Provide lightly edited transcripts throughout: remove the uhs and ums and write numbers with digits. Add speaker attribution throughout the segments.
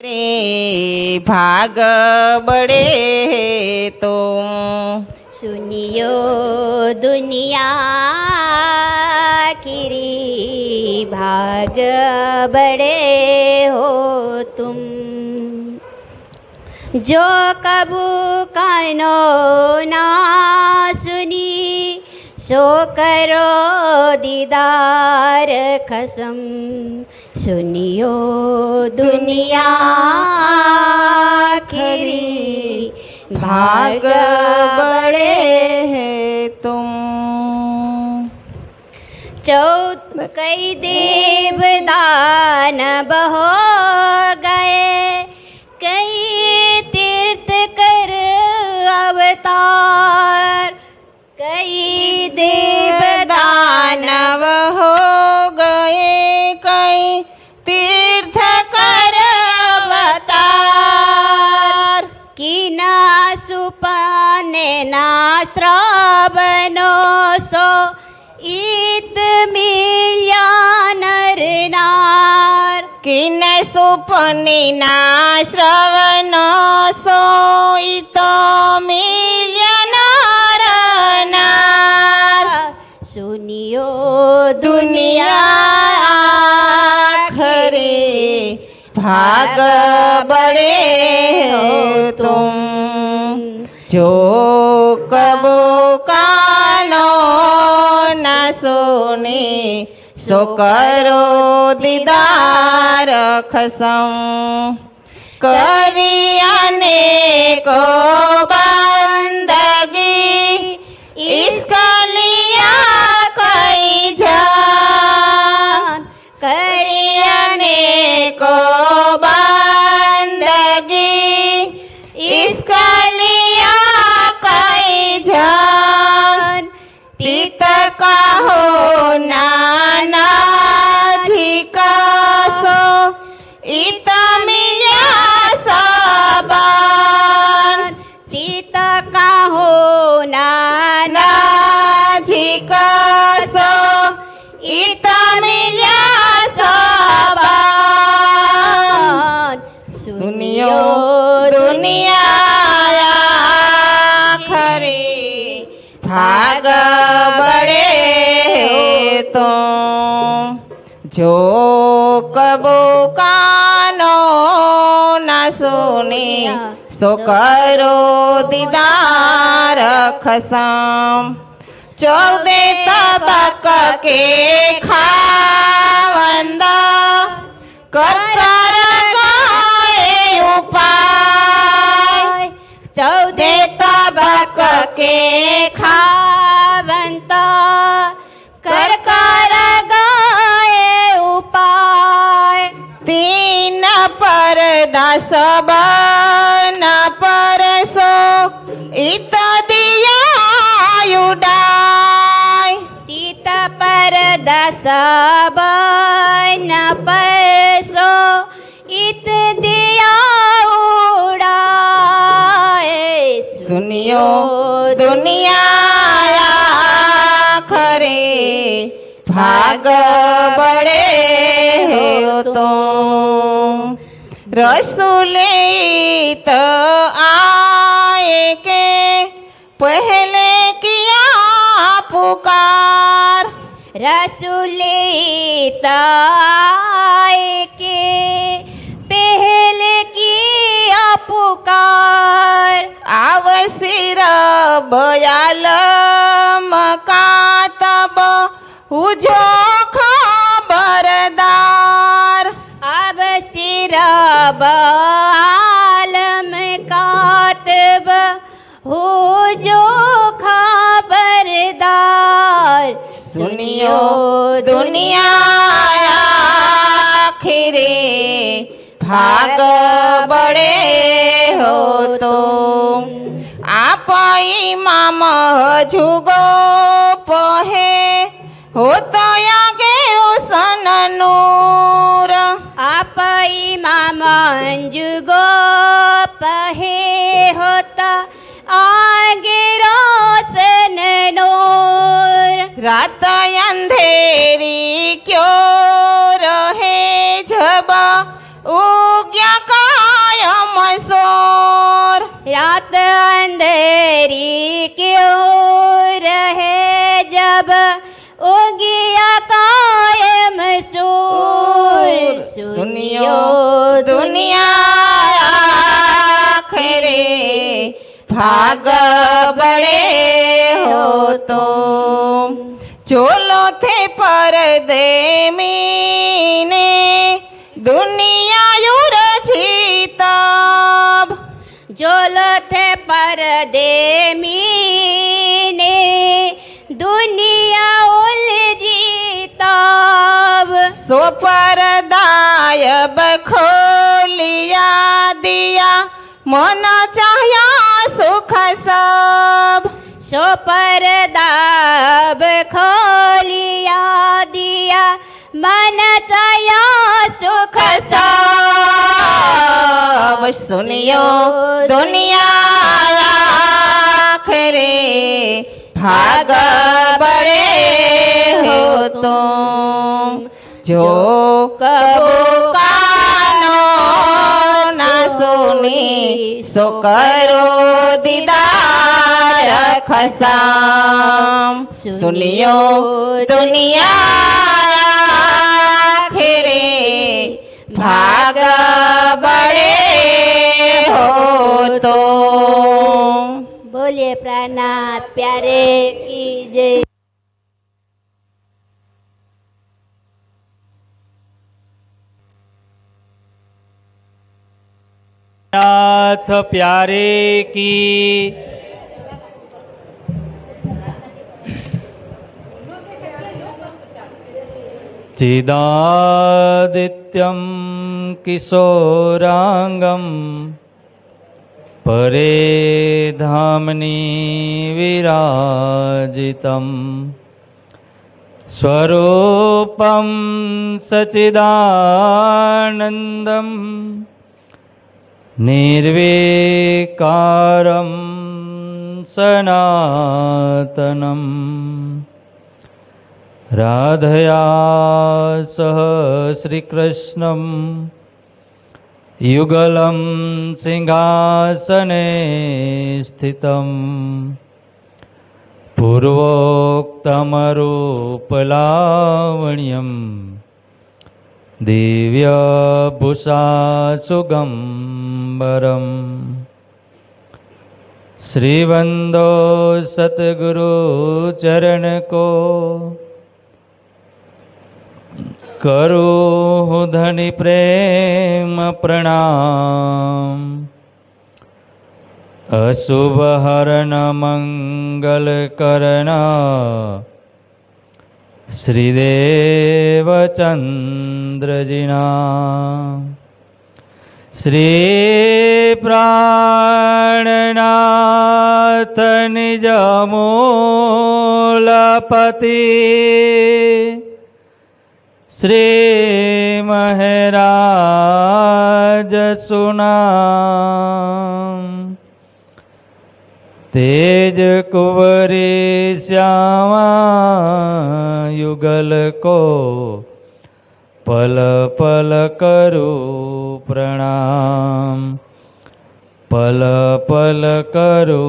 Speaker 1: रे भाग बड़े तुम।
Speaker 2: सुनियो दुनिया खिरी भाग बड़े हो तुम। जो कबू कानो ना सुनी सो करो दीदार खसम। सुनियो दुनिया खिरी
Speaker 1: भाग बड़े हैं तुम।
Speaker 2: चौथ कई देवदान बहो गए कई तीर्थ कर अवतार। कई
Speaker 1: दानव हो गए कई तीर्थ कर अवतार।
Speaker 2: की ना सुपने ना श्रावनो सो इत मिल्या नर नार।
Speaker 1: किन सुपने ना श्रवण सोईत मिल्या नर नार।
Speaker 2: सुनियो
Speaker 1: दुनिया आखरे भाग बड़े हो तुम। जो कबो कानो न सुने सो करो दीदार खसम। करियाने को बंदगी इसका लिया कई जान। करियाने को बंदगी इसका लिया कई जान। तीत का हो नाना झिकासो इत मिल्या साबान।
Speaker 2: तीत का हो नाना
Speaker 1: झिकासो इत मिल्या साबान। सुनियो दुनिया आखरे भाग बड़े हो तुम। जो कबो कानो न सुने सो करो दीदार खसम। 14 तबक के खावंदा कर गए उपाय।
Speaker 2: 14 तबक के खावंता कर गए उपाय।
Speaker 1: 3 परदास बन परसो इत दिया उडाय।
Speaker 2: तीत पर दस बन परसो इत दिया उड़ाए।
Speaker 1: सुनियो दुनिया आखरे भाग बड़े हो तुम। रसूले तो आए के पहले किया पुकार।
Speaker 2: रसूले ताए के पहले किया पुकार।
Speaker 1: आवसिर बयाल मकातब हुजो खबरदार।
Speaker 2: अब सिर बालम कातब हो जो खबरदार।
Speaker 1: सुनियो दुनिया आखिरे भाग बड़े हो तुम। आप इमाम जुगो पहे हो तो आगे रोशन नूर।
Speaker 2: आप इमाम जुगो पहे होता आगे रोशन नूर।
Speaker 1: रात अंधेरी क्यों रहे जब उग्या का
Speaker 2: रात अंधेरी क्यों रहे जब उगिया कायम सूर
Speaker 1: सुनियो दुनिया आखरे भाग बड़े हो तो चोलो थे परदे मीने दुनिया युर जीताब
Speaker 2: जोलते परदे मीने दुनिया उलझी ताब
Speaker 1: सो परदायब खोलिया दिया मन चाह्या सुख सब
Speaker 2: सो परदाब खोलिया दिया मन चाया सुख
Speaker 1: सब सुनियो दुनिया आखरे भाग बड़े हो तुम जो कबो कानो ना सुनी सो करो दीदार खसाम सुनियो दुनिया आखरे भाग बड़े हो तो।
Speaker 2: बोलिए प्राणनाथ प्यारे की जय।
Speaker 3: नाथ प्यारे की चिदादित्यं किशोरांगं परे धामनि विराजितं स्वरूपं सच्चिदानन्दं निर्विकारं सनातनम् राधया सह श्रीकृष्णं युगलं सिंहासने स्थितं पूर्वोक्तमरूपलावण्यं दिव्यभूषा सुगम्बरम् श्रीवंदो सतगुरु चरण को करो धनि प्रेम प्रणाम अशुभ हरण मंगल करना श्रीदेव चंद्र जिना श्री प्राणनाथ निज मूलपति श्री महराज सुनाम तेज कुंवरी श्यामा युगल को पल पल करो प्रणाम पल पल करो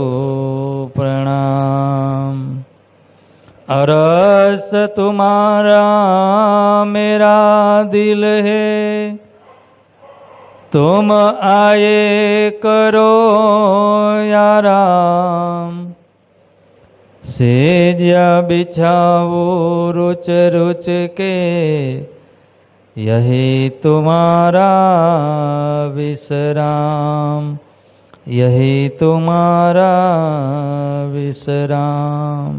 Speaker 3: प्रणाम अरस तुम्हारा मेरा दिल है तुम आए करो याराम सेजा बिछाओ रुच रुच के यही तुम्हारा विश्राम यही तुम्हारा विश्राम।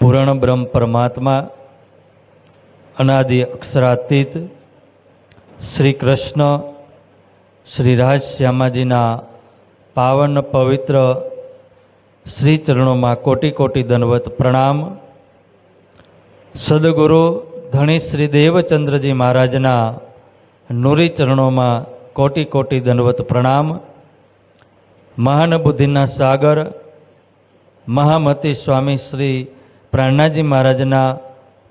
Speaker 3: પૂર્ણ બ્રહ્મ પરમાત્મા અનાદિ અક્ષરાતીત શ્રી કૃષ્ણ શ્રી રાજ શ્યામાજીના પાવન પવિત્ર શ્રી ચરણોમાં કોટી કોટી દંડવત પ્રણામ। સદગુરુ ધણી શ્રી દેવચંદ્રજી મહારાજના નૂરી ચરણોમાં કોટી કોટી દંડવત પ્રણામ. મહાન બુદ્ધિના સાગર મહામતી સ્વામી શ્રી પ્રાણનાજી મહારાજના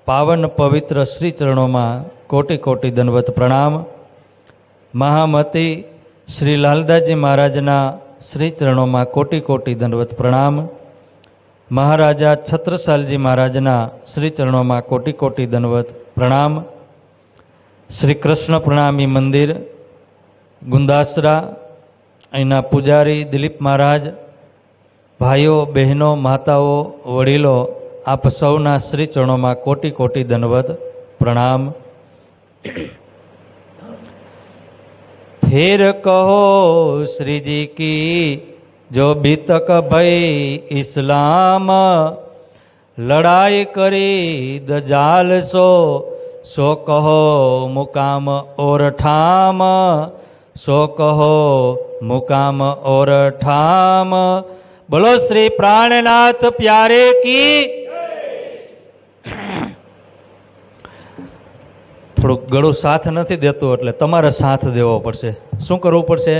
Speaker 3: પાવન પવિત્ર શ્રી ચરણોમાં કોટી કોટી દંડવત પ્રણામ. મહામતી શ્રી લાલદાસજી મહારાજના શ્રી ચરણોમાં કોટી કોટી દંડવત પ્રણામ. મહારાજા છત્રસાલજી મહારાજના શ્રી ચરણોમાં કોટી કોટી દંડવત પ્રણામ. શ્રી કૃષ્ણ પ્રણામી મંદિર ગુંદાસરા, અહીંના પૂજારી દિલીપ મહારાજ, ભાઈઓ બહેનો માતાઓ વડીલો, આપ સૌના શ્રી ચરણોમાં કોટી કોટી દંડવત પ્રણામ. फिर कहो श्री जी की जो बीतक भई इस्लाम, लड़ाई करी दजाल सो कहो मुकाम और ठाम, सो कहो मुकाम और ठाम. बोलो श्री प्राणनाथ प्यारे की. થોડુંક ગળું સાથ નથી દેતું એટલે તમારે સાથ દેવો પડશે. શું કરવું પડશે?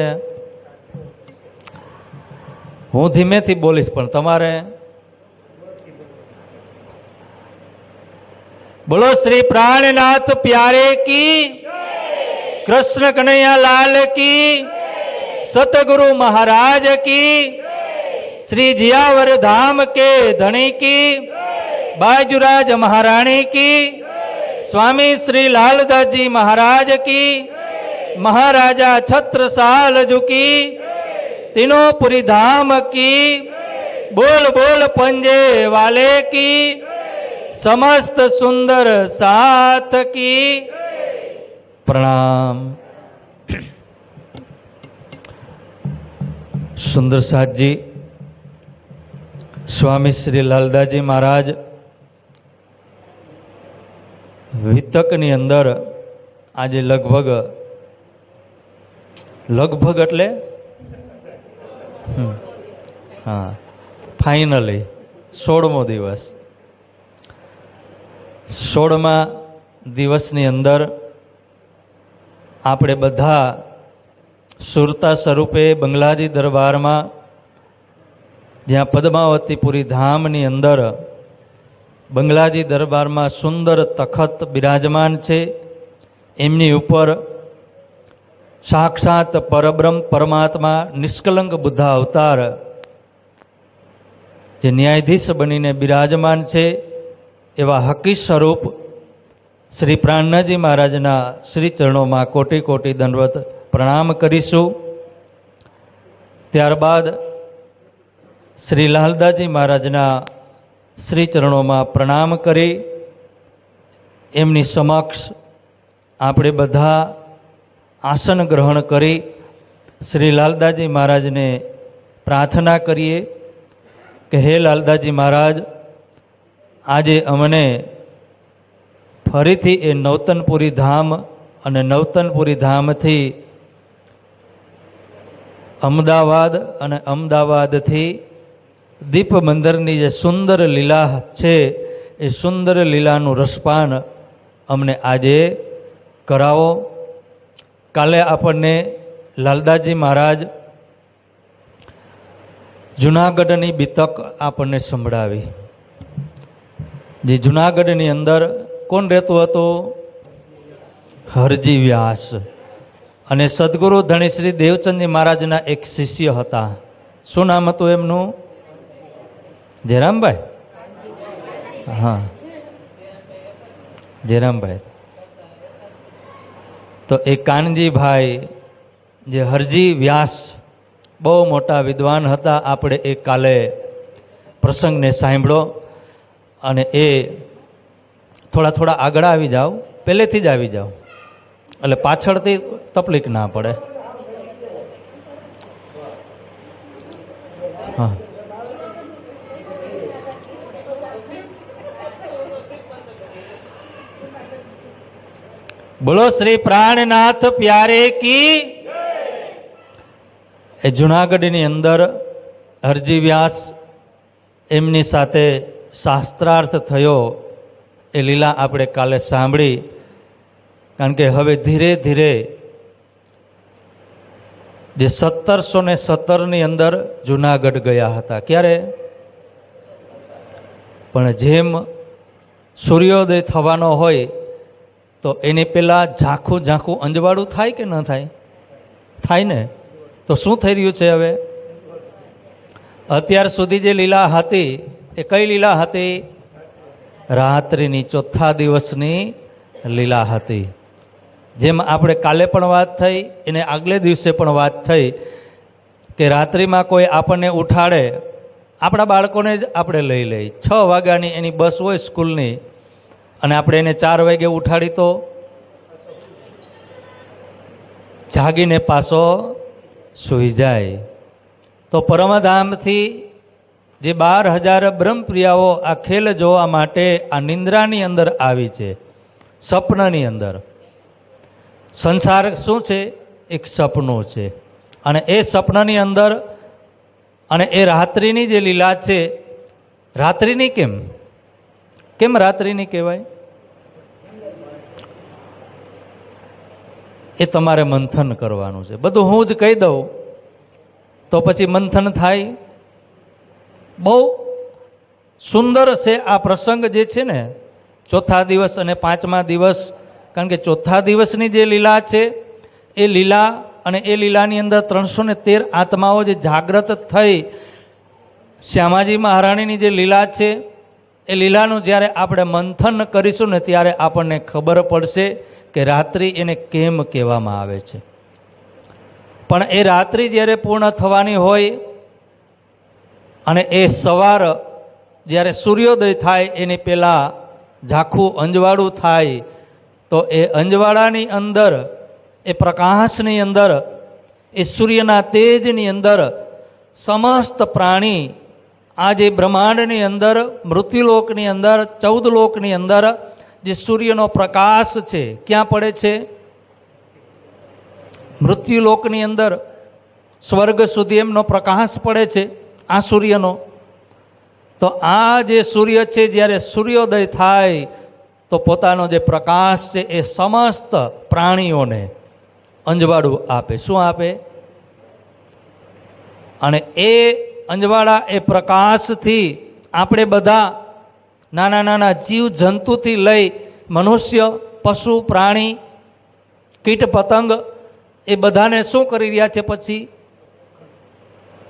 Speaker 3: હું ધીમેથી બોલીશ પણ તમારે. બોલો શ્રી પ્રાણનાથ પ્યારે કી, કૃષ્ણ કનૈયા લાલ કી, સતગુરુ મહારાજ કી, શ્રી जियावर धाम के धनी की, बाजूराज महारानी की, स्वामी श्री लालदास जी महाराज की, महाराजा छत्रसाल जी की, तीनों पुरी धाम की, बोल बोल पंजे वाले की, समस्त सुंदर साथ की प्रणाम. सुंदर साथ जी स्वामी श्री लालदास जी महाराज વિતકની અંદર આજે લગભગ એટલે હા ફાઇનલી 16મો દિવસ. 16મા દિવસની અંદર આપણે બધા સુરતા સ્વરૂપે બંગલાજી દરબારમાં, જ્યાં પદ્માવતીપુરી ધામની અંદર બંગલાજી દરબારમાં સુંદર તખત બિરાજમાન છે, એમની ઉપર સાક્ષાત પરબ્રહ્મ પરમાત્મા નિષ્કલંક બુદ્ધ અવતાર જે ન્યાયાધીશ બનીને બિરાજમાન છે, એવા હકી સ્વરૂપ શ્રી પ્રાણનાજી મહારાજના શ્રી ચરણોમાં કોટી કોટી દંડવત પ્રણામ કરીશું. ત્યારબાદ શ્રી લાલદાસજી મહારાજના શ્રી ચરણોમાં પ્રણામ કરી એમની સમક્ષ આપણે બધા આસન ગ્રહણ કરી શ્રી લાલદાસજી મહારાજને પ્રાર્થના કરીએ કે હે લાલદાસજી મહારાજ, આજે અમને ફરીથી એ નવતનપુરી ધામ અને નવતનપુરી ધામથી અમદાવાદ અને અમદાવાદથી દીપ મંદિરની જે સુંદર લીલા છે એ સુંદર લીલાનું રસપાન અમને આજે કરાવો. કાલે આપણને લાલદાસજી મહારાજ જુનાગઢની બીતક આપણને સંભળાવી. જે જુનાગઢની અંદર કોણ રહેતું હતું? હરજી વ્યાસ. અને સદગુરુ ધણી શ્રી દેવચંદજી મહારાજના એક શિષ્ય હતા. શું નામ હતું એમનું? જયરામભાઈ. હા, જયરામભાઈ. તો એ કાનજીભાઈ જે હરજી વ્યાસ બહુ મોટા વિદ્વાન હતા. આપણે એ કાલે પ્રસંગને સાંભળો અને એ થોડા આગળ આવી જાઓ, પહેલેથી જ આવી જાઓ એટલે પાછળથી તકલીફ ના પડે. હા, બોલો શ્રી પ્રાણનાથ પ્યારે કી. એ જુનાગઢની અંદર હરજી વ્યાસ એમની સાથે શાસ્ત્રાર્થ થયો એ લીલા આપણે કાલે સાંભળી. કારણ કે હવે ધીરે ધીરે જે 1717ની અંદર જુનાગઢ ગયા હતા. ક્યારે? પણ જેમ સૂર્યોદય થવાનો હોય તો એની પહેલાં ઝાંખું ઝાંખું અંજવાળું થાય કે ન થાય? થાય ને. તો શું થઈ રહ્યું છે હવે? અત્યાર સુધી જે લીલા હતી એ કઈ લીલા હતી? રાત્રિની ચોથા દિવસની લીલા હતી. જેમ આપણે કાલે પણ વાત થઈ, એને આગલે દિવસે પણ વાત થઈ કે રાત્રિમાં કોઈ આપણને ઉઠાડે, આપણા બાળકોને જ આપણે લઈ લઈ, 6 વાગ્યાની એની બસ હોય સ્કૂલની, અને આપણે એને 4 વાગે ઉઠાડી તો જાગીને પાછો સૂઈ જાય. તો પરમધામથી જે 12,000 બ્રહ્મપ્રિયાઓ આ ખેલ જોવા માટે આ નિંદ્રાની અંદર આવી છે, સપનાની અંદર. સંસાર શું છે? એક સપનું છે. અને એ સપનાની અંદર અને એ રાત્રિની જે લીલા છે, રાત્રિની કેમ કેમ રાત્રિની કહેવાય? એ તમારે મંથન કરવાનું છે. બધું હું જ કહી દઉં તો પછી મંથન થાય. બહુ સુંદર છે આ પ્રસંગ જે છે ને, ચોથા દિવસ અને 5મા દિવસ. કારણ કે ચોથા દિવસની જે લીલા છે એ લીલા, અને એ લીલાની અંદર 313 આત્માઓ જે જાગ્રત થઈ, શ્યામાજી મહારાણીની જે લીલા છે એ લીલાનું જ્યારે આપણે મંથન કરીશું ને ત્યારે આપણને ખબર પડશે કે રાત્રિ એને કેમ કહેવામાં આવે છે. પણ એ રાત્રિ જ્યારે પૂર્ણ થવાની હોય અને એ સવાર જ્યારે સૂર્યોદય થાય એની પહેલાં ઝાંખું અંજવાળું થાય, તો એ અંજવાળાની અંદર, એ પ્રકાશની અંદર, એ સૂર્યના તેજની અંદર સમસ્ત પ્રાણી આ જે બ્રહ્માંડની અંદર, મૃત્યુલોકની અંદર, 14 લોકની અંદર જે સૂર્યનો પ્રકાશ છે, ક્યાં પડે છે? મૃત્યુલોકની અંદર સ્વર્ગ સુધી એમનો પ્રકાશ પડે છે આ સૂર્યનો. તો આ જે સૂર્ય છે, જ્યારે સૂર્યોદય થાય તો પોતાનો જે પ્રકાશ છે એ સમસ્ત પ્રાણીઓને અંજવાળું આપે. શું આપે? અને એ અંજવાળા, એ પ્રકાશથી આપણે બધા નાના નાના જીવ જંતુથી લઈ મનુષ્ય, પશુ, પ્રાણી, કીટ પતંગ, એ બધાને શું કરી રહ્યા છે? પછી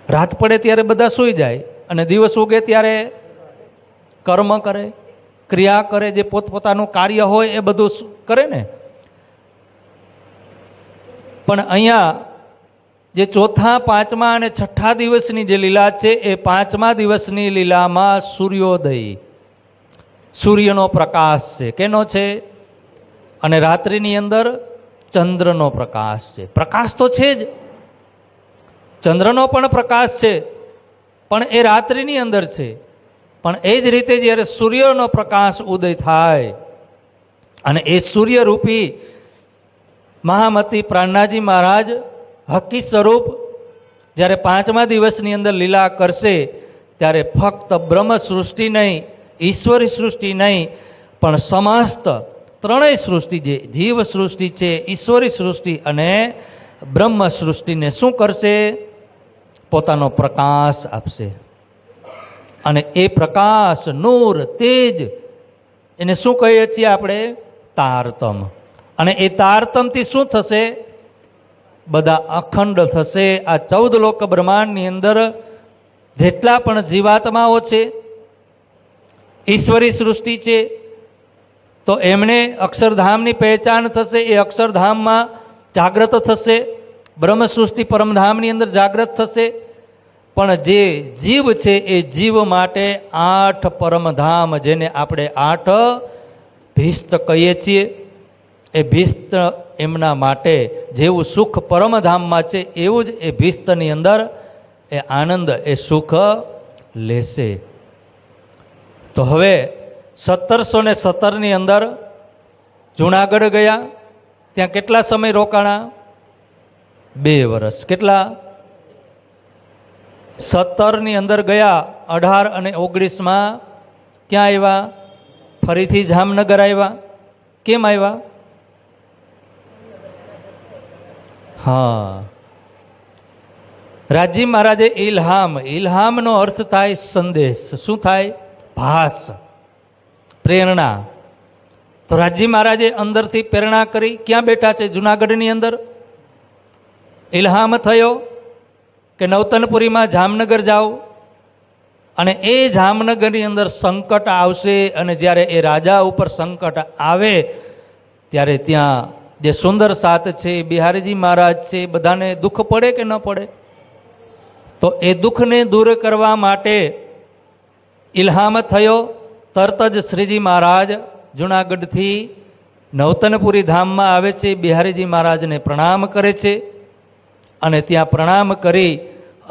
Speaker 3: રાત પડે ત્યારે બધા સૂઈ જાય અને દિવસ ઉગે ત્યારે કર્મ કરે, ક્રિયા કરે, જે પોતપોતાનું કાર્ય હોય એ બધું કરે ને. પણ અહીંયા જે ચોથા, 5મા અને 6ઠા દિવસની જે લીલા છે, એ 5મા દિવસની લીલામાં સૂર્યોદય, સૂર્યનો પ્રકાશ છે. કેનો છે? અને રાત્રિની અંદર ચંદ્રનો પ્રકાશ છે. પ્રકાશ તો છે જ, ચંદ્રનો પણ પ્રકાશ છે, પણ એ રાત્રિની અંદર છે. પણ એ જ રીતે જ્યારે સૂર્યનો પ્રકાશ ઉદય થાય અને એ સૂર્યરૂપી મહામતી પ્રાણનાજી મહારાજ હકી સ્વરૂપ જ્યારે 5મા દિવસની અંદર લીલા કરશે, ત્યારે ફક્ત બ્રહ્મ સૃષ્ટિ નહીં, ઈશ્વરી સૃષ્ટિ નહીં, પણ સમસ્ત ત્રણેય સૃષ્ટિ, જે જીવ સૃષ્ટિ છે, ઈશ્વરી સૃષ્ટિ અને બ્રહ્મ સૃષ્ટિને શું કરશે? પોતાનો પ્રકાશ આપશે. અને એ પ્રકાશ, નૂર, તેજ, એને શું કહીએ છીએ આપણે? તારતમ. અને એ તારતમથી શું થશે? બધા અખંડ થશે. આ 14 લોક બ્રહ્માંડની અંદર જેટલા પણ જીવાત્માઓ છે, ઈશ્વરી સૃષ્ટિ છે, તો એમણે અક્ષરધામની પહેચાન થશે. એ અક્ષરધામમાં જાગ્રત થશે. બ્રહ્મ સૃષ્ટિ પરમધામની અંદર જાગ્રત થશે. પણ જે જીવ છે એ જીવ માટે 8 પરમધામ, જેને આપણે 8 ભીસ્ત કહીએ છીએ, એ ભીસ્ત એમના માટે જેવું સુખ પરમધામમાં છે એવું જ એ ભીસ્તની અંદર એ આનંદ, એ સુખ લેશે. તો હવે 1717ની અંદર જુનાગઢ ગયા. ત્યાં કેટલા સમય રોકાણા? 2 વર્ષ. કેટલા? 17ની અંદર ગયા, 18 અને 19માં ક્યાં આવ્યા? ફરીથી જામનગર આવ્યા. કેમ આવ્યા? હા, રાજી મહારાજે ઇલ્હામનો અર્થ થાય સંદેશ. શું થાય? ભાસ, પ્રેરણા. તો રાજી મહારાજે અંદરથી પ્રેરણા કરી. ક્યાં બેઠા છે? જુનાગઢની અંદર. ઇલ્હામ થયો કે નવતનપુરીમાં જામનગર જાઓ અને એ જામનગરની અંદર સંકટ આવશે, અને જ્યારે એ રાજા ઉપર સંકટ આવે ત્યારે ત્યાં જે સુંદર સાત છે, બિહારીજી મહારાજ છે, બધાને દુઃખ પડે કે ન પડે? તો એ દુઃખને દૂર કરવા માટે ઇલ્હામ થયો. તરત જ શ્રીજી મહારાજ જુનાગઢથી નવતનપુરી ધામમાં આવે છે, બિહારીજી મહારાજને પ્રણામ કરે છે અને ત્યાં પ્રણામ કરી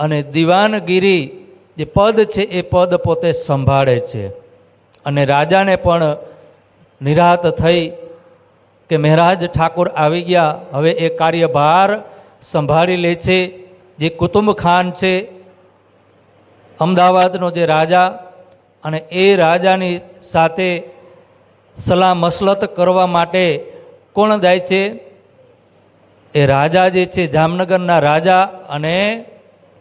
Speaker 3: અને દિવાનગીરી જે પદ છે એ પદ પોતે સંભાળે છે. અને રાજાને પણ નિરાત થઈ કે મહારાજ ઠાકોર આવી ગયા, હવે એ કાર્યભાર સંભાળી લે છે. જે કુતુબ ખાન છે અમદાવાદનો જે રાજા, અને એ રાજાની સાથે સલાહ મસલત કરવા માટે કોણ જાય છે? એ રાજા જે છે જામનગરના રાજા અને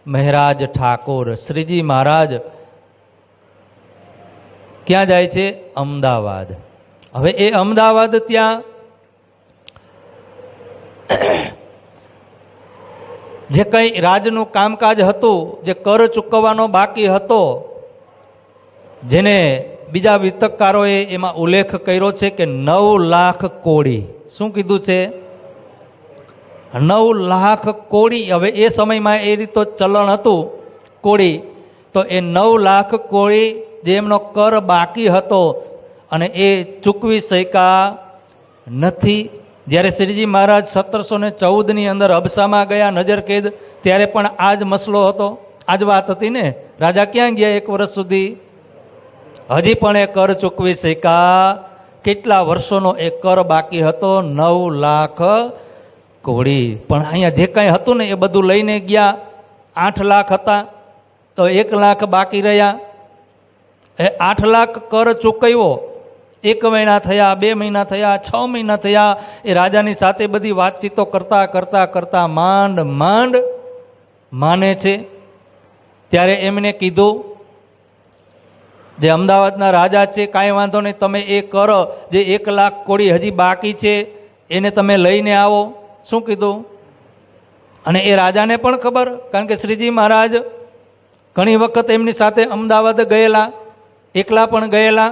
Speaker 3: મહારાજ ઠાકોર શ્રીજી મહારાજ ક્યાં જાય છે? અમદાવાદ. હવે એ અમદાવાદ ત્યાં જે કંઈ રાજનું કામકાજ હતું, જે કર ચૂકવવાનો બાકી હતો, જેને બીજા વિતકકારોએ એમાં ઉલ્લેખ કર્યો છે કે 9 લાખ કોડી. શું કીધું છે? 9 લાખ કોડી. હવે એ સમયમાં એ રીતો ચલણ હતું કોડી, તો એ 9 લાખ કોડી જે એમનો કર બાકી હતો અને એ ચૂકવી શક્યા નથી. જ્યારે શ્રીજી મહારાજ 1714ની અંદર અબસામાં ગયા નજરકેદ, ત્યારે પણ આ જ મસલો હતો, આ જ વાત હતી ને. રાજા ક્યાં ગયા 1 વર્ષ સુધી? હજી પણ એ કર ચૂકવી શક્યા. કેટલા વર્ષોનો એ કર બાકી હતો? 9 લાખ કોડી. પણ અહીંયા જે કાંઈ હતું ને એ બધું લઈને ગયા. 8 લાખ હતા તો 1 લાખ બાકી રહ્યા. એ 8 લાખ કર ચૂકવ્યો. 1 મહિના થયા, 2 મહિના થયા, 6 મહિના થયા. એ રાજાની સાથે બધી વાતચીતો કરતા કરતા કરતા માંડ માને છે. ત્યારે એમને કીધું, જે અમદાવાદના રાજા છે, કાંઈ વાંધો નહીં, તમે એ કર જે 1 લાખ કોડી હજી બાકી છે એને તમે લઈને આવો. શું કીધું? અને એ રાજાને પણ ખબર, કારણ કે શ્રીજી મહારાજ ઘણી વખત એમની સાથે અમદાવાદ ગયેલા, એકલા પણ ગયેલા.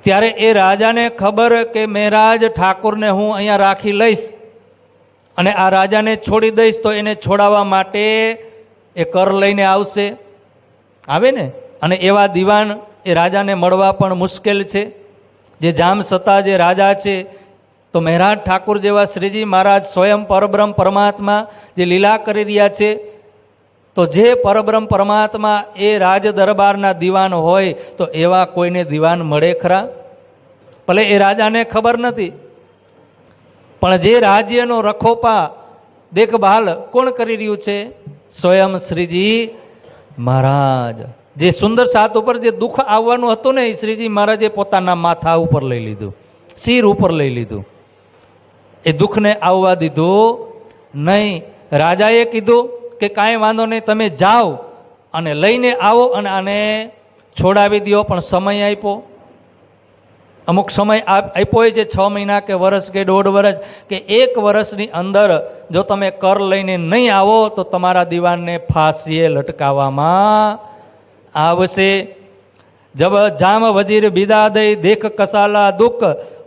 Speaker 3: ત્યારે એ રાજાને ખબર કે મહારાજ ઠાકોરને હું અહીંયા રાખી લઈશ અને આ રાજાને છોડી દઈશ તો એને છોડાવવા માટે એ કર લઈને આવશે, આવે ને. અને એવા દીવાન એ રાજાને મળવા પણ મુશ્કેલ છે. જે જામ સત્તા જે રાજા છે, તો મહારાજ ઠાકોર જેવા શ્રીજી મહારાજ સ્વયં પરબ્રહ્મ પરમાત્મા જે લીલા કરી રહ્યા છે, તો જે પરબ્રહ્મ પરમાત્મા એ રાજ દરબારના દીવાન હોય તો એવા કોઈને દીવાન મળે ખરા? ભલે એ રાજાને ખબર નથી, પણ જે રાજ્યનો રખોપા દેખભાલ કોણ કરી રહ્યું છે? સ્વયં શ્રીજી મહારાજ. જે સુંદર સાત ઉપર જે દુઃખ આવવાનું હતું ને, એ શ્રીજી મહારાજે પોતાના માથા ઉપર લઈ લીધું, શિર ઉપર લઈ લીધું. એ દુઃખને આવવા દીધું નહીં. રાજાએ કીધું કે કાંઈ વાંધો નહીં, તમે જાઓ અને લઈને આવો અને આને છોડાવી દો. પણ સમય આપ્યો, અમુક સમય આપ્યો હોય છે, 6 મહિના કે વર્ષ કે 1.5 વર્ષ કે 1 વર્ષની અંદર જો તમે કર લઈને નહીં આવો તો તમારા દીવાનને ફાંસીએ લટકાવવામાં આવશે. જબ જામ વજીર બિદા દઈ દેખ કસાલા દુઃખ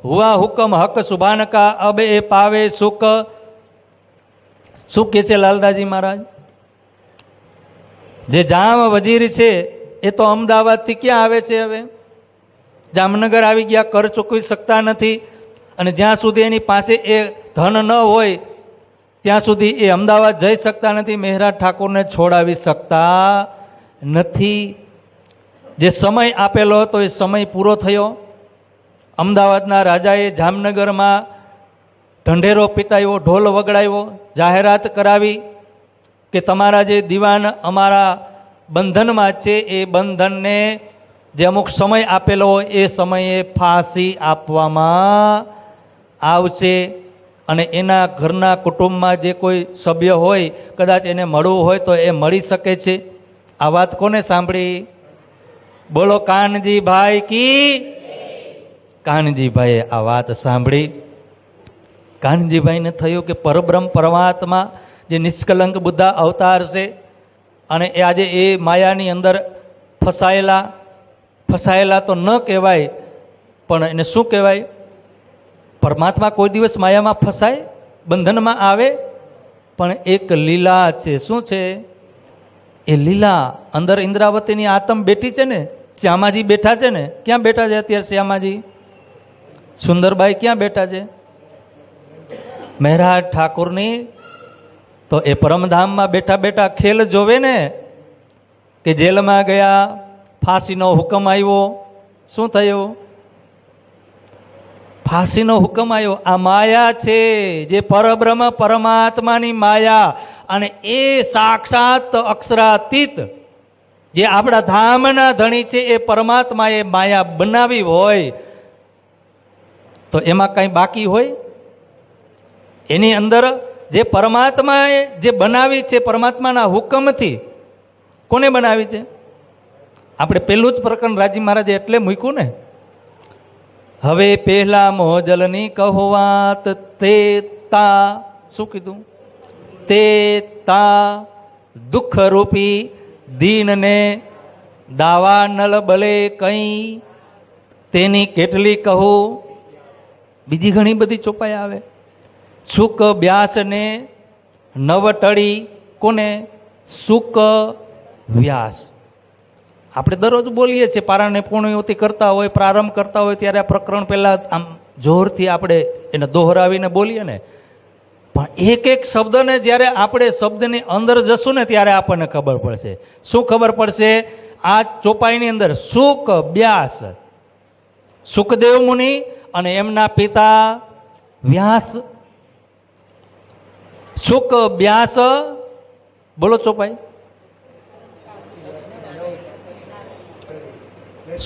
Speaker 3: હુઆ હુકમ હક સુબાન કા અબ એ પાવે સુખ. શું કહે છે લાલદાસજી મહારાજ? જે જામ વજીર છે એ તો અમદાવાદથી ક્યાં આવે છે? હવે જામનગર આવી ગયા, કર ચૂકવી શકતા નથી. અને જ્યાં સુધી એની પાસે એ ધન ન હોય ત્યાં સુધી એ અમદાવાદ જઈ શકતા નથી, મહારાજ ઠાકોરને છોડાવી શકતા નથી. જે સમય આપેલો હતો એ સમય પૂરો થયો. અમદાવાદના રાજાએ જામનગરમાં ઢંઢેરો પીટાવ્યો, ઢોલ વગડાવ્યો, જાહેરાત કરાવી કે તમારા જે દીવાન અમારા બંધનમાં છે એ બંધનને જે અમુક સમય આપેલો હોય એ સમયે ફાંસી આપવામાં આવશે. અને એના ઘરના કુટુંબમાં જે કોઈ સભ્ય હોય કદાચ એને મળવું હોય તો એ મળી શકે છે. આ વાત કોને સાંભળી? બોલો કાનજીભાઈ કી. કાનજીભાઈએ આ વાત સાંભળી. કાનજીભાઈને થયું કે પરબ્રહ્મ પરમાત્મા જે નિષ્કલંક બુદ્ધા અવતાર છે અને એ આજે એ માયાની અંદર ફસાયેલા તો ન કહેવાય, પણ એને શું કહેવાય? પરમાત્મા કોઈ દિવસ માયામાં ફસાય, બંધનમાં આવે? પણ એક લીલા છે. શું છે એ લીલા? અંદર ઇન્દ્રાવતીની આત્મ બેઠી છે ને, શ્યામાજી બેઠા છે ને. ક્યાં બેઠા છે અત્યારે શ્યામાજી? સુંદરબાઈ ક્યાં બેઠા છે? મહેરાજ ઠાકોરની. તો એ પરમધામમાં બેઠા બેઠા ખેલ જોવે ને, કે જેલમાં ગયા, ફાંસીનો હુકમ આવ્યો. શું થયું? ફાંસીનો હુકમ આવ્યો. આ માયા છે, જે પરબ્રહ્મ પરમાત્માની માયા, અને એ સાક્ષાત અક્ષરાતીત જે આપણા ધામના ધણી છે એ પરમાત્માએ માયા બનાવી હોય તો એમાં કંઈ બાકી હોય? એની અંદર જે પરમાત્માએ જે બનાવી છે, પરમાત્માના હુકમથી. કોને બનાવી છે? આપણે પહેલું જ પ્રકરણ રાજી મહારાજે એટલે મૂક્યું ને, હવે પહેલા મોજલની કહો વાત, તે તા. શું કીધું? તે તા દુઃખરૂપી દીનને દાવા નલ બલે કંઈ, તેની કેટલી કહો. બીજી ઘણી બધી ચોપાઈ આવે. સુક વ્યાસને નવટળી. કોને? સુક વ્યાસ. આપણે દરરોજ બોલીએ છીએ, પારાયણ પૂર્ણિવૃત્તિ કરતા હોય, પ્રારંભ કરતા હોય ત્યારે આ પ્રકરણ પહેલાં આમ જોરથી આપણે એને દોહરાવીને બોલીએ ને. પણ એક એક શબ્દને જ્યારે આપણે શબ્દની અંદર જશું ને ત્યારે આપણને ખબર પડશે. શું ખબર પડશે? આ ચોપાઈની અંદર સુક વ્યાસ, સુખદેવ મુનિ અને એમના પિતા વ્યાસ. સુક વ્યાસ. બોલો ચોપાઈ.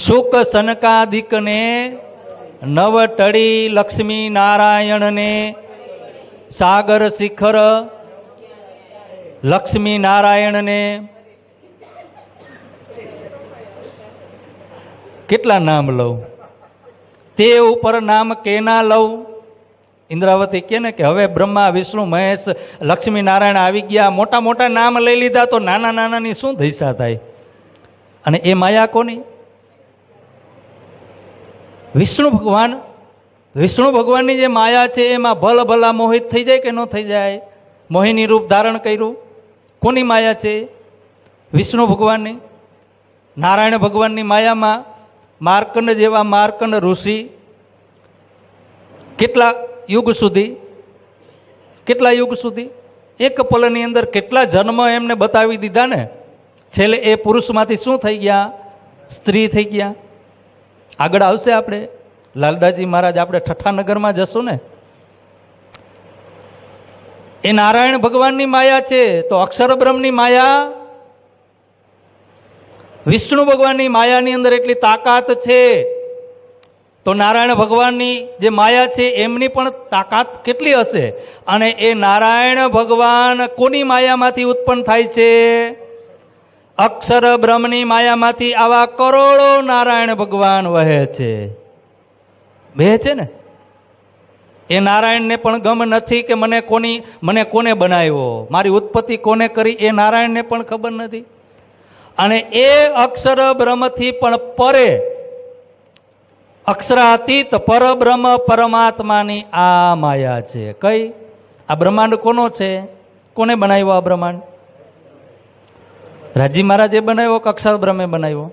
Speaker 3: સુક સનકાદિકને નવટળી, લક્ષ્મી નારાયણને સાગર શિખર, લક્ષ્મી નારાયણને કેટલા નામ લઉં? તે ઉપર નામ કેના લઉં? ઇન્દ્રાવતી કે ને કે હવે બ્રહ્મા વિષ્ણુ મહેશ લક્ષ્મી નારાયણ આવી ગયા, મોટા મોટા નામ લઈ લીધા તો નાના નાનાની શું દિશા થાય? અને એ માયા કોની? વિષ્ણુ ભગવાન. વિષ્ણુ ભગવાનની જે માયા છે એમાં ભલ ભલા મોહિત થઈ જાય કે ન થઈ જાય? મોહિની રૂપ ધારણ કર્યું. કોની માયા છે? વિષ્ણુ ભગવાનની. નારાયણ ભગવાનની માયામાં માર્કંડ જેવા માર્કંડ ઋષિ કેટલા યુગ સુધી એક પલની અંદર કેટલા જન્મ એમને બતાવી દીધા ને. છેલ્લે એ પુરુષમાંથી શું થઈ ગયા? સ્ત્રી થઈ ગયા. આગળ આવશે આપણે લાલદાસજી મહારાજ, આપણે ઠઠ્ઠાનગરમાં જશું ને. એ નારાયણ ભગવાનની માયા છે. તો અક્ષર બ્રહ્મની માયા, વિષ્ણુ ભગવાનની માયાની અંદર એટલી તાકાત છે. તો નારાયણ ભગવાનની જે માયા છે એમની પણ તાકાત કેટલી હશે? અને એ નારાયણ ભગવાન કોની માયામાંથી ઉત્પન્ન થાય છે? અક્ષર બ્રહ્મની માયામાંથી આવા કરોડો નારાયણ ભગવાન વહે છે. બે છે ને. એ નારાયણને પણ ગમ નથી કે મને કોને બનાવ્યો, મારી ઉત્પત્તિ કોને કરી, એ નારાયણને પણ ખબર નથી. અને એ અક્ષર બ્રહ્મથી પણ પરે અક્ષરાતીત પરબ્રહ્મ પરમાત્માની આ માયા છે. કઈ? આ બ્રહ્માંડ કોનો છે? કોને બનાવ્યો આ બ્રહ્માંડ? રાજી મહારાજે બનાવ્યો કે અક્ષર બ્રહ્મે બનાવ્યો?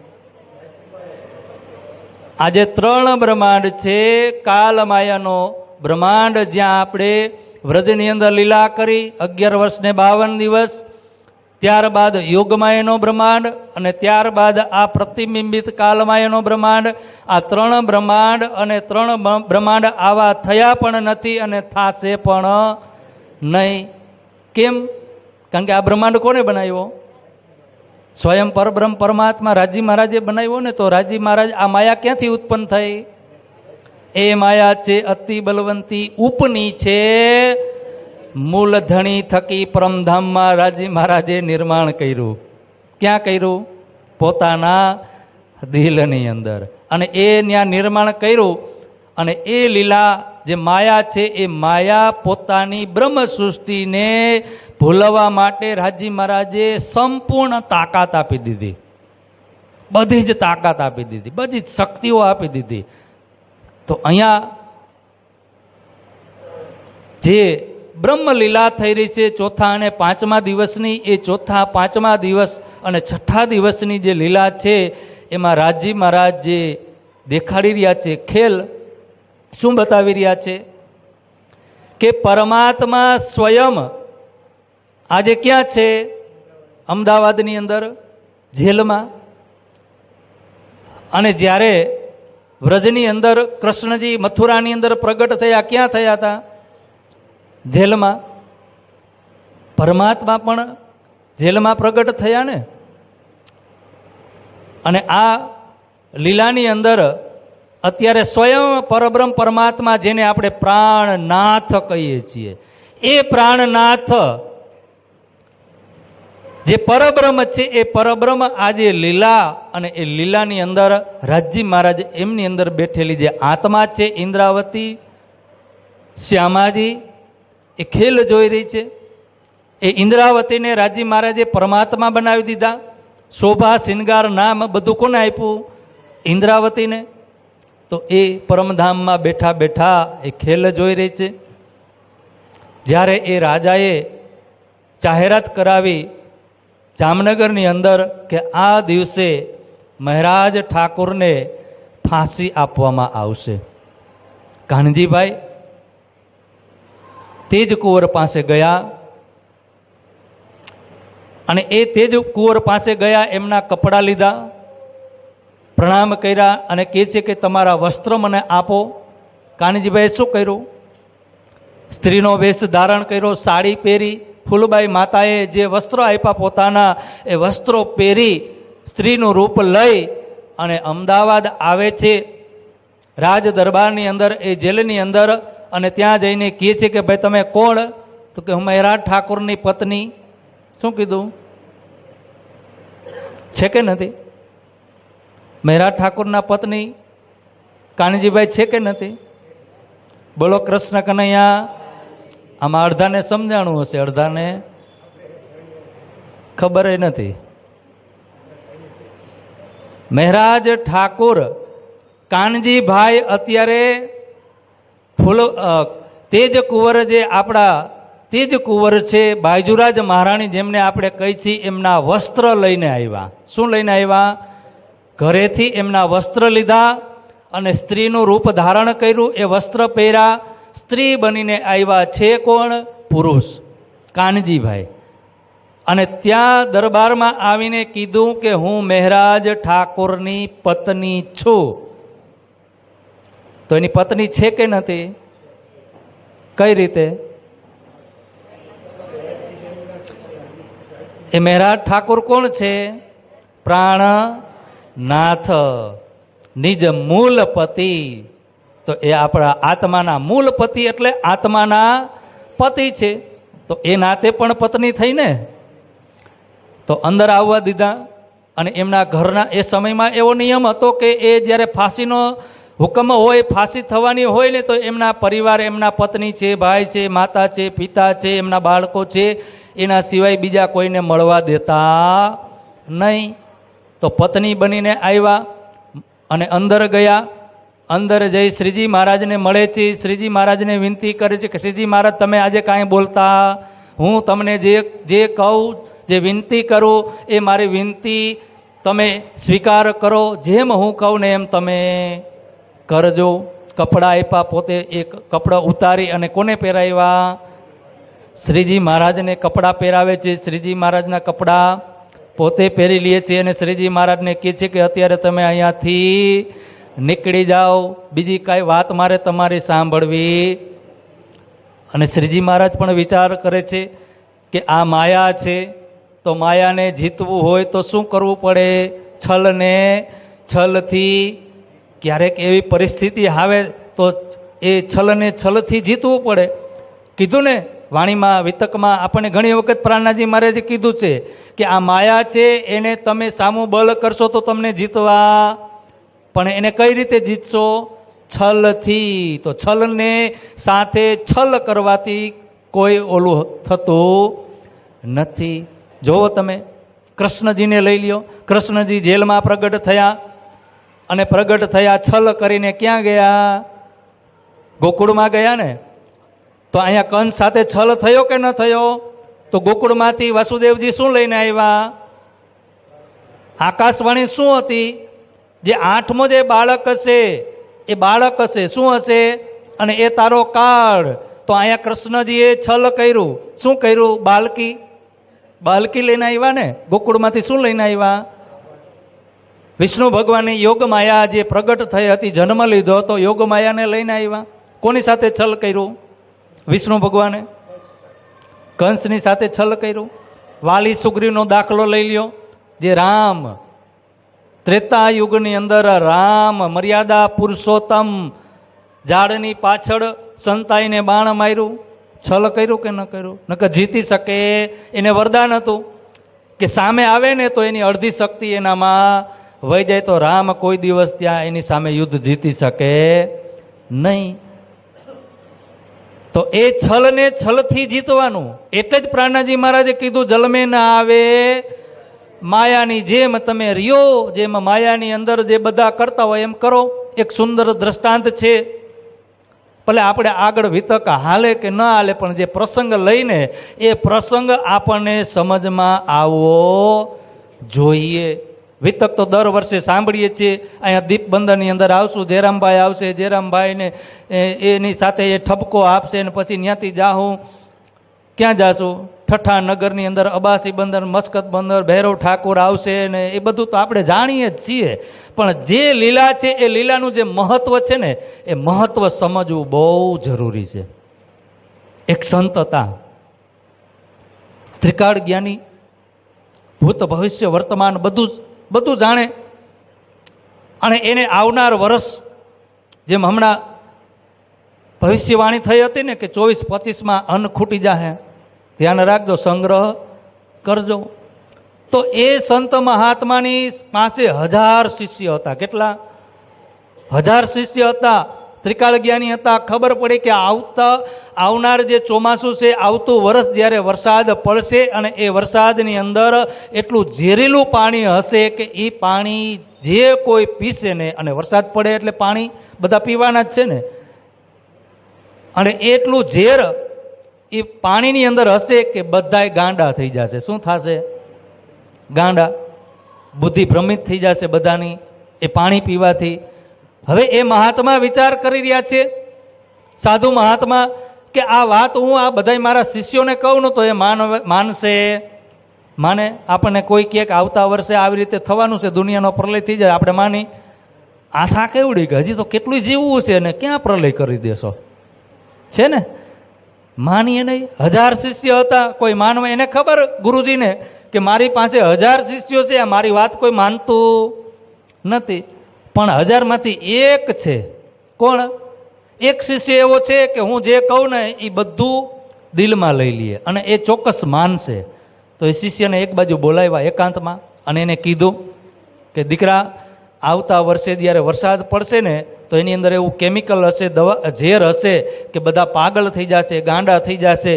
Speaker 3: આજે 3 બ્રહ્માંડ છે. કાલ માયાનો બ્રહ્માંડ, જ્યાં આપણે વ્રજની અંદર લીલા કરી 11 વર્ષ ને 52 દિવસ, ત્યારબાદ યોગમાયાનો બ્રહ્માંડ, અને ત્યારબાદ આ પ્રતિબિંબિત કાલમાયાનો બ્રહ્માંડ. આ 3 બ્રહ્માંડ, અને 3 બ્રહ્માંડ આવા થયા પણ નથી અને થાશે પણ નહીં. કેમ? કારણ કે આ બ્રહ્માંડ કોને બનાવ્યો? સ્વયં પરબ્રહ્મ પરમાત્મા રાજી મહારાજે બનાવ્યો ને, તો રાજી મહારાજ આ માયા ક્યાંથી ઉત્પન્ન થઈ? એ માયા છે અતિ બલવંતી, ઉપની છે, મૂલધણી થકી પરમધામમાં રાજી મહારાજે નિર્માણ કર્યું. ક્યાં કર્યું? પોતાના દિલની અંદર. અને એ ત્યાં નિર્માણ કર્યું. અને એ લીલા જે માયા છે, એ માયા પોતાની બ્રહ્મ સૃષ્ટિને ભૂલવા માટે રાજી મહારાજે સંપૂર્ણ તાકાત આપી દીધી. બધી જ તાકાત આપી દીધી, બધી જ શક્તિઓ આપી દીધી. તો અહીંયા જે બ્રહ્મ લીલા થઈ રહી છે ચોથા અને પાંચમા દિવસની, એ ચોથા પાંચમા દિવસ અને છઠ્ઠા દિવસની જે લીલા છે, એમાં રાજી મહારાજ જે દેખાડી રહ્યા છે ખેલ, શું બતાવી રહ્યા છે? કે પરમાત્મા સ્વયં આજે ક્યાં છે? અમદાવાદની અંદર જેલમાં. અને જ્યારે વ્રજની અંદર કૃષ્ણજી મથુરાની અંદર પ્રગટ થયા, ક્યાં થયા હતા? જેલમાં. પરમાત્મા પણ જેલમાં પ્રગટ થયા ને. અને આ લીલાની અંદર અત્યારે સ્વયં પરબ્રહ્મ પરમાત્મા, જેને આપણે પ્રાણનાથ કહીએ છીએ, એ પ્રાણનાથ જે પરબ્રહ્મ છે, એ પરબ્રહ્મ આજે લીલા, અને એ લીલાની અંદર રાજી મહારાજ એમની અંદર બેઠેલી જે આત્મા છે ઇન્દ્રાવતી, શ્યામાજી, એ ખેલ જોઈ રહી છે. એ ઇન્દ્રાવતીને રાજી મહારાજે પરમાત્મા બનાવી દીધા. શોભા શિંગાર નામ બધું કોને આપ્યું? ઇન્દ્રાવતીને. તો એ પરમધામમાં બેઠા બેઠા એ ખેલ જોઈ રહી છે. જ્યારે એ રાજાએ જાહેરાત કરાવી જામનગરની અંદર કે આ દિવસે મહારાજ ઠાકોરને ફાંસી આપવામાં આવશે, કાનજીભાઈ તેજ કુંવર પાસે ગયા. અને એ તેજ કુંવર પાસે ગયા, એમના કપડાં લીધા, પ્રણામ કર્યા, અને કહે છે કે તમારા વસ્ત્ર મને આપો. કાનજીભાઈ શું કર્યું? સ્ત્રીનો વેશ ધારણ કર્યો, સાડી પહેરી. ફૂલબાઈ માતાએ જે વસ્ત્રો આપ્યા પોતાના, એ વસ્ત્રો પહેરી સ્ત્રીનું રૂપ લઈ અને અમદાવાદ આવે છે રાજ દરબારની અંદર, એ જેલની અંદર. અને ત્યાં જઈને કહે છે કે ભાઈ તમે કોણ? તો કે હું મહારાજ ઠાકોરની પત્ની. શું કીધું? છે કે નથી? મહારાજ ઠાકોરના પત્ની કાનજીભાઈ છે કે નથી? બોલો કૃષ્ણ કનૈયા. આમાં અડધાને સમજાણું હશે, અડધાને ખબર નથી. મહારાજ ઠાકોર કાનજીભાઈ અત્યારે તેજ કુંવર, જે આપણા તેજ કુંવર છે, બાયજુરાજ મહારાણી જેમને આપણે કહી છીએ, એમના વસ્ત્ર લઈને આવ્યા. શું લઈને આવ્યા? ઘરેથી એમના વસ્ત્ર લીધા અને સ્ત્રીનું રૂપ ધારણ કર્યું, એ વસ્ત્ર પહેર્યા, સ્ત્રી બનીને આવ્યા. છે કોણ? પુરુષ, કાનજીભાઈ. અને ત્યાં દરબારમાં આવીને કીધું કે હું મહારાજ ઠાકોરની પત્ની છું. તો એની પત્ની છે કે નથી? કઈ રીતે? એ મહારાજ ઠાકોર કોણ છે? પ્રાણનાથ, નિજ મૂલ પતિ. તો એ આપણા આત્માના મૂળ પતિ, એટલે આત્માના પતિ છે. તો એ નાતે પણ પત્ની થઈ ને. તો અંદર આવવા દીધા. અને એમના ઘરના એ સમયમાં એવો નિયમ હતો કે એ જ્યારે ફાંસીનો હુકમ હોય, ફાંસી થવાની હોય ને, તો એમના પરિવાર, એમના પત્ની છે, ભાઈ છે, માતા છે, પિતા છે, એમના બાળકો છે, એના સિવાય બીજા કોઈને મળવા દેતા નહીં. તો પત્ની બનીને આવ્યા અને અંદર ગયા. અંદર જઈ શ્રીજી મહારાજને મળે છે. શ્રીજી મહારાજને વિનંતી કરે છે કે શ્રીજી મહારાજ તમે આજે કાંઈ બોલતા, હું તમને જે કહું, જે વિનંતી કરું, એ મારી વિનંતી તમે સ્વીકાર કરો. જેમ હું કહું ને એમ તમે કરજો. કપડાં આપ્યા, પોતે એક કપડાં ઉતારી અને કોને પહેરાવ્યા? શ્રીજી મહારાજને કપડાં પહેરાવે છે. શ્રીજી મહારાજના કપડાં પોતે પહેરી લે છે અને શ્રીજી મહારાજને કહે છે કે અત્યારે તમે અહીંયાથી નીકળી જાઓ, બીજી કાંઈ વાત મારે તમારી સાંભળવી. અને શ્રીજી મહારાજ પણ વિચાર કરે છે કે આ માયા છે, તો માયાને જીતવું હોય તો શું કરવું પડે? છલને છલથી ક્યારેક એવી પરિસ્થિતિ આવે તો એ છલને છલથી જીતવું પડે. કીધું ને વાણીમાં વિતકમાં આપણને ઘણી વખત પ્રાણનાથજી મહારાજે કીધું છે કે આ માયા છે એને તમે સામું બળ કરશો તો તમને જીતવા, પણ એને કઈ રીતે જીતશો? છલથી. તો છલને સાથે છલ કરવાથી કોઈ ઓલું થતું નથી. જોવો તમે કૃષ્ણજીને લઈ લ્યો. કૃષ્ણજી જેલમાં પ્રગટ થયા અને પ્રગટ થયા છલ કરીને ક્યાં ગયા? ગોકુળમાં ગયા ને. તો અહીંયા કંસ સાથે છલ થયો કે ન થયો? તો ગોકુળમાંથી વાસુદેવજી શું લઈને આવ્યા? આકાશવાણી શું હતી? જે 8મો જે બાળક હશે એ બાળક હશે. શું હશે? અને એ તારો કાળ. તો અહીંયા કૃષ્ણજીએ છલ કર્યું. શું કર્યું? બાલકી. બાલકી લઈને આવ્યા ને. ગોકુળમાંથી શું લઈને આવ્યા? વિષ્ણુ ભગવાનની યોગ માયા જે પ્રગટ થઈ હતી, જન્મ લીધો તો યોગ માયાને લઈને આવ્યા. કોની સાથે છલ કર્યું? વિષ્ણુ ભગવાને. કંસની સાથે છલ કર્યું. વાલી સુગ્રીવનો દાખલો લઈ લ્યો. જે રામ ત્રેતા યુગની અંદર રામ મર્યાદા પુરુષોત્તમ ઝાડની પાછળ સંતાઈને બાણ માર્યું. છલ કર્યું કે ન કર્યું? નકર જીતી શકે. એને વરદાન હતું કે સામે આવે ને તો એની અડધી શક્તિ એનામાં વહી જાય, તો રામ કોઈ દિવસ ત્યાં એની સામે યુદ્ધ જીતી શકે નહીં. તો એ છલને છલથી જીતવાનું. એટલે જ પ્રાણનાથજી મહારાજે કીધું જલમે ના આવે માયાની જેમ તમે રહ્યો, જેમ માયાની અંદર જે બધા કરતા હોય એમ કરો. એક સુંદર દ્રષ્ટાંત છે. ભલે આપણે આગળ વિતક હાલે કે ન હાલે, પણ જે પ્રસંગ લઈને એ પ્રસંગ આપણને સમજમાં આવવો જોઈએ. વિતક તો દર વર્ષે સાંભળીએ છીએ. અહીંયા દીપબંધનની અંદર આવશું, જયરામભાઈ આવશે, જયરામભાઈને એની સાથે એ ઠપકો આપશે ને પછી ત્યાંથી જાઉં. ક્યાં જાશું? ઠઠ્ઠા નગરની અંદર અબાસી બંદર, મસ્કત બંદર, ભૈરવ ઠાકોર આવશે ને એ બધું તો આપણે જાણીએ જ છીએ. પણ જે લીલા છે એ લીલાનું જે મહત્વ છે ને એ મહત્વ સમજવું બહુ જરૂરી છે. એક સંત હતા, ત્રિકાળ જ્ઞાની, ભૂત ભવિષ્ય વર્તમાન બધું જાણે, અને એને આવનાર વર્ષ જેમ હમણાં ભવિષ્યવાણી થઈ હતી ને કે 24-25માં અન્ન ખૂટી જાહે, ધ્યાન રાખજો, સંગ્રહ કરજો. તો એ સંત મહાત્માની પાસે 1000 શિષ્ય હતા. કેટલા? 1000 શિષ્ય હતા. ત્રિકાળ જ્ઞાની હતા. ખબર પડી કે આવનાર જે ચોમાસું છે, આવતું વર્ષ જ્યારે વરસાદ પડશે અને એ વરસાદની અંદર એટલું ઝેરીલું પાણી હશે કે એ પાણી જે કોઈ પીશે ને, અને વરસાદ પડે એટલે પાણી બધા પીવાના જ છે ને, અને એટલું ઝેર એ પાણીની અંદર હશે કે બધાય ગાંડા થઈ જશે. શું થશે? ગાંડા. બુદ્ધિ ભ્રમિત થઈ જશે બધાની એ પાણી પીવાથી. હવે એ મહાત્મા વિચાર કરી રહ્યા છે, સાધુ મહાત્મા, કે આ વાત હું આ બધા મારા શિષ્યોને કહું ને તો એ માનશે? માને? આપણને કોઈ કહે કે આવતા વર્ષે આવી રીતે થવાનું છે, દુનિયાનો પ્રલય થઈ જાય, આપણે માની? આશા કેવડી કે હજી તો કેટલું જીવવું છે ને ક્યાં પ્રલય કરી દેશો? છે ને? માનીએ નહીં. 1000 શિષ્ય હતા. કોઈ માનવા? એને ખબર ગુરુજીને કે મારી પાસે 1000 શિષ્યો છે, મારી વાત કોઈ માનતું નથી. પણ 1000માંથી એક છે. કોણ? એક શિષ્ય એવો છે કે હું જે કહું ને એ બધું દિલમાં લઈ લઈએ અને એ ચોક્કસ માનશે. તો એ શિષ્યને એક બાજુ બોલાવ્યા એકાંતમાં અને એને કીધું કે દીકરા, આવતા વર્ષે જ્યારે વરસાદ પડશે ને તો એની અંદર એવું કેમિકલ હશે, દવા ઝેર હશે કે બધા પાગલ થઈ જશે, ગાંડા થઈ જશે.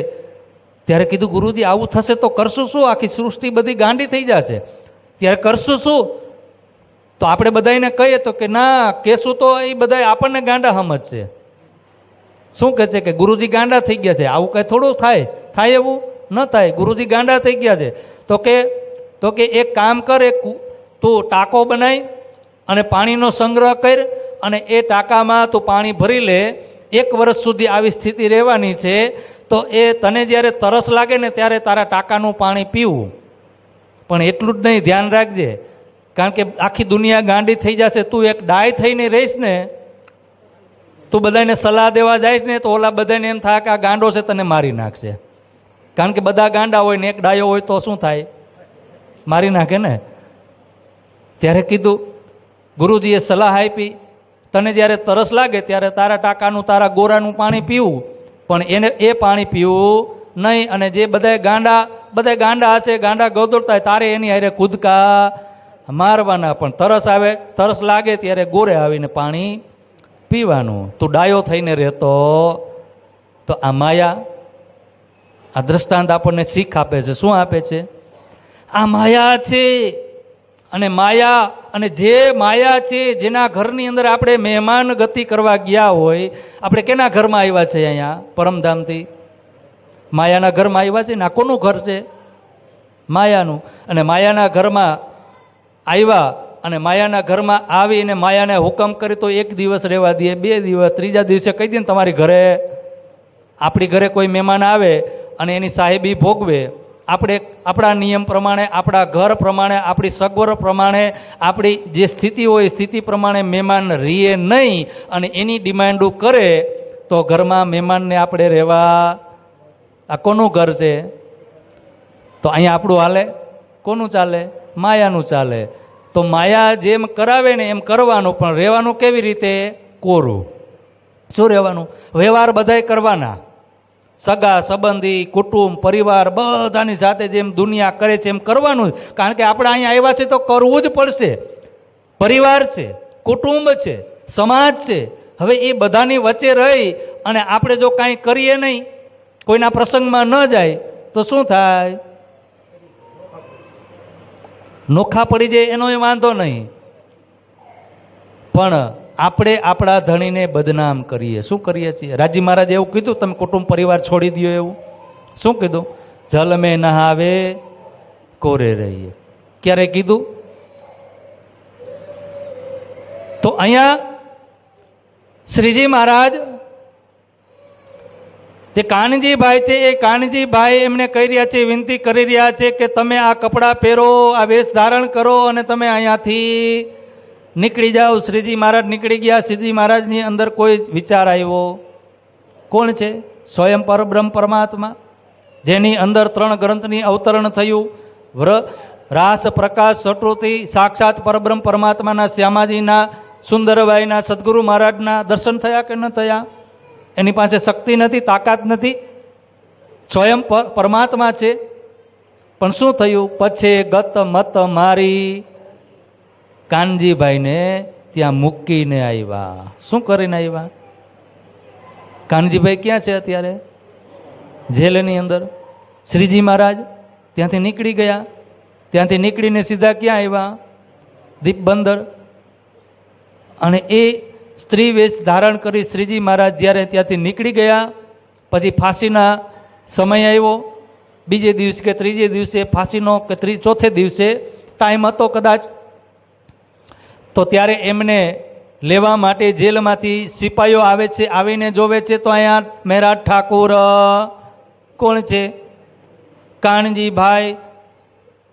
Speaker 3: ત્યારે કીધું ગુરુજી આવું થશે તો કરશું શું? આખી સૃષ્ટિ બધી ગાંડી થઈ જશે, ત્યારે કરશું શું? તો આપણે બધાને કહીએ તો કે ના, કહેશું તો એ બધા આપણને ગાંડા સમજશે. શું કહે છે કે ગુરુજી ગાંડા થઈ ગયા છે? આવું કંઈ થોડું થાય? થાય એવું ન થાય. ગુરુજી ગાંડા થઈ ગયા છે તો કે એક કામ કર, તું ટાંકો બનાવી અને પાણીનો સંગ્રહ કર અને એ ટાંકામાં તું પાણી ભરી લે. 1 વર્ષ સુધી આવી સ્થિતિ રહેવાની છે. તો એ તને જ્યારે તરસ લાગે ને ત્યારે તારા ટાંકાનું પાણી પીવું. પણ એટલું જ નહીં, ધ્યાન રાખજે, કારણ કે આખી દુનિયા ગાંડી થઈ જશે. તું એક ડાય થઈને રહીશ ને, તું બધાને સલાહ દેવા જાય ને તો ઓલા બધાને એમ થાય કે આ ગાંડો છે, તને મારી નાખશે. કારણ કે બધા ગાંડા હોય ને એક ડાયો હોય તો શું થાય? મારી નાખે ને. ત્યારે કીધું, ગુરુજીએ સલાહ આપી, તને જ્યારે તરસ લાગે ત્યારે તારા ટાંકાનું તારા ગોરાનું પાણી પીવું, પણ એ પાણી પીવું નહીં. અને જે બધા ગાંડા હશે, ગાંડા ગોદરતા તારે એની હારે કૂદકા મારવાના. પણ તરસ આવે, તરસ લાગે ત્યારે ગોરે આવીને પાણી પીવાનું. તું ડાયો થઈને રહેતો. તો આ માયા, આ દ્રષ્ટાંત આપણને શીખ આપે છે. શું આપે છે? આ માયા છે. અને માયા, અને જે માયા છે, જેના ઘરની અંદર આપણે મહેમાન ગતિ કરવા ગયા હોય, આપણે કેના ઘરમાં આવ્યા છે? અહીંયા પરમધામથી માયાના ઘરમાં આવ્યા છે ને. આ કોનું ઘર છે? માયાનું. અને માયાના ઘરમાં આવ્યા, અને માયાના ઘરમાં આવીને માયાને હુકમ કરી તો એક દિવસ રહેવા દે, 2 દિવસ, ત્રીજા દિવસે કહી દે ને તમારી ઘરે, આપણી ઘરે કોઈ મહેમાન આવે અને એની સાહેબી ભોગવે. આપણે આપણા નિયમ પ્રમાણે, આપણા ઘર પ્રમાણે, આપણી સગવડ પ્રમાણે, આપણી જે સ્થિતિ હોય સ્થિતિ પ્રમાણે મહેમાન રીએ નહીં અને એની ડિમાન્ડો કરે તો ઘરમાં મહેમાનને આપણે રહેવા. આ કોનું ઘર છે? તો અહીંયા આપણું હાલે? કોનું ચાલે? માયાનું ચાલે. તો માયા જેમ કરાવે ને એમ કરવાનું, પણ રહેવાનું કેવી રીતે? કોરું. શું રહેવાનું? વ્યવહાર બધાય કરવાના, સગા સંબંધી, કુટુંબ, પરિવાર બધાની સાથે જેમ દુનિયા કરે છે એમ કરવાનું. કારણ કે આપણે અહીંયા આવ્યા છે તો કરવું જ પડશે. પરિવાર છે, કુટુંબ છે, સમાજ છે. હવે એ બધાની વચ્ચે રહી અને આપણે જો કાંઈ કરીએ નહીં, કોઈના પ્રસંગમાં ન જાય તો શું થાય? નોખા પડી જાય એનો એ વાંધો નહીં, પણ આપણે આપણા ધણીને બદનામ કરીએ. શું કરીએ છીએ? રાજી મહારાજ એવું કીધું, તમે કુટુંબ પરિવાર છોડી દો. એવું શું કીધું? જલ મેં નહાવે કોરે રહીએ. ક્યારે કીધું? તો અહીંયા શ્રીજી મહારાજ જે કાનજીભાઈ છે, એ કાનજીભાઈ એમને કહી રહ્યા છે, વિનંતી કરી રહ્યા છે કે તમે આ કપડાં પહેરો, આ વેશ ધારણ કરો અને તમે અહીંયાથી નીકળી જાઓ. શ્રીજી મહારાજ નીકળી ગયા. શ્રીજી મહારાજની અંદર કોઈ વિચાર આવ્યો. કોણ છે? સ્વયં પરબ્રહ્મ પરમાત્મા, જેની અંદર 3 ગ્રંથની અવતરણ થયું. રાસ, પ્રકાશ, સટૃતિ, સાક્ષાત પરબ્રહ્મ પરમાત્માના શ્યામાજીના, સુંદરબાઈના, સદગુરુ મહારાજના દર્શન થયા કે ન થયા? એની પાસે શક્તિ નથી, તાકાત નથી, સ્વયં પરમાત્મા છે. પણ શું થયું? પછી ગત મત મારી કાનજીભાઈને ત્યાં મૂકીને આવ્યા. શું કરીને આવ્યા? કાનજીભાઈ ક્યાં છે અત્યારે? જેલની અંદર. શ્રીજી મહારાજ ત્યાંથી નીકળી ગયા. ત્યાંથી નીકળીને સીધા ક્યાં આવ્યા? દીપબંદર. અને એ સ્ત્રી વેશ ધારણ કરી શ્રીજી મહારાજ જ્યારે ત્યાંથી નીકળી ગયા, પછી ફાંસીના સમય આવ્યો. બીજે દિવસે કે ત્રીજે દિવસે ફાંસીનો કે ચોથે દિવસે ટાઈમ હતો કદાચ. તો ત્યારે એમને લેવા માટે જેલમાંથી સિપાહીઓ આવે છે. આવીને જોવે છે તો અહીંયા મહેરાજ ઠાકુર કોણ છે? કાનજીભાઈ.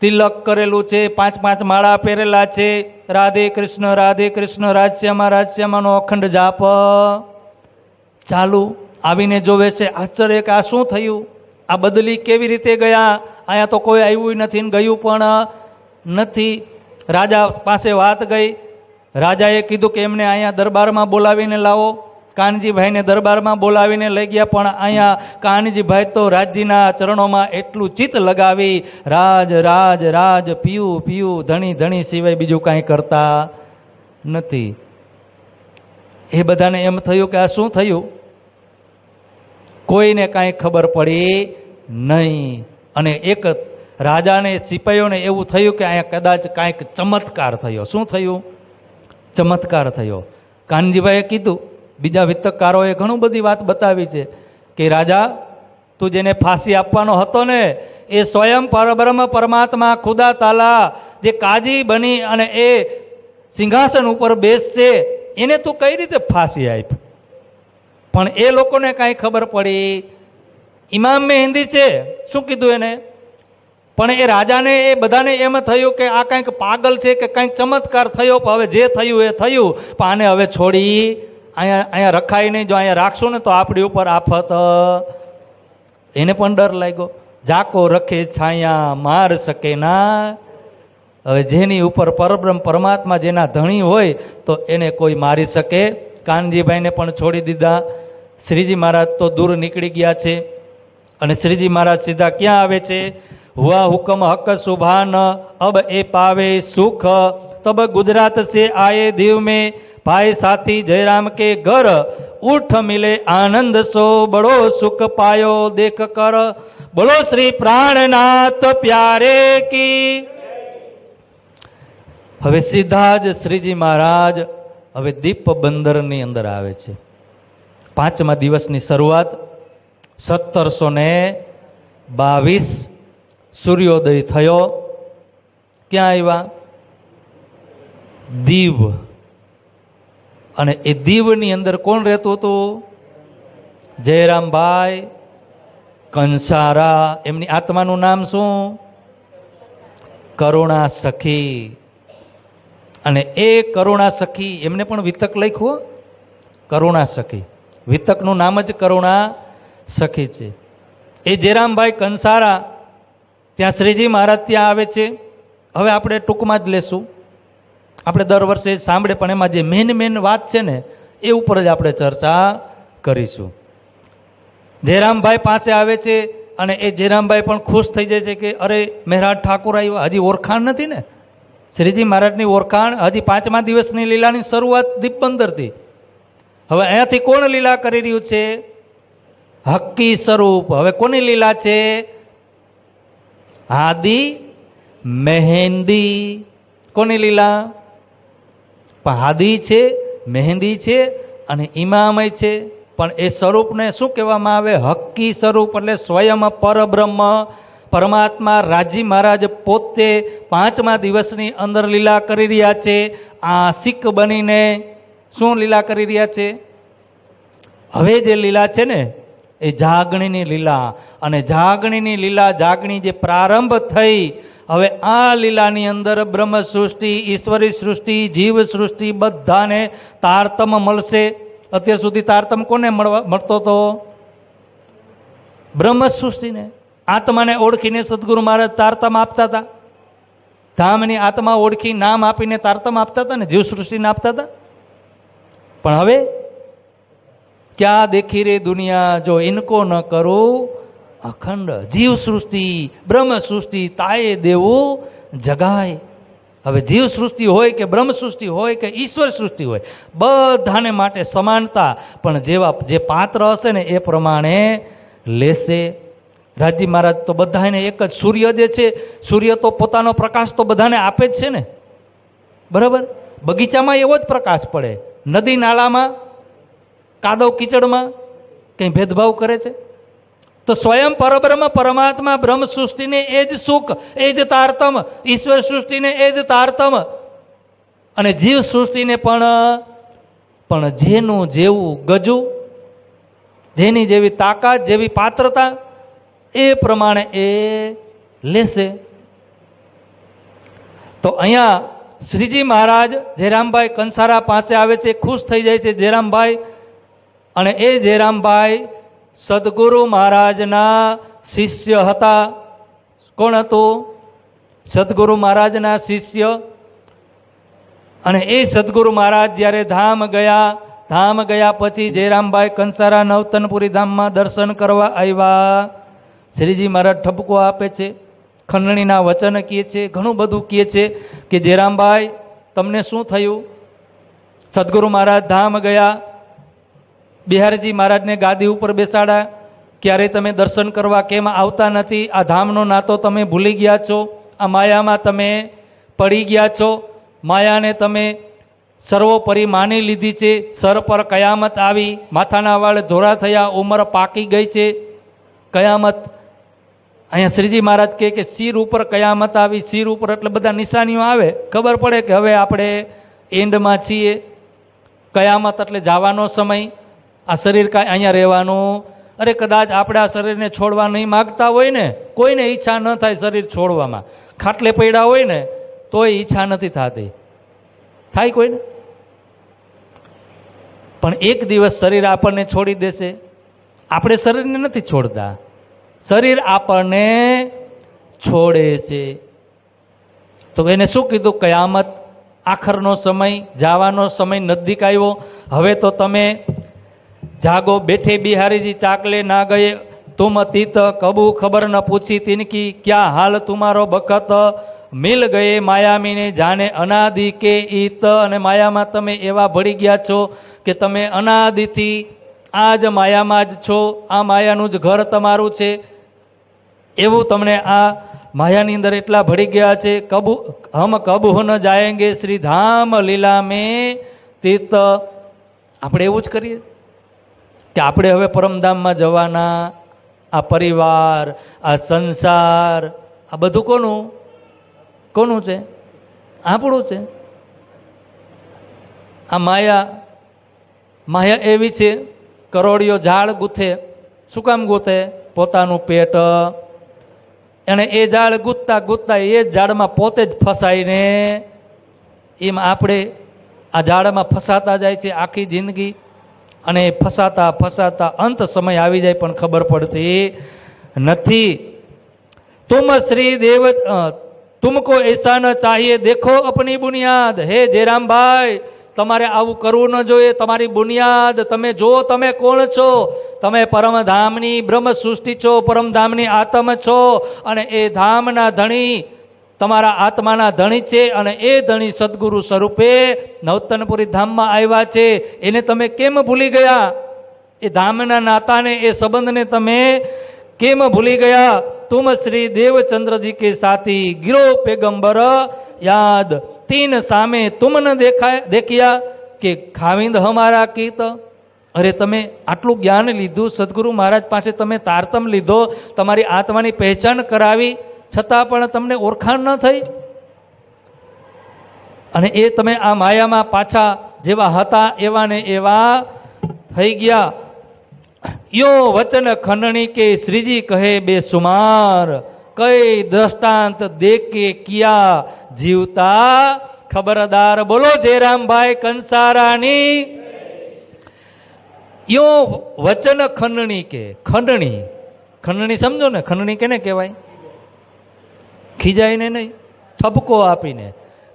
Speaker 3: તિલક કરેલું છે, 5 માળા પહેરેલા છે. રાધે કૃષ્ણ રાધશ્યામાનો અખંડ જાપ ચાલુ. આવીને જોવે છે, આશ્ચર્ય કે આ શું થયું? આ બદલી કેવી રીતે ગયા? અહીંયા તો કોઈ આવ્યું નથી, ગયું પણ નથી. રાજા પાસે વાત ગઈ. રાજાએ કીધું કે એમને અહીંયા દરબારમાં બોલાવીને લાવો. કાનજીભાઈને દરબારમાં બોલાવીને લઈ ગયા. પણ અહીંયા કાનજીભાઈ તો રાજજીના ચરણોમાં એટલું ચિત્ત લગાવી રાજ રાજ રાજ પીયું પીયું ધણી ધણી સિવાય બીજું કાંઈ કરતા નથી. એ બધાને એમ થયું કે આ શું થયું? કોઈને કાંઈ ખબર પડી નહીં. અને એક રાજાને, સિપાહીઓને એવું થયું કે અહીંયા કદાચ કાંઈક ચમત્કાર થયો. શું થયું? ચમત્કાર થયો. કાનજીભાઈએ કીધું, બીજા વિતકકારોએ ઘણું બધી વાત બતાવી છે કે રાજા, તું જેને ફાંસી આપવાનો હતો ને, એ સ્વયં પરબ્રહ્મ પરમાત્મા ખુદા તાલા જે કાજી બની અને એ સિંહાસન ઉપર બેસશે, એને તું કઈ રીતે ફાંસી આપી? પણ એ લોકોને કાંઈ ખબર પડી. ઇમામ મેહંદી છે, શું કીધું એને? પણ એ રાજાને, એ બધાને એમ થયું કે આ કંઈક પાગલ છે કે કંઈક ચમત્કાર થયો. હવે જે થયું એ થયું, પણ આને હવે છોડી અહીંયા રખાય નહીં. જો અહીંયા રાખશું ને તો આપણી ઉપર આફત. એને પણ ડર લાગ્યો. જાકો રખે છાયા માર શકે ના હવે જેની ઉપર પરબ્રહ્મ પરમાત્મા જેના ધણી હોય તો એને કોઈ મારી શકે. કાનજીભાઈને પણ છોડી દીધા. શ્રીજી મહારાજ તો દૂર નીકળી ગયા છે. અને શ્રીજી મહારાજ સીધા ક્યાં આવે છે? હુઆ હુકમ હક સુભાન અબ એ પાવે સુખ તબ ગુજરાત સે આયે દીવ में भाई साथी जयराम के घर उठ मिले आनंद सो बड़ो सुख पायो देख कर बोलो श्री प्राणनाथ प्यारे की. હવે સીધા જ શ્રીજી મહારાજ હવે દીપ બંદરની અંદર આવે છે. 5મા દિવસની શરૂઆત 1722 સૂર્યોદય થયો. ક્યાં આવ્યા? દીવ. અને એ દીવની અંદર કોણ રહેતું હતું? જયરામભાઈ કંસારા. એમની આત્માનું નામ શું? કરુણા સખી. અને એ કરુણા સખી, એમને પણ વિતક લખ્યું, કરુણા સખી. વિતકનું નામ જ કરુણા સખી છે. એ જયરામભાઈ કંસારા ત્યાં શ્રીજી મહારાજ ત્યાં આવે છે. હવે આપણે ટૂંકમાં જ લેશું. આપણે દર વર્ષે સાંભળે પણ એમાં જે મેન વાત છે ને એ ઉપર જ આપણે ચર્ચા કરીશું. જયરામભાઈ પાસે આવે છે અને એ જયરામભાઈ પણ ખુશ થઈ જાય છે કે અરે મહેરાજ ઠાકોર આવ્યા. હજી ઓળખાણ નથી ને, શ્રીજી મહારાજની ઓળખાણ હજી 5મા દિવસની લીલાની શરૂઆત દીપબંદરથી. હવે અહીંયાથી કોણ લીલા કરી રહ્યું છે? હક્કી સ્વરૂપ. હવે કોની લીલા છે? આદિ મહેંદી. કોની લીલા? હાદી છે, મહેંદી છે અને ઇમામય છે. પણ એ સ્વરૂપને શું કહેવામાં આવે? હક્કી સ્વરૂપ. એટલે સ્વયં પરબ્રહ્મ પરમાત્મા રાજી મહારાજ પોતે 5મા દિવસની અંદર લીલા કરી રહ્યા છે. આશિક બનીને શું લીલા કરી રહ્યા છે? હવે જે લીલા છે ને એ જાગણીની લીલા. અને જાગણીની લીલા, જાગણી જે પ્રારંભ થઈ, હવે આ લીલાની અંદર બ્રહ્મ સૃષ્ટિ, ઈશ્વરી સૃષ્ટિ, જીવ સૃષ્ટિ બધાને તારતમ મળશે. અત્યાર સુધી તારતમ કોને મળતો હતો? બ્રહ્મ સૃષ્ટિને. આત્માને ઓળખીને સદગુરુ મહારાજ તારતમ આપતા હતા. ધામની આત્મા ઓળખી નામ આપીને તારતમ આપતા હતા ને, જીવ સૃષ્ટિને આપતા હતા. પણ હવે ક્યાં દેખી રે દુનિયા જો ઇનકો ન કરું અખંડ. જીવ સૃષ્ટિ, બ્રહ્મ સૃષ્ટિ તાએ દેવું જગાય. હવે જીવ સૃષ્ટિ હોય કે બ્રહ્મ સૃષ્ટિ હોય કે ઈશ્વર સૃષ્ટિ હોય, બધાને માટે સમાનતા. પણ જે પાત્ર હશે ને એ પ્રમાણે લેશે. રાજી મહારાજ તો બધાને એક જ, સૂર્ય જે છે, સૂર્ય તો પોતાનો પ્રકાશ તો બધાને આપે જ છે ને, બરાબર? બગીચામાં એવો જ પ્રકાશ પડે. નદી નાળામાં, કાદવ કીચડમાં કંઈ ભેદભાવ કરે છે? તો સ્વયં પરબ્રહ્મ પરમાત્મા બ્રહ્મ સૃષ્ટિને એ જ સુખ, એ જ તારતમ, ઈશ્વર સૃષ્ટિને એ જ તારતમ, અને જીવ સૃષ્ટિને પણ જેનું જેવું ગજુ, જેની જેવી તાકાત, જેવી પાત્રતા, એ પ્રમાણે એ લેશે. તો અહીંયા શ્રીજી મહારાજ જયરામભાઈ કંસારા પાસે આવે છે. ખુશ થઈ જાય છે જયરામભાઈ. અને એ જયરામભાઈ સદગુરુ મહારાજના શિષ્ય હતા. કોણ હતું? સદગુરુ મહારાજના શિષ્ય. અને એ સદગુરુ મહારાજ જ્યારે ધામ ગયા પછી જયરામભાઈ કંસારા નવતનપુરી ધામમાં દર્શન કરવા આવ્યા. શ્રીજી મહારાજ ઠપકો આપે છે, ખંડણીના વચન કહે છે, ઘણું બધું કહે છે કે જયરામભાઈ તમને શું થયું? સદગુરુ મહારાજ ધામ ગયા, બિહારજી મહારાજને ગાદી ઉપર બેસાડ્યા. ક્યારેય તમે દર્શન કરવા કેમ આવતા નથી? આ ધામનો નાતો તમે ભૂલી ગયા છો. આ માયામાં તમે પડી ગયા છો. માયાને તમે સર્વોપરી માની લીધી છે. સર પર કયામત આવી, માથાના વાળ ધોરા થયા, ઉંમર પાકી ગઈ છે. કયામત અહીંયા શ્રીજી મહારાજ કહે કે શિર ઉપર કયામત આવી. શિર ઉપર એટલે બધા નિશાનીઓ આવે, ખબર પડે કે હવે આપણે એન્ડમાં છીએ. કયામત એટલે જવાનો સમય. આ શરીર કાંઈ અહીંયા રહેવાનું. અરે કદાચ આપણે આ શરીરને છોડવા નહીં માગતા હોય ને, કોઈને ઈચ્છા ન થાય શરીર છોડવામાં. ખાટલે પડ્યા હોય ને તોય ઈચ્છા નથી થતી. થાય કોઈને? પણ એક દિવસ શરીર આપણને છોડી દેશે. આપણે શરીરને નથી છોડતા, શરીર આપણને છોડે છે. તો એને શું કીધું? કયામત, આખરનો સમય, જવાનો સમય નજદીક આવ્યો. હવે તો તમે જાગો. બેઠે બિહારીજી ચાકલે ના ગયે તુમ અતીત, કબુ ખબર ન પૂછી તિનકી, ક્યા હાલ તુમારો બખત, મિલ ગયે માયામીને જાને અનાદિ કે ઈત. અને માયામાં તમે એવા ભળી ગયા છો કે તમે અનાદિથી આ જ માયામાં જ છો. આ માયાનું જ ઘર તમારું છે. એવું તમને આ માયાની અંદર એટલા ભળી ગયા છે. કબુ હમ કબ હો ન જાયેંગે શ્રી ધામ લીલા મેં તીત. આપણે એવું જ કરીએ કે આપણે હવે પરમધામમાં જવાના. આ પરિવાર, આ સંસાર, આ બધું કોનું કોનું છે? આપણું છે. આ માયા એવી છે, કરોડિયો ઝાડ ગૂંથે. શું કામ ગૂંથે? પોતાનું પેટ. અને એ ઝાડ ગૂંથતા ગૂંથતા એ જ ઝાડમાં પોતે જ ફસાઈને એમ આપણે આ ઝાડમાં ફસાતા જાય છે આખી જિંદગી. અને ફસાતા ફસાતા અંત સમય આવી જાય પણ ખબર પડતી નથી. તુમ શ્રી દેવ તુમકો એસા ન ચાહીએ દેખો અપની બુનિયાદ. હે જયરામભાઈ, તમારે આવું કરવું ન જોઈએ. તમારી બુનિયાદ તમે જો, તમે કોણ છો? તમે પરમધામની બ્રહ્મ સૃષ્ટિ છો, પરમધામની આત્મ છો. અને એ ધામના ધણી તમારા આત્માના ધણી છે. અને એ ધણી સદગુરુ સ્વરૂપે નવતનપુરી ધામમાં આવ્યા છે. એને તમે કેમ ભૂલી ગયા? એ ધામના નાતાને, એ સંબંધને તમે કેમ ભૂલી ગયા? તુમ શ્રી દેવચંદ્રજી કે સાથી ગિરો પેગંબર યાદ, તીન સામે તુમ ન દેખ્યા કે ખાવિંદ હમારા કીત. અરે તમે આટલું જ્ઞાન લીધું, સદગુરુ મહારાજ પાસે તમે તારતમ લીધો, તમારી આત્માની પહેચાન કરાવી, છતાં પણ તમને ઓળખાણ ન થઈ. અને એ તમે આ માયામાં પાછા જેવા હતા એવા ને એવા થઈ ગયા. યો વચન ખંડણી કે શ્રીજી કહે બેસુમાર, કઈ દ્રષ્ટાંત દેકે કિયા જીવતા ખબરદાર. બોલો જયરામભાઈ કંસારાની. યો વચન ખંડણી કે, ખંડણી સમજો ને, ખંડણી કેને કહેવાય? ખીજાઈને નહીં, ઠપકો આપીને.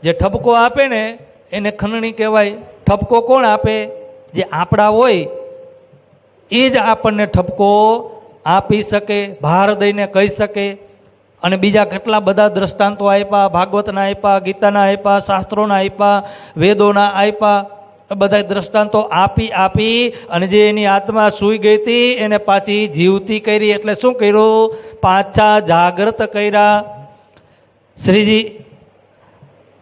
Speaker 3: જે ઠપકો આપે ને એને ખંડણી કહેવાય. ઠપકો કોણ આપે? જે આપણા હોય એ જ આપણને ઠપકો આપી શકે, ભાર દઈને કહી શકે. અને બીજા કેટલા બધા દ્રષ્ટાંતો આપ્યા, ભાગવતના આપ્યા, ગીતાના આપ્યા, શાસ્ત્રોના આપ્યા, વેદોના આપ્યા. બધા દ્રષ્ટાંતો આપી અને જે એની આત્મા સૂઈ ગઈ હતી એને પાછી જીવતી કરી. એટલે શું કર્યું? પાછા જાગૃત કર્યા.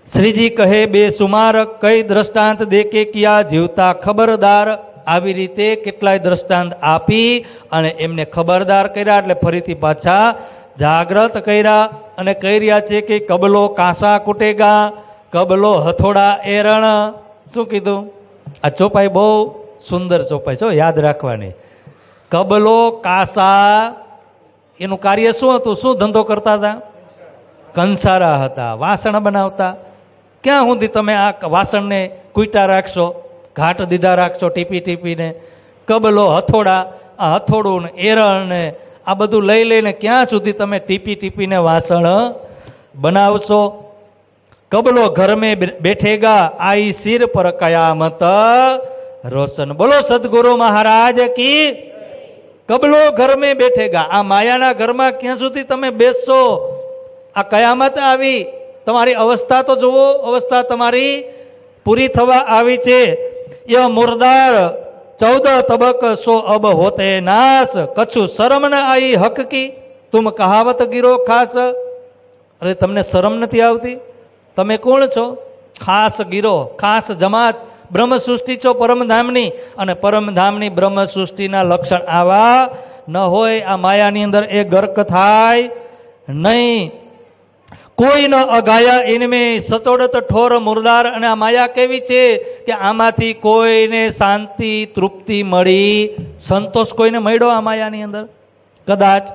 Speaker 3: શ્રીજી કહે બેસુમાર, કઈ દ્રષ્ટાંત દેકે કિયા જીવતા ખબરદાર. આવી રીતે કેટલાય દ્રષ્ટાંત આપી અને એમને ખબરદાર કર્યા. એટલે ફરીથી પાછા જાગ્રત કર્યા. અને કહી રહ્યા છે કે કબલો કાંસા કુટેગા, કબલો હથોડા એરણ. શું કીધું? આ ચોપાઈ બહુ સુંદર ચોપાઈ છે, યાદ રાખવાની. કબલો કાંસા, એનું કાર્ય શું હતું? શું ધંધો કરતા હતા? કંસારા હતા, વાસણ બનાવતા. ક્યાં સુધી તમે આ વાસણને કૂટા રાખશો, ઘાટ દીધા રાખશો ટીપી ટીપીને? કબલો હથોડા, આ હથોડું ને એરણ ને આ બધું લઈ લઈને ક્યાં સુધી તમે ટીપી ટીપીને વાસણ બનાવશો? કબલો ઘર મેં બેઠેગા, આઈ સિર પર કયામત રોશન. બોલો સદગુરુ મહારાજ કી. કબલો ઘર મેં બેઠેગા, આ માયાના ઘરમાં ક્યાં સુધી તમે બેસશો? આ કયામત આવી. તમારી અવસ્થા તો જુઓ, અવસ્થા તમારી પૂરી થવા આવી છે. ય મુર્દાર 14 તબક સો અબ હોતે નાશ, કછું શરમ ન આઈ હક કી, તુમ કહાવત ગીરો ખાસ. અરે તમને શરમ નથી આવતી? તમે કોણ છો? ખાસ ગીરો, ખાસ જમાત, બ્રહ્મ સૃષ્ટિ છો પરમધામની. અને પરમધામની બ્રહ્મ સૃષ્ટિના લક્ષણ આવા ન હોય. આ માયાની અંદર એ ગર્ક થાય નહીં. કોઈ ન અગાયા ઇનમે સચોડત ઠોર મુર્દાર. અને આ માયા કેવી છે કે આમાંથી કોઈને શાંતિ તૃપ્તિ મળી, સંતોષ કોઈને મળ્યો આ માયાની અંદર? કદાચ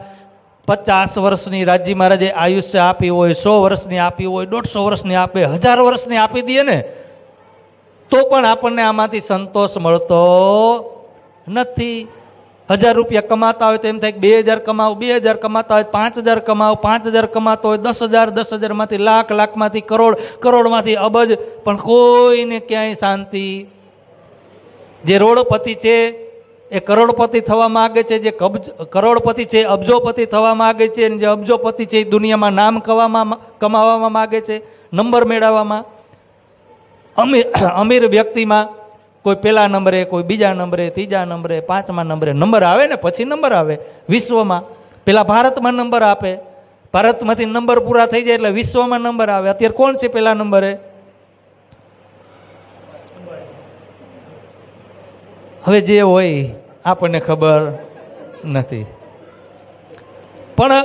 Speaker 3: 50 વર્ષની રાજી મહારાજે આયુષ્ય આપી હોય, 100 વર્ષની આપી હોય, 150 વર્ષની આપે, 1000 વર્ષની આપી દઈએ ને તો પણ આપણને આમાંથી સંતોષ મળતો નથી. 1000 રૂપિયા કમાતા હોય તો એમ થાય કે 2000 કમાવો, 2000 કમાતા હોય 5000 કમાવો, 5000 કમાતો હોય 10,000, 10,000 માંથી લાખ, લાખમાંથી કરોડ, કરોડમાંથી અબજ, પણ કોઈને ક્યાંય શાંતિ. જે રોડપતિ છે એ કરોડપતિ થવા માંગે છે, જે કરોડપતિ છે અબજોપતિ થવા માંગે છે, અને જે અબજોપતિ છે એ દુનિયામાં નામ કમાવામાં માંગે છે, નંબર મેળવવામાં. અમીર વ્યક્તિમાં કોઈ પહેલા નંબરે, કોઈ બીજા નંબરે, ત્રીજા નંબરે, 5મા નંબરે નંબર આવે ને પછી નંબર આવે. વિશ્વમાં પેલા ભારતમાં નંબર આપે, ભારતમાંથી નંબર પૂરા થઈ જાય એટલે વિશ્વમાં નંબર આવે. અત્યારે કોણ છે પહેલા નંબરે? હવે જે હોય આપણને ખબર નથી, પણ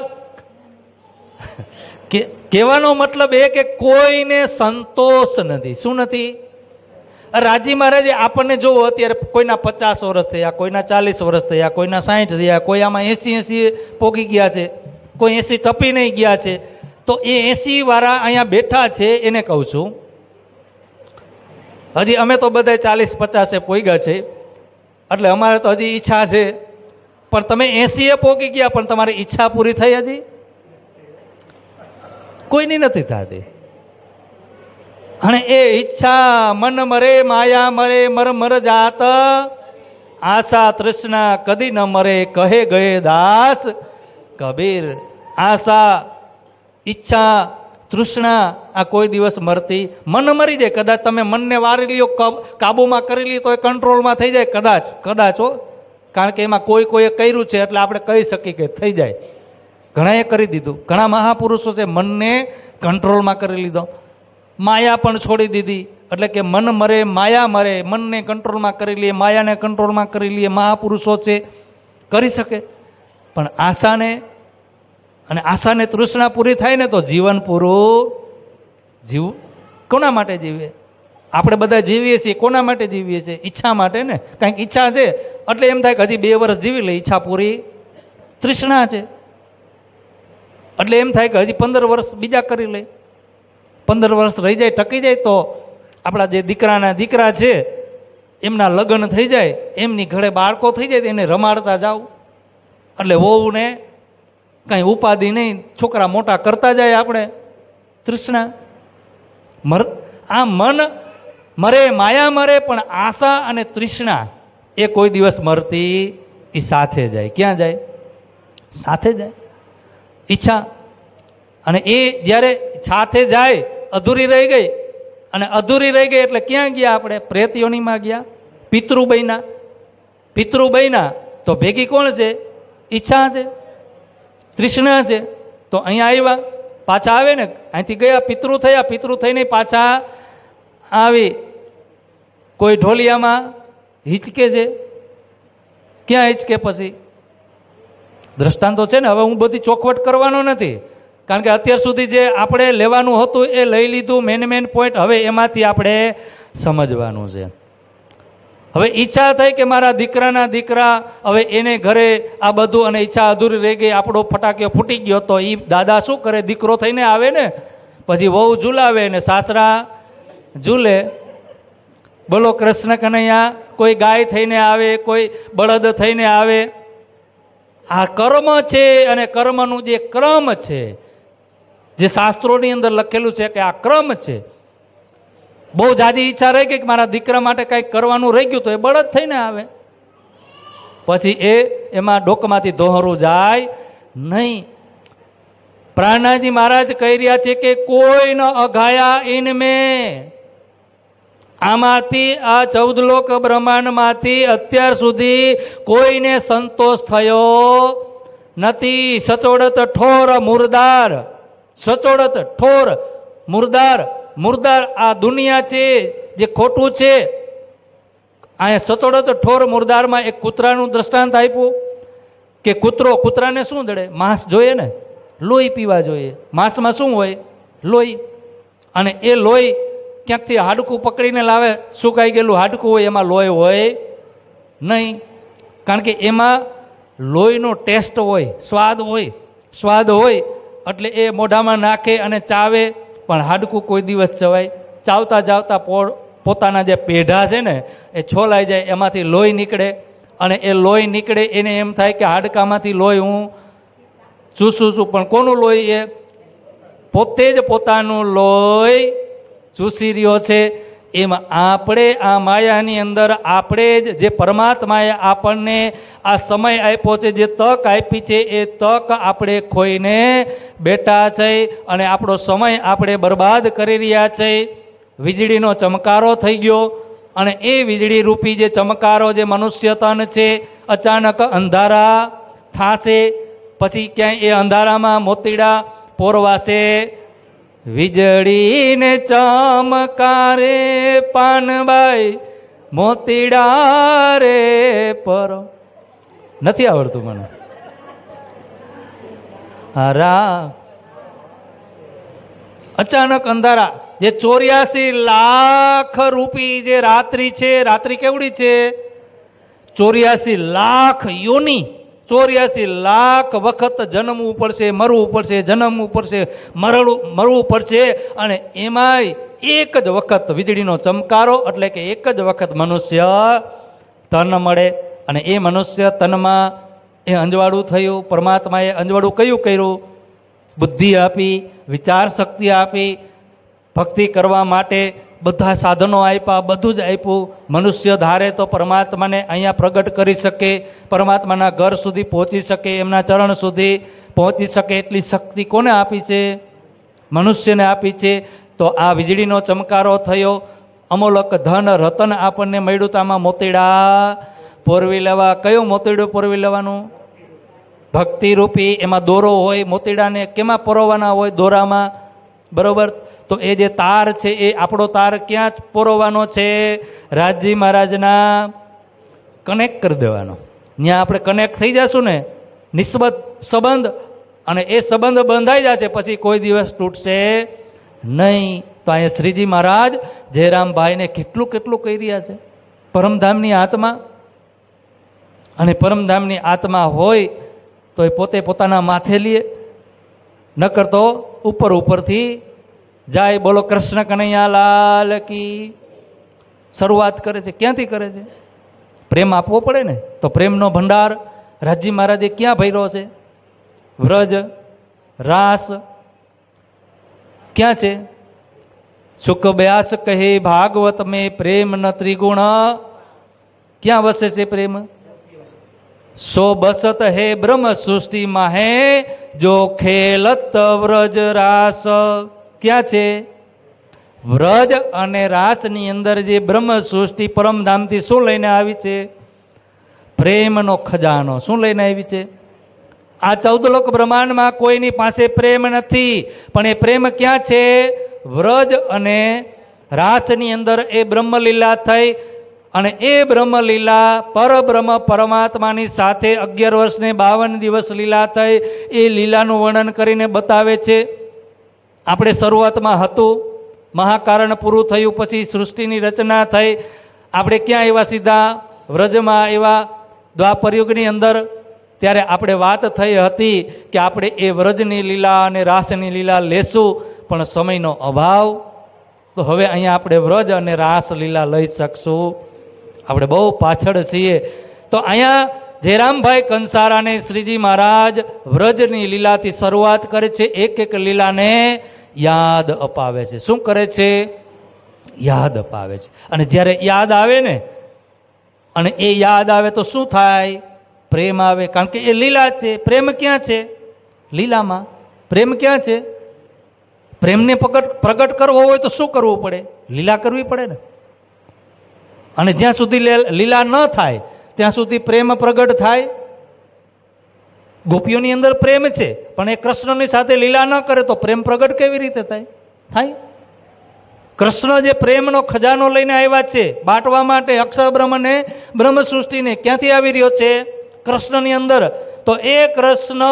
Speaker 3: કહેવાનો મતલબ એ કે કોઈને સંતોષ નથી. શું નથી? રાજી મહારાજે આપણને જોવો, અત્યારે કોઈના 50 વર્ષ થયા, કોઈના 40 વર્ષ થયા, કોઈના 60 થયા, કોઈ આમાં 80 પોગી ગયા છે, કોઈ 80 ટપી નહીં ગયા છે. તો એ 80 વાળા અહીંયા બેઠા છે એને કહું છું, હજી અમે તો બધા 40-50 પોગ્યા છે, એટલે અમારે તો હજી ઈચ્છા છે. પણ તમે 80 પોગી ગયા, પણ તમારી ઈચ્છા પૂરી થઈ? હજી કોઈની નથી થતી. અને એ ઈચ્છા મન મરે માયા મરે મર મર જાત, આશા તૃષ્ણા કદી ન મરે, કહે ગયે દાસ કબીર. આશા, ઈચ્છા, તૃષ્ણા આ કોઈ દિવસ મરતી. મન મરી જાય, કદાચ તમે મનને વારી લ્યો, કાબુમાં કરી લ્યો તો એ કંટ્રોલમાં થઈ જાય, કદાચ હો. કારણ કે એમાં કોઈએ કર્યું છે એટલે આપણે કહી શકીએ કે થઈ જાય. ઘણાએ કરી દીધું, ઘણા મહાપુરુષો છે મનને કંટ્રોલમાં કરી લીધો. માયા પણ છોડી દીધી, એટલે કે મન મરે માયા મરે, મનને કંટ્રોલમાં કરી લઈએ, માયાને કંટ્રોલમાં કરી લઈએ. મહાપુરુષો છે કરી શકે, પણ આશાને તૃષ્ણા પૂરી થાય ને તો જીવન પૂરું. જીવ કોના માટે જીવીએ? આપણે બધા જીવીએ છીએ, કોના માટે જીવીએ છીએ? ઈચ્છા માટે ને. કાંઈક ઈચ્છા છે એટલે એમ થાય કે હજી 2 વર્ષ જીવી લે, ઈચ્છા પૂરી. તૃષ્ણા છે એટલે એમ થાય કે હજી 15 વર્ષ બીજા કરી લે. 15 વર્ષ રહી જાય, ટકી જાય તો આપણા જે દીકરા છે એમના લગ્ન થઈ જાય, એમની ઘરે બાળકો થઈ જાય, એને રમાડતા જાવ. એટલે વહુને કાંઈ ઉપાધિ નહીં, છોકરા મોટા કરતા જાય આપણે. તૃષ્ણા આ મન મરે માયા મરે, પણ આશા અને તૃષ્ણા એ કોઈ દિવસ મરતી. એ સાથે જાય. ક્યાં જાય? સાથે જાય. ઈચ્છા, અને એ જ્યારે સાથે જાય અધૂરી રહી ગઈ, અને અધૂરી રહી ગઈ એટલે ક્યાં ગયા આપણે? પ્રેત યોનિમાં ગયા. પિતૃ બન્યા તો ભેગી કોણ છે? ઈચ્છા છે, તૃષ્ણા છે. તો અહીંયા આવ્યા, પાછા આવે ને, અહીંથી ગયા પિતૃ થયા, પિતૃ થઈને પાછા આવી. કોઈ ઢોલિયામાં હિચકે છે, ક્યાં હિચકે? પછી દ્રષ્ટાંતો છે ને. હવે હું બધી ચોખવટ કરવાનો નથી, કારણ કે અત્યાર સુધી જે આપણે લેવાનું હતું એ લઈ લીધું, મેન પોઈન્ટ. હવે એમાંથી આપણે સમજવાનું છે. હવે ઈચ્છા થઈ કે મારા દીકરાના દીકરા, હવે એને ઘરે આ બધું, અને ઈચ્છા અધૂરી રહી ગઈ, આપણો ફટાકિયો ફૂટી ગયો. તો એ દાદા શું કરે? દીકરો થઈને આવે ને, પછી વહુ ઝૂલાવે ને સાસરા ઝૂલે. બોલો કૃષ્ણ કનૈયા. કોઈ ગાય થઈને આવે, કોઈ બળદ થઈને આવે. આ કર્મ છે, અને કર્મનું જે ક્રમ છે, જે શાસ્ત્રોની અંદર લખેલું છે કે આ ક્રમ છે. બહુ જાજી ઈચ્છા રહી ગઈ કે મારા દીકરા માટે કંઈક કરવાનું રહી ગયું, તો એ બળદ થઈને આવે. પછી એમાં ડોકમાંથી દોહરું જાય નહીં. પ્રાણનાથજી મહારાજ કહી રહ્યા છે કે કોઈ ન અઘાયા ઇનમે. આમાંથી આ 14 લોક બ્રહ્માંડમાંથી અત્યાર સુધી કોઈને સંતોષ થયો નથી. સચોડત ઠોર મુરદાર, સચોડત ઠોર મુરદાર. મુરદાર આ દુનિયા છે જે ખોટું છે. અહીંયા સચોડત ઠોર મુરદારમાં એક કૂતરાનું દ્રષ્ટાંત આપ્યું કે કૂતરાને શું જડે? માંસ જોઈએ ને, લોહી પીવા જોઈએ. માંસમાં શું હોય? લોહી. અને એ લોહી ક્યાંકથી હાડકું પકડીને લાવે, સુકાઈ ગયેલું હાડકું હોય, એમાં લોહી હોય નહીં. કારણ કે એમાં લોહીનો ટેસ્ટ હોય, સ્વાદ હોય એટલે એ મોઢામાં નાખે અને ચાવે, પણ હાડકું કોઈ દિવસ ચવાય? ચાવતા ચાવતા પોતાના જે પેઢા છે ને એ છોલાઈ જાય, એમાંથી લોહી નીકળે. અને એ લોહી નીકળે એને એમ થાય કે હાડકામાંથી લોહી હું ચૂસું છું, પણ કોનું લોહી? એ પોતે જ પોતાનું લોહી ચૂસી રહ્યો છે. એમ આપણે આ માયાની અંદર આપણે જ જે પરમાત્માએ આપણને આ સમય આપ્યો છે, જે તક આપી છે, એ તક આપણે ખોઈને બેઠા છે અને આપણો સમય આપણે બરબાદ કરી રહ્યા છે. વીજળીનો ચમકારો થઈ ગયો અને એ વીજળી રૂપી જે ચમકારો જે મનુષ્ય તન છે, અચાનક અંધારા થાશે, પછી ક્યાંય એ અંધારામાં મોતીડા પોરવાશે. વીજળીને ચમકારે પાનબાઈ મોતીડા રે પર. નથી આવડતું મને. હરા અચાનક અંધારા, જે 84 લાખ રૂપી જે રાત્રિ છે, રાત્રિ કેવડી છે? 84 લાખ યોની, 84 લાખ વખત જન્મવું પડશે, મરવું પડશે, જન્મવું પડશે, મરવું પડશે. અને એમાંય એક જ વખત વીજળીનો ચમકારો, એટલે કે એક જ વખત મનુષ્ય તન મળે. અને એ મનુષ્ય તનમાં એ અંજવાળું થયું. પરમાત્માએ અંજવાળું કયું કર્યું? બુદ્ધિ આપી, વિચાર શક્તિ આપી, ભક્તિ કરવા માટે બધા સાધનો આપ્યા, બધું જ આપ્યું. મનુષ્ય ધારે તો પરમાત્માને અહીંયા પ્રગટ કરી શકે, પરમાત્માના ઘર સુધી પહોંચી શકે, એમના ચરણ સુધી પહોંચી શકે એટલી શક્તિ કોને આપી છે? મનુષ્યને આપી છે. તો આ વીજળીનો ચમકારો થયો, અમોલક ધન રતન આપણને મળ્યું. તો આમાં મોતીડા પોરવી લેવા. કયું મોતીડું પોરવી લેવાનું? ભક્તિરૂપી. એમાં દોરો હોય, મોતીડાને કેમાં પરોવાના હોય? દોરામાં. બરોબર. તો એ જે તાર છે એ આપણો તાર ક્યાં પોરવવાનો છે? રાજજી મહારાજના કનેક્ટ કરી દેવાનો. ત્યાં આપણે કનેક્ટ થઈ જશું ને, નિસ્બત સંબંધ, અને એ સંબંધ બંધાઈ જશે, પછી કોઈ દિવસ તૂટશે નહીં. તો અહીંયા શ્રીજી મહારાજ જયરામભાઈને કેટલું કેટલું કહી રહ્યા છે. પરમધામની આત્મા, અને પરમધામની આત્મા હોય તો એ પોતે પોતાના માથે લે, ન કરતો ઉપર ઉપરથી જાય. બોલો કૃષ્ણ કનૈયા લાલ કી. શરૂઆત કરે છે ક્યાંથી કરે છે? પ્રેમ આપવો પડે ને. તો પ્રેમનો ભંડાર રાજજી મહારાજે ક્યાં ભર્યો છે? વ્રજ રાસ ક્યાં છે? સુખ બ્યાસ કહે ભાગવત મેં પ્રેમ ન ત્રિગુણ. ક્યાં વસે છે પ્રેમ? સો બસત હે બ્રહ્મ સૃષ્ટિમાં હે જો ખેલત વ્રજ રાસ. ક્યાં છે? વ્રજ અને રાસની અંદર જે બ્રહ્મ સૃષ્ટિ પરમધામથી શું લઈને આવી છે? પ્રેમનો ખજાનો. શું લઈને આવી છે? આ 14 લોક બ્રહ્માંડમાં કોઈની પાસે પ્રેમ નથી, પણ એ પ્રેમ ક્યાં છે? વ્રજ અને રાસની અંદર એ બ્રહ્મલીલા થઈ. અને એ બ્રહ્મલીલા પરબ્રહ્મ પરમાત્માની સાથે 11 વર્ષને 52 દિવસ લીલા થઈ. એ લીલાનું વર્ણન કરીને બતાવે છે. આપણે શરૂઆતમાં હતું, મહાકારણ પૂરું થયું, પછી સૃષ્ટિની રચના થઈ. આપણે ક્યાં એવા સીધા વ્રજમાં એવા દ્વાપરયુગની અંદર. ત્યારે આપણે વાત થઈ હતી કે આપણે એ વ્રજની લીલા અને રાસની લીલા લેશું, પણ સમયનો અભાવ. તો હવે અહીંયા આપણે વ્રજ અને રાસ લીલા લઈ શકશું. આપણે બહુ પાછળ છીએ. તો અહીંયા જયરામભાઈ કંસારાને શ્રીજી મહારાજ વ્રજની લીલાથી શરૂઆત કરે છે. એક એક લીલાને યાદ અપાવે છે. શું કરે છે? યાદ અપાવે છે. અને જ્યારે યાદ આવે ને, અને એ યાદ આવે તો શું થાય? પ્રેમ આવે. કારણ કે એ લીલા છે. પ્રેમ ક્યાં છે? લીલામાં. પ્રેમ ક્યાં છે? પ્રેમને પ્રગટ કરવો હોય તો શું કરવું પડે? લીલા કરવી પડે ને. અને જ્યાં સુધી લીલા ન થાય ત્યાં સુધી પ્રેમ પ્રગટ થાય? ગોપીઓની અંદર પ્રેમ છે, પણ એ કૃષ્ણની સાથે લીલા ન કરે તો પ્રેમ પ્રગટ કેવી રીતે થાય? કૃષ્ણ જે પ્રેમનો ખજાનો લઈને આવ્યા છે બાંટવા માટે અક્ષર બ્રહ્મને, બ્રહ્મ સૃષ્ટિને, ક્યાંથી આવી રહ્યો છે? કૃષ્ણની અંદર. તો એ કૃષ્ણ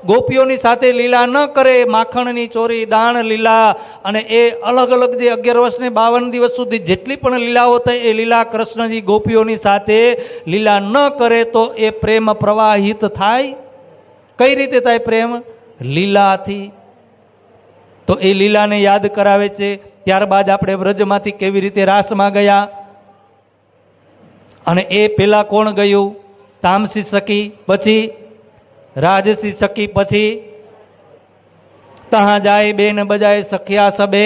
Speaker 3: ગોપીઓની સાથે લીલા ન કરે, માખણની ચોરી, દાણ લીલા, અને એ અલગ અલગ જે 11 વર્ષને 52 દિવસ સુધી જેટલી પણ લીલાઓ થઈ એ લીલા કૃષ્ણજી ગોપીઓની સાથે લીલા ન કરે તો એ પ્રેમ પ્રવાહિત થાય? કઈ રીતે થાય પ્રેમ? લીલાથી. તો એ લીલાને યાદ કરાવે છે. ત્યારબાદ આપણે વ્રજમાંથી કેવી રીતે રાસમાં ગયા, અને એ પેલા કોણ ગયું? તામસી સખી, પછી રાજસી સખી, પછી તહાં જાય બેન બજાય સખિયા સબે,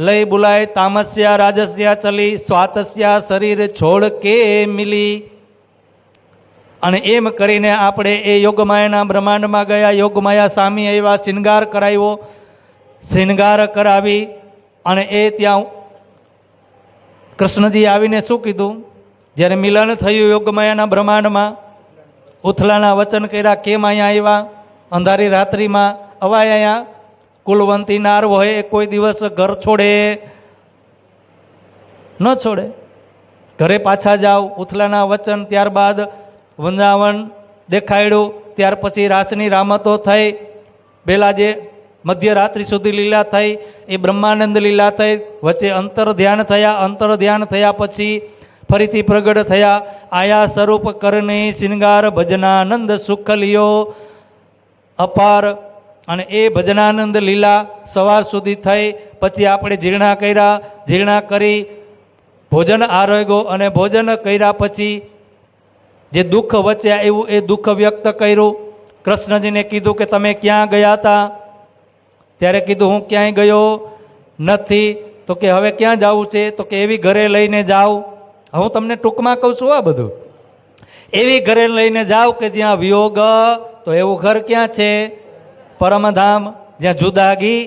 Speaker 3: લઈ બુલાય તામસ્યા રાજસ્યા ચલી, સ્વાતસ્યા શરીર છોડ કે મિલી. અને એમ કરીને આપણે એ યોગમાયાના બ્રહ્માંડમાં ગયા. યોગમાયા સામી આવ્યા, શિંગાર કરાવ્યો. શિંગાર કરાવી અને એ ત્યાં કૃષ્ણજી આવીને શું કીધું? જ્યારે મિલન થયું યોગમાયાના બ્રહ્માંડમાં, ઉથલાના વચન કર્યા, કેમ અહીંયા આવ્યા? અંધારી રાત્રિમાં અવાય અહીંયા? કુલવંતી નાર હોય એ કોઈ દિવસ ઘર છોડે ન છોડે. ઘરે પાછા જાઓ. ઉથલાના વચન, ત્યારબાદ વૃંદાવન દેખાડ્યું. ત્યાર પછી રાસની રામતો થઈ. પહેલાં જે મધ્યરાત્રિ સુધી લીલા થઈ એ બ્રહ્માનંદ લીલા થઈ. વચ્ચે અંતર ધ્યાન થયા. અંતર ધ્યાન થયા પછી ફરીથી પ્રગટ થયા. આયા સ્વરૂપ કરને શિંગાર ભજનાનંદ સુખ લિયો અપાર. અને એ ભજનાનંદ લીલા સવાર સુધી થઈ. પછી આપણે જીર્ણા કર્યા. જીર્ણા કરી ભોજન આરોગ્યો અને ભોજન કર્યા પછી જે દુઃખ વચ્ચે આવ્યું એ દુઃખ વ્યક્ત કર્યું. કૃષ્ણજીને કીધું કે તમે ક્યાં ગયા હતા? ત્યારે કીધું હું ક્યાંય ગયો નથી. તો કે હવે ક્યાં જવું છે? તો કે એવી ઘરે લઈને જાઓ. હું તમને ટૂંકમાં કહું છું આ બધું. એવી ઘરે લઈને જાઓ કે જ્યાં વિયોગ. તો એવું ઘર ક્યાં છે? પરમધામ. જ્યાં જુદાગી.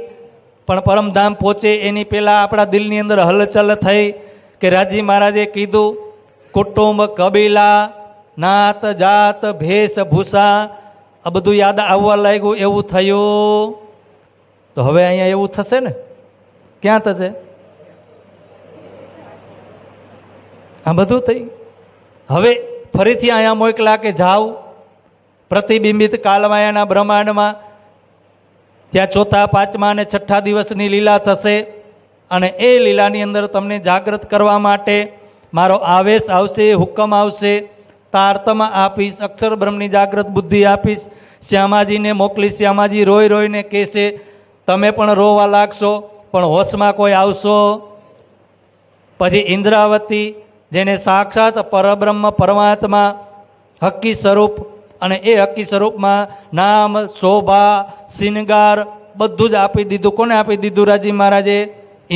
Speaker 3: પણ પરમધામ પહોંચે એની પહેલાં આપણા દિલની અંદર હલચલ થઈ કે રાજી મહારાજે કીધું કુટુંબ, કબીલા, નાત, જાત, ભેષભૂષા આ બધું યાદ આવવા લાગ્યું. એવું થયું. તો હવે અહીંયા એવું થશે ને? ક્યાં થશે? આ બધું થઈ. હવે ફરીથી અહીંયા મોકલા કે જાઓ પ્રતિબિંબિત કાલમાયાના બ્રહ્માંડમાં. ત્યાં ચોથા, પાંચમા અને છઠ્ઠા દિવસની લીલા થશે. અને એ લીલાની અંદર તમને જાગૃત કરવા માટે મારો આવેશ આવશે, હુકમ આવશે. તાર્તમાં આપીશ, અક્ષર બ્રહ્મની જાગૃત બુદ્ધિ આપીશ. શ્યામાજીને મોકલીશ. શ્યામાજી રોઈ રોઈને કહેશે. તમે પણ રોવા લાગશો, પણ હોશમાં કોઈ આવશો. પછી ઇન્દ્રાવતી, જેને સાક્ષાત પરબ્રહ્મ પરમાત્મા હક્કી સ્વરૂપ, અને એ હક્કી સ્વરૂપમાં નામ, શોભા, શિંગાર બધું જ આપી દીધું. કોને આપી દીધું? રાજી મહારાજે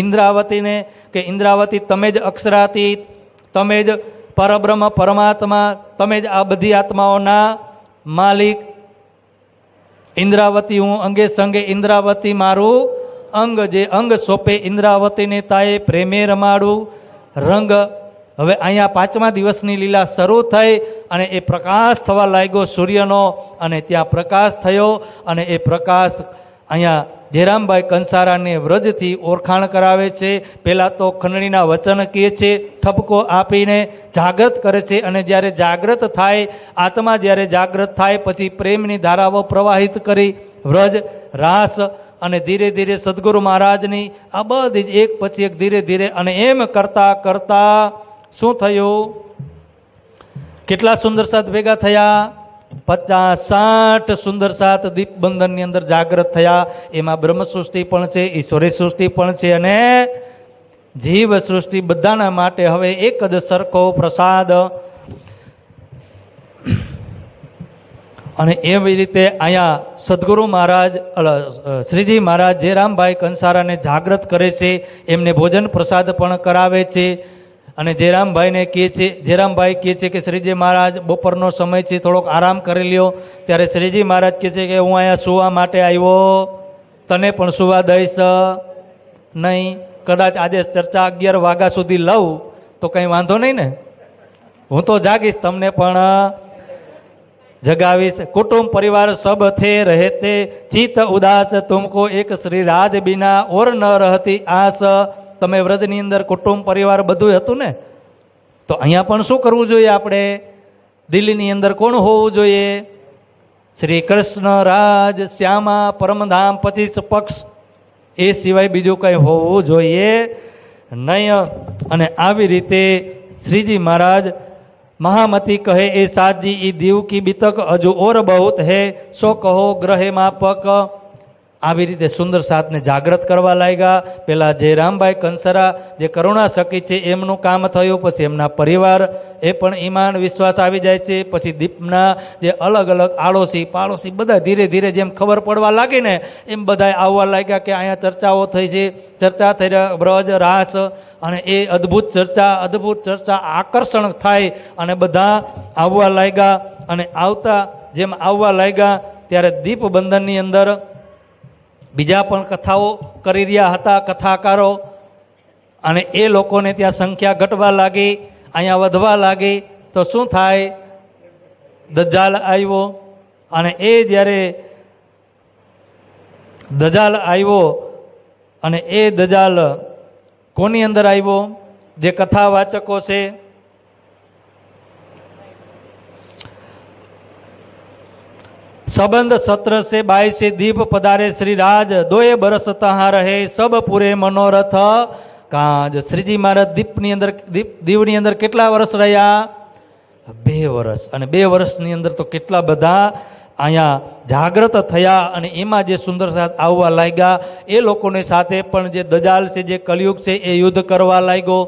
Speaker 3: ઇન્દ્રાવતીને. કે ઇન્દ્રાવતી તમે જ અક્ષરાતીત, તમે જ પરબ્રહ્મ પરમાત્મા, તમે જ આ બધી આત્માઓના માલિક. ઇન્દ્રાવતી હું અંગે સંગે, ઇન્દ્રાવતી મારું અંગ. જે અંગ સોંપે ઇન્દ્રાવતીને તાએ પ્રેમે રમાડું રંગ. હવે અહીંયા પાંચમા દિવસની લીલા શરૂ થઈ અને એ પ્રકાશ થવા લાગ્યો સૂર્યનો. અને ત્યાં પ્રકાશ થયો અને એ પ્રકાશ અહીંયા જયરામભાઈ કંસારાને વ્રજથી ઓળખાણ કરાવે છે. પહેલાં તો ખંડણીના વચન કહે છે, ઠપકો આપીને જાગૃત કરે છે. અને જ્યારે જાગૃત થાય આત્મા, જ્યારે જાગૃત થાય પછી પ્રેમની ધારાઓ પ્રવાહિત કરી વ્રજ, રાસ અને ધીરે ધીરે સદગુરુ મહારાજની આ બધી જ એક પછી એક ધીરે ધીરે. અને એમ કરતાં કરતાં શું થયું? કેટલા સુંદર સાથ ભેગા થયા? 50-60 સુંદર સાથ દીપબંધનની અંદર જાગૃત થયા. એમાં બ્રહ્મ સૃષ્ટિ પણ છે, ઈશ્વરી સૃષ્ટિ પણ છે અને જીવ સૃષ્ટિ. બધાના માટે હવે એક જ સરખો પ્રસાદ. અને એવી રીતે અહીંયા સદગુરુ મહારાજ, શ્રીજી મહારાજ જયરામભાઈ કંસારાને જાગૃત કરે છે. એમને ભોજન પ્રસાદ પણ કરાવે છે. અને જયરામભાઈને કહે છે, જયરામભાઈ કહે છે કે શ્રીજી મહારાજ બપોરનો સમય છે, થોડોક આરામ કરી લ્યો. ત્યારે શ્રીજી મહારાજ કહે છે કે હું અહીંયા સુવા માટે આવ્યો, તને પણ સુવા દઈશ નહીં. કદાચ આજે ચર્ચા 11 વાગ્યા સુધી લઉં તો કંઈ વાંધો નહીં ને? હું તો જાગીશ, તમને પણ જગાવીશ. કુટુંબ પરિવાર સબ થે રહેતે, ચિત્ત ઉદાસ તુમકો એક શ્રી રાજ બિના ઓર ન રહતી આસ. તમે વ્રજની અંદર કુટુંબ પરિવાર બધું હતું ને? તો અહીંયા પણ શું કરવું જોઈએ? આપણે દિલ્હીની અંદર કોણ હોવું જોઈએ? શ્રી કૃષ્ણ, રાજ, શ્યામા, પરમધામ, 25 પક્ષ. એ સિવાય બીજું કંઈ હોવું જોઈએ નહીં. અને આવી રીતે શ્રીજી મહારાજ महामती कहे ए साजी ई दीव की बितक अजु और बहुत है, सो कहो ग्रहे मापक. આવી રીતે સુંદર સાતને જાગૃત કરવા લાગ્યા. પેલા જયરામભાઈ કંસરા જે કરુણા સખી છે એમનું કામ થયું, પછી એમના પરિવાર એ પણ ઈમાન વિશ્વાસ આવી જાય છે. પછી દીપના જે અલગ અલગ આડોશી પાડોશી બધા ધીરે ધીરે જેમ ખબર પડવા લાગી ને એમ બધા આવવા લાગ્યા કે અહીંયા ચર્ચાઓ થઈ છે, ચર્ચા થઈ રહ્યા બ્રજ રાસ, અને એ અદ્ભુત ચર્ચા આકર્ષણ થાય અને બધા આવવા લાગ્યા. અને જેમ આવવા લાગ્યા ત્યારે દીપ બંધનની અંદર બીજા પણ કથાઓ કરી રહ્યા હતા કથાકારો, અને એ લોકોને ત્યાં સંખ્યા ઘટવા લાગી, અહીંયા વધવા લાગી. તો શું થાય? દજ્જાલ આવ્યો, અને એ જ્યારે દજ્જાલ આવ્યો અને એ દજ્જાલ કોની અંદર આવ્યો? જે કથાવાચકો છે सबंध सत्र से 22 दीप पधारे श्री राज, दोए बरस तहाँ रहे सब पूरे मनोरथ काज. श्रीजी महाराज દીવની અંદર કેટલા વર્ષ રહ્યા? 2 વર્ષ. અને 2 વર્ષની અંદર તો કેટલા બધા અહીંયા જાગૃત થયા, અને એમાં જે સુંદર સાથ આવવા લાગ્યા એ લોકોની સાથે પણ જે દજાલ છે, જે કલયુગ છે એ યુદ્ધ કરવા લાગ્યો.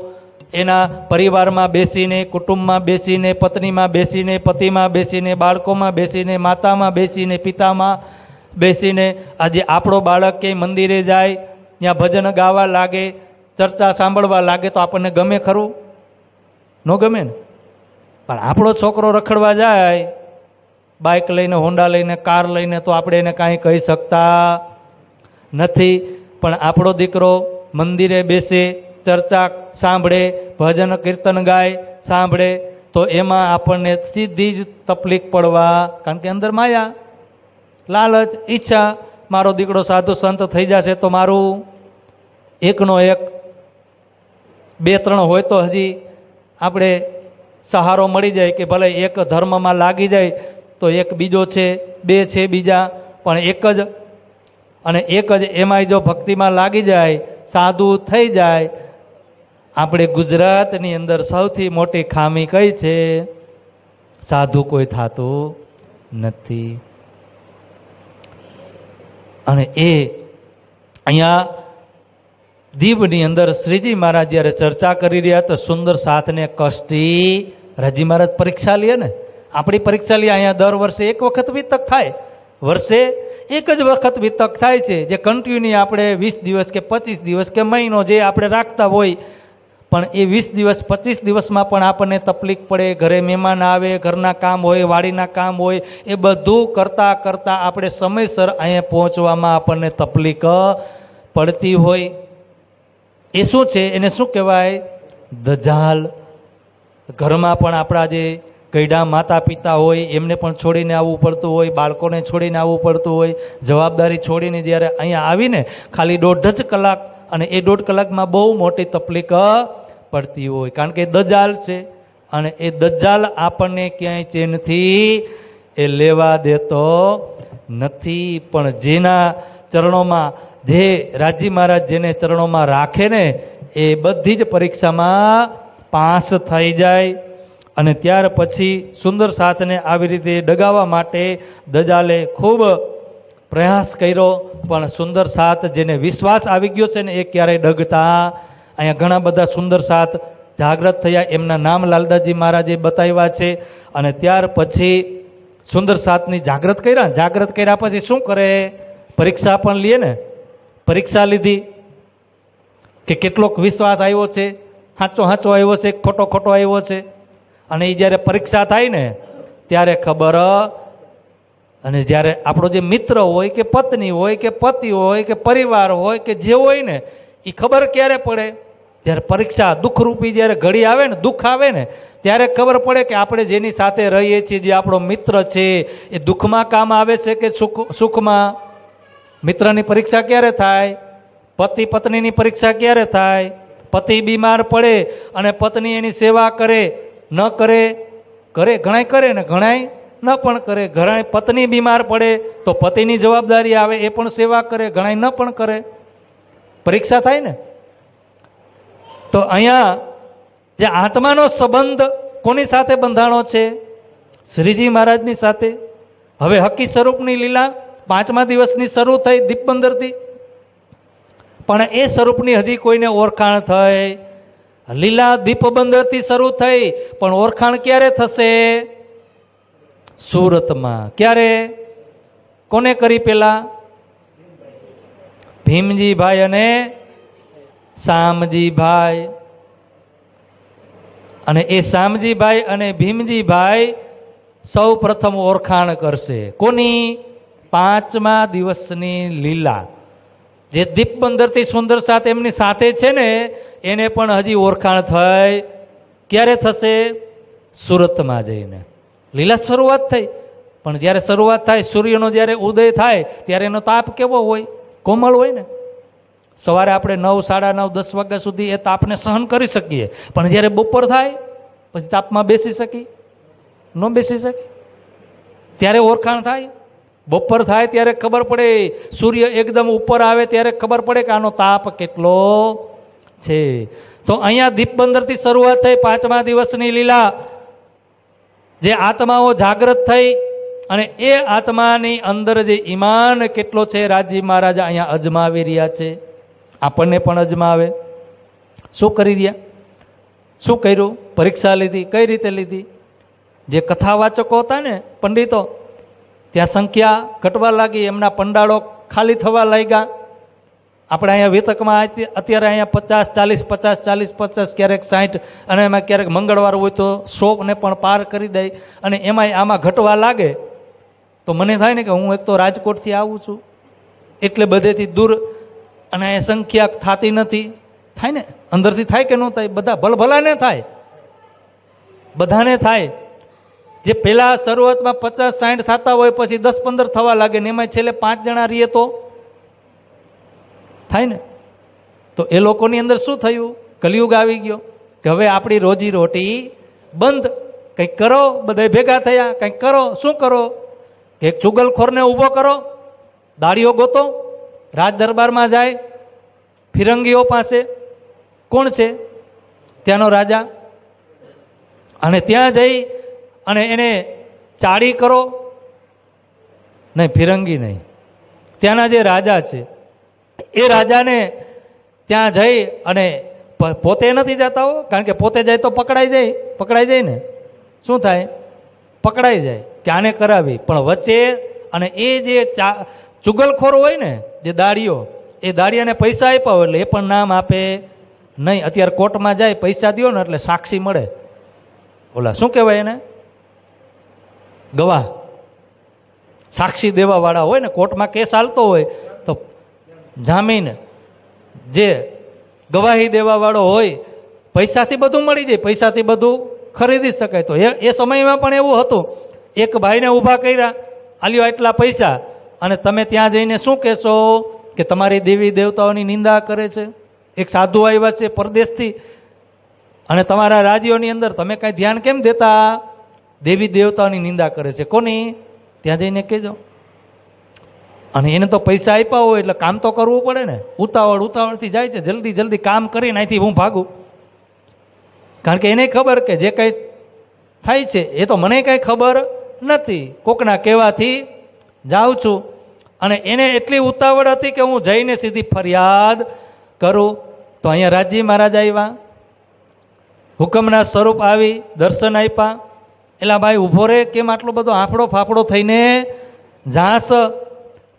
Speaker 3: એના પરિવારમાં બેસીને, કુટુંબમાં બેસીને, પત્નીમાં બેસીને, પતિમાં બેસીને, બાળકોમાં બેસીને, માતામાં બેસીને, પિતામાં બેસીને. આજે આપણો બાળક ક્યાંય મંદિરે જાય, ત્યાં ભજન ગાવા લાગે, ચર્ચા સાંભળવા લાગે તો આપણને ગમે ખરું? ન ગમે ને. પણ આપણો છોકરો રખડવા જાય બાઇક લઈને, હોન્ડા લઈને, કાર લઈને, તો આપણે એને કાંઈ કહી શકતા નથી. પણ આપણો દીકરો મંદિરે બેસે, ચર્ચા સાંભળે, ભજન કીર્તન ગાય સાંભળે, તો એમાં આપણને સીધી જ તકલીફ પડવા, કારણ કે અંદર માયા, લાલચ, ઈચ્છા. મારો દીકરો સાધુ સંત થઈ જશે તો મારું એકનો એક, 2-3 હોય તો હજી આપણે સહારો મળી જાય કે ભલે એક ધર્મમાં લાગી જાય તો એક બીજો છે, 2 છે બીજા, પણ એક જ, અને એક જ એમાંય જો ભક્તિમાં લાગી જાય, સાધુ થઈ જાય. આપણે ગુજરાતની અંદર સૌથી મોટી ખામી કઈ છે? સાધુ કોઈ થતું નથી. અને એ અહીંયા દીવની અંદર શ્રીજી મહારાજ જ્યારે ચર્ચા કરી રહ્યા તો સુંદર સાથને કષ્ટી રાજી મહારાજ પરીક્ષા લે ને, આપણી પરીક્ષા લે. અહીંયા દર વર્ષે એક વખત વિતક થાય, વર્ષે એક જ વખત વિતક થાય છે, જે કન્ટિન્યુ આપણે 20 દિવસ કે 25 દિવસ કે મહિનો જે આપણે રાખતા હોય. પણ એ 20 દિવસ 25 દિવસમાં પણ આપણને તકલીફ પડે, ઘરે મહેમાન આવે, ઘરના કામ હોય, વાડીના કામ હોય, એ બધું કરતાં કરતાં આપણે સમયસર અહીંયા પહોંચવામાં આપણને તકલીફ પડતી હોય. એ શું છે? એને શું કહેવાય? દજાલ. ઘરમાં પણ આપણા જે ગયડા માતા પિતા હોય એમને પણ છોડીને આવવું પડતું હોય, બાળકોને છોડીને આવવું પડતું હોય. જવાબદારી છોડીને જ્યારે અહીંયા આવીને ખાલી 1.5 જ કલાક, અને એ 1.5 કલાકમાં બહુ મોટી તકલીફ પડતી હોય, કારણ કે દજાલ છે. અને એ દજાલ આપણને ક્યાંય ચેનથી એ લેવા દેતો નથી. પણ જેના ચરણોમાં, જે રાજી મહારાજ જેને ચરણોમાં રાખે ને એ બધી જ પરીક્ષામાં પાસ થઈ જાય. અને ત્યાર પછી સુંદર સાથને આવી રીતે ડગાવવા માટે દજાલે ખૂબ પ્રયાસ કર્યો, પણ સુંદર સાથ જેને વિશ્વાસ આવી ગયો છે ને એ ક્યારેય ડગતા. અહીંયા ઘણા બધા સુંદર સાથ જાગૃત થયા, એમના નામ લાલદાસજી મહારાજે બતાવ્યા છે. અને ત્યાર પછી સુંદર સાથની જાગૃત કર્યા પછી શું કરે? પરીક્ષા પણ લે ને. પરીક્ષા લીધી કે કેટલોક વિશ્વાસ આવ્યો છે, સાચો આવ્યો છે, ખોટો આવ્યો છે. અને એ જ્યારે પરીક્ષા થાય ને ત્યારે ખબર. અને જ્યારે આપણો જે મિત્ર હોય કે પત્ની હોય કે પતિ હોય કે પરિવાર હોય કે જે હોય ને, એ ખબર ક્યારે પડે? જ્યારે પરીક્ષા દુઃખરૂપી જ્યારે ઘડી આવે ને, દુઃખ આવે ને, ત્યારે ખબર પડે કે આપણે જેની સાથે રહીએ છીએ, જે આપણો મિત્ર છે, એ દુઃખમાં કામ આવે છે કે સુખમાં. મિત્રની પરીક્ષા ક્યારે થાય? પતિ પત્નીની પરીક્ષા ક્યારે થાય? પતિ બીમાર પડે અને પત્ની એની સેવા કરે, ન કરે, ઘણાય કરે ને ઘણાય ન પણ કરે. ઘણાય પત્ની બીમાર પડે તો પતિની જવાબદારી આવે, એ પણ સેવા કરે, ઘણાય ન પણ કરે. પરીક્ષા થાય ને. તો અહીંયા જે આત્માનો સંબંધ કોની સાથે બંધાણો છે? શ્રીજી મહારાજની સાથે. હવે હકી સ્વરૂપની લીલા 5મા દિવસની શરૂ થઈ દીપબંદરથી, પણ એ સ્વરૂપની હજી કોઈને ઓળખાણ થઈ. લીલા દીપબંદરથી શરૂ થઈ, પણ ઓળખાણ ક્યારે થશે? સુરતમાં. ક્યારે? કોને કરી પેલા? ભીમજીભાઈ અને શામજીભાઈ. અને એ શામજીભાઈ અને ભીમજીભાઈ સૌ પ્રથમ ઓળખાણ કરશે. કોની? 5મા દિવસની લીલા. જે દીપબંદરથી સુંદર સાથ એમની સાથે છે ને, એને પણ હજી ઓળખાણ થઈ. ક્યારે થશે? સુરતમાં જઈને. લીલા શરૂઆત થઈ, પણ જ્યારે શરૂઆત થાય, સૂર્યનો જ્યારે ઉદય થાય ત્યારે એનો તાપ કેવો હોય? કોમળ હોય ને. સવારે આપણે 9, 9:30, 10 વાગ્યા સુધી એ તાપને સહન કરી શકીએ, પણ જ્યારે બપોર થાય પછી તાપમાં બેસી શકી? ન બેસી શકી. ત્યારે ઓળખાણ થાય. બપોર થાય ત્યારે ખબર પડે, સૂર્ય એકદમ ઉપર આવે ત્યારે ખબર પડે કે આનો તાપ કેટલો છે. તો અહીંયા દીપબંદરથી શરૂઆત થઈ 5મા દિવસની લીલા. જે આત્માઓ જાગૃત થઈ અને એ આત્માની અંદર જે ઈમાન કેટલો છે, રાજી મહારાજા અહીંયા અજમાવી રહ્યા છે. આપણને પણ અજમાવે. શું કરી રહ્યા? શું કર્યું? પરીક્ષા લીધી. કઈ રીતે લીધી? જે કથાવાચકો હતા ને, પંડિતો, ત્યાં સંખ્યા ઘટવા લાગી, એમના પંડાળો ખાલી થવા લાગ્યા. આપણે અહીંયા વિતકમાં અત્યારે અહીંયા 50, 40, 50, ક્યારેક 60, અને એમાં ક્યારેક મંગળવાર હોય તો 100 ને પણ પાર કરી દે. અને એમાંય આમાં ઘટવા લાગે તો મને થાય ને કે હું એક તો રાજકોટથી આવું છું, એટલે બધેથી દૂર, અને એ સંખ્યા થતી નથી. થાય ને? અંદરથી થાય કે ન થાય? બધા ભલભલાને થાય, બધાને થાય. જે પહેલાં શરૂઆતમાં 50, 60 થતા હોય, પછી 10, 15 થવા લાગે ને એમાં છેલ્લે 5 જણા રહીએ તો થાય ને. તો એ લોકોની અંદર શું થયું? કલિયુગ આવી ગયો કે હવે આપણી રોજી રોટી બંધ. કંઈક કરો, બધા ભેગા થયા, કંઈક કરો. શું કરો? કે એક ચુગલખોરને ઊભો કરો, દાડીઓ ગોતો, રાજ દરબારમાં જાય, ફિરંગીઓ પાસે. કોણ છે? ત્યાંનો રાજા. અને ત્યાં જઈ અને એને ચાડી કરો. નહીં, ફિરંગી નહીં, ત્યાંના જે રાજા છે એ રાજાને ત્યાં જઈ અને પોતે નથી જતા હો, કારણ કે પોતે જાય તો પકડાઈ જાય ને. શું થાય? પકડાઈ જાય કે આને કરાવી. પણ વચ્ચે અને એ જે ચુગલખોર હોય ને, જે દાડીઓ, એ દાડિયાને પૈસા આપ્યા હોય એટલે એ પણ નામ આપે નહીં. અત્યારે કોર્ટમાં જાય, પૈસા દો ને એટલે સાક્ષી મળે. ઓલા શું કહેવાય એને? ગવાહ. સાક્ષી દેવાવાળા હોય ને, કોર્ટમાં કેસ હાલતો હોય તો જામીન, જે ગવાહી દેવાવાળો હોય, પૈસાથી બધું મળી જાય, પૈસાથી બધું ખરીદી શકાય. તો એ સમયમાં પણ એવું હતું. એક ભાઈને ઊભા કર્યા, આલ્યો આટલા પૈસા, અને તમે ત્યાં જઈને શું કહેશો? કે તમારી દેવી દેવતાઓની નિંદા કરે છે. એક સાધુ આવ્યા છે પરદેશથી, અને તમારા રાજ્યોની અંદર તમે કાંઈ ધ્યાન કેમ દેતા? દેવી દેવતાઓની નિંદા કરે છે. કોની? ત્યાં જઈને કહેજો. અને એને તો પૈસા આપ્યા હોય એટલે કામ તો કરવું પડે ને. ઉતાવળથી જાય છે, જલ્દી જલ્દી કામ કરીને અહીંથી હું ભાગું. કારણ કે એને ખબર કે જે કંઈ થાય છે એ તો મને કાંઈ ખબર નથી, કોકના કહેવાથી જાઉં છું. અને એને એટલી ઉતાવળ હતી કે હું જઈને સીધી ફરિયાદ કરું. તો અહીંયા રાજી મહારાજ આવ્યા, હુકમના સ્વરૂપ આવી, દર્શન આપ્યા. એલા ભાઈ ઊભો રે, કેમ આટલો બધો આફડો ફાફડો થઈને જાસ?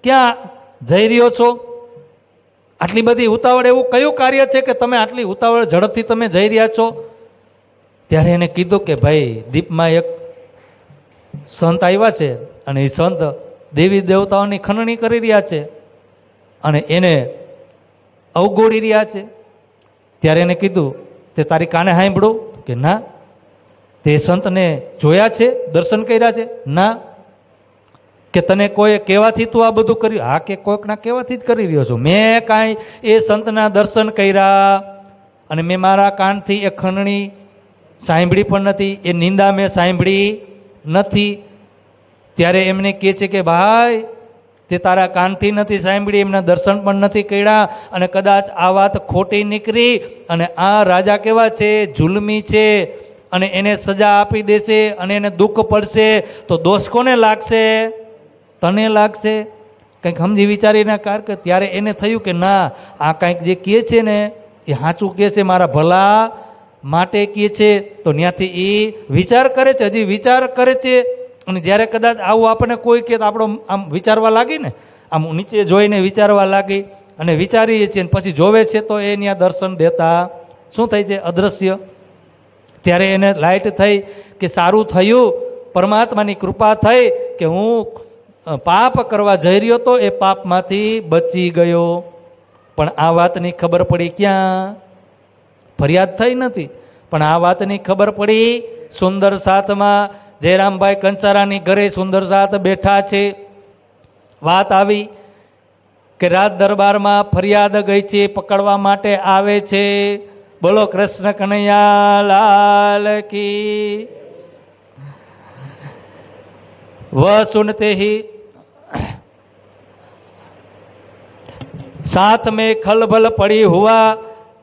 Speaker 3: ક્યાં જઈ રહ્યો છો? આટલી બધી ઉતાવળ, એવું કયું કાર્ય છે કે તમે આટલી ઉતાવળ ઝડપથી તમે જઈ રહ્યા છો? ત્યારે એને કીધું કે ભાઈ, દીપમાં એક સંત આવ્યા છે, અને એ સંત દેવી દેવતાઓની ખંડણી કરી રહ્યા છે અને એને અવગોળી રહ્યા છે. ત્યારે એને કીધું, તે તારી કાને સાંભળું? કે ના. તે સંતને જોયા છે, દર્શન કર્યા છે? ના. કે તને કોઈ કહેવાથી તું આ બધું કર્યું? હા. કે કોઈકના કહેવાથી જ કરી રહ્યો છું. મેં કાંઈ એ સંતના દર્શન કર્યા અને મેં મારા કાનથી એ ખંડણી સાંભળી પણ નથી, એ નિંદા મેં સાંભળી નથી. ત્યારે એમને કહે છે કે ભાઈ, તે તારા કાનથી નથી સાંભળી, એમના દર્શન પણ નથી કર્યા, અને કદાચ આ વાત ખોટી નીકળી અને આ રાજા કેવા છે? જુલ્મી છે, અને એને સજા આપી દેશે અને એને દુઃખ પડશે તો દોષ કોને લાગશે? તને લાગશે. કંઈક સમજી વિચારીને કાર કે ત્યારે એને થયું કે ના, આ કંઈક જે કહે છે ને એ સાચું કહે છે, મારા ભલા માટે કહે છે. તો ત્યાંથી એ વિચાર કરે છે, હજી વિચાર કરે છે. અને જ્યારે કદાચ આવું આપણને કોઈ કહે તો આપણો આમ વિચારવા લાગી ને, આમ નીચે જોઈને વિચારવા લાગી અને વિચારીએ છીએ પછી જોવે છે તો એ ત્યાં દર્શન દેતા શું થાય છે? અદૃશ્ય. ત્યારે એને લાઈટ થઈ કે સારું થયું, પરમાત્માની કૃપા થઈ કે હું પાપ કરવા જઈ રહ્યો તો એ પાપમાંથી બચી ગયો. પણ આ વાતની ખબર પડી ક્યાં? ફરિયાદ થઈ નથી, પણ આ વાતની ખબર પડી સુંદર સાથમાં. જયરામભાઈ કંસારાની ઘરે સુંદર સાથ બેઠા છે. વાત આવી કે રાજ દરબારમાં ફરિયાદ ગઈ છે, પકડવા માટે આવે છે. બોલો કૃષ્ણ કનૈયા લાલ કી. वह सुनते ही साथ में खलबल पड़ी हुआ,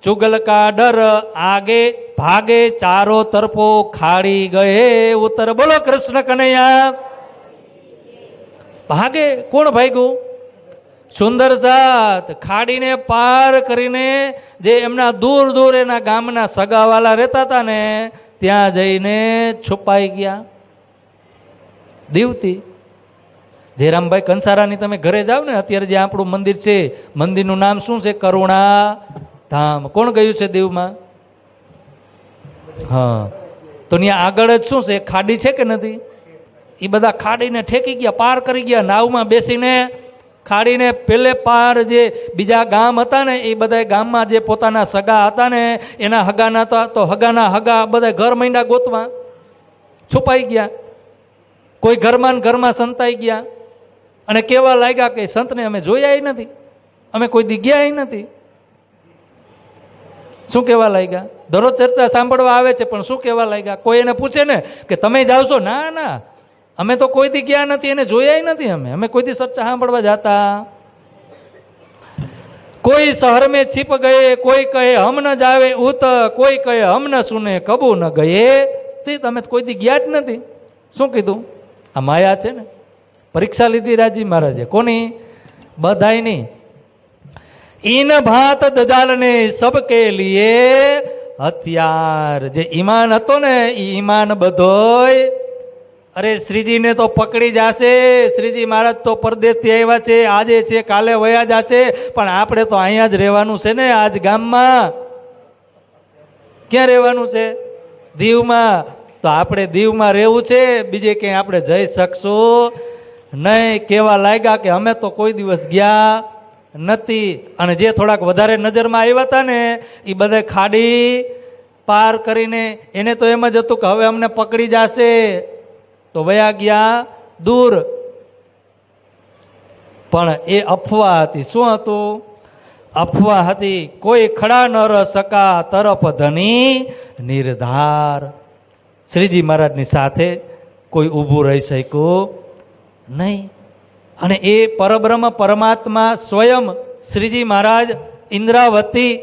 Speaker 3: चुगल का डर आगे भागे, चारों तरफों खाड़ी गए उतर. बोलो कृष्ण कन्हैया. भागे कोण भाग्યું? સુંદર સાથ. ખાડીને પાર કરીને જે એમના દૂર દૂર એના ગામના સગાવાલા રહેતા હતા ને ત્યાં જઈને છુપાઈ ગયા. દીવતી જયરામભાઈ કંસારાની તમે ઘરે જાઓ ને, અત્યારે જે આપણું મંદિર છે, મંદિરનું નામ શું છે? કરુણા ધામ. કોણ ગયું છે દીવમાં? હા, તો ત્યાં આગળ જ શું છે? ખાડી છે કે નથી? એ બધા ખાડીને ઠેકી ગયા, પાર કરી ગયા. નાવમાં બેસીને ખાડીને પેલે પાર જે બીજા ગામ હતા ને એ બધા ગામમાં જે પોતાના સગા હતા ને એના હગાના તો હગાના હગા બધા ઘર મહિના ગોતવા છુપાઈ ગયા. કોઈ ઘરમાં ને ઘરમાં સંતાઈ ગયા અને કેવા લાગ્યા કે સંતને અમે જોયા નથી, અમે કોઈ દી ગયા નથી. શું કહેવા લાગ્યા? દરરોજ ચર્ચા સાંભળવા આવે છે પણ શું કહેવા લાગ્યા? કોઈ એને પૂછે ને કે તમે જાવ છો? ના ના, અમે તો કોઈ દી ગયા નથી, એને જોયા નથી, અમે કોઈ દી ચર્ચા સાંભળવા જાતા. કોઈ શહેર में छिप गए, કોઈ કહે હમ ન જાવે ઉત, કોઈ કહે હમ ન સુને કબૂ ન ગયે. તમે કોઈ દી ગયા જ નથી. શું કીધું? આ માયા છે ને. પરીક્ષા લીધી રાજી મહારાજે. કોની? બધાયની. ઈન ભાત દજાલને સબકે લીએ હથિયાર. જે ઈમાન હતો ને એ ઈમાન બધોય, અરે શ્રીજીને તો પકડી જશે. શ્રીજી મહારાજ તો પરદેશથી આવ્યા છે, આજે છે કાલે વયા જશે, પણ આપણે તો અહીંયા જ રહેવાનું છે ને. આજ ગામમાં ક્યાં રહેવાનું છે? દીવમાં. તો આપણે દીવમાં રહેવું છે, બીજે ક્યાંય આપણે જઈ શકશું નહીં. કેવા લાગ્યા કે અમે તો કોઈ દિવસ ગયા નથી. અને જે થોડાક વધારે નજરમાં આવ્યા હતા ને એ બધા ખાડી પાર કરીને એને તો એમ જ હતું કે હવે અમને પકડી જશે, તો વયા ગયા દૂર. પણ એ અફવા હતી. શું હતું? અફવા હતી. કોઈ ખડા ન ર સકા તરફ ધની નિર્ધાર. શ્રીજી મહારાજની સાથે કોઈ ઊભું રહી શક્યું નહીં. અને એ પરબ્રહ્મ પરમાત્મા સ્વયં શ્રીજી મહારાજ ઇન્દ્રાવતી,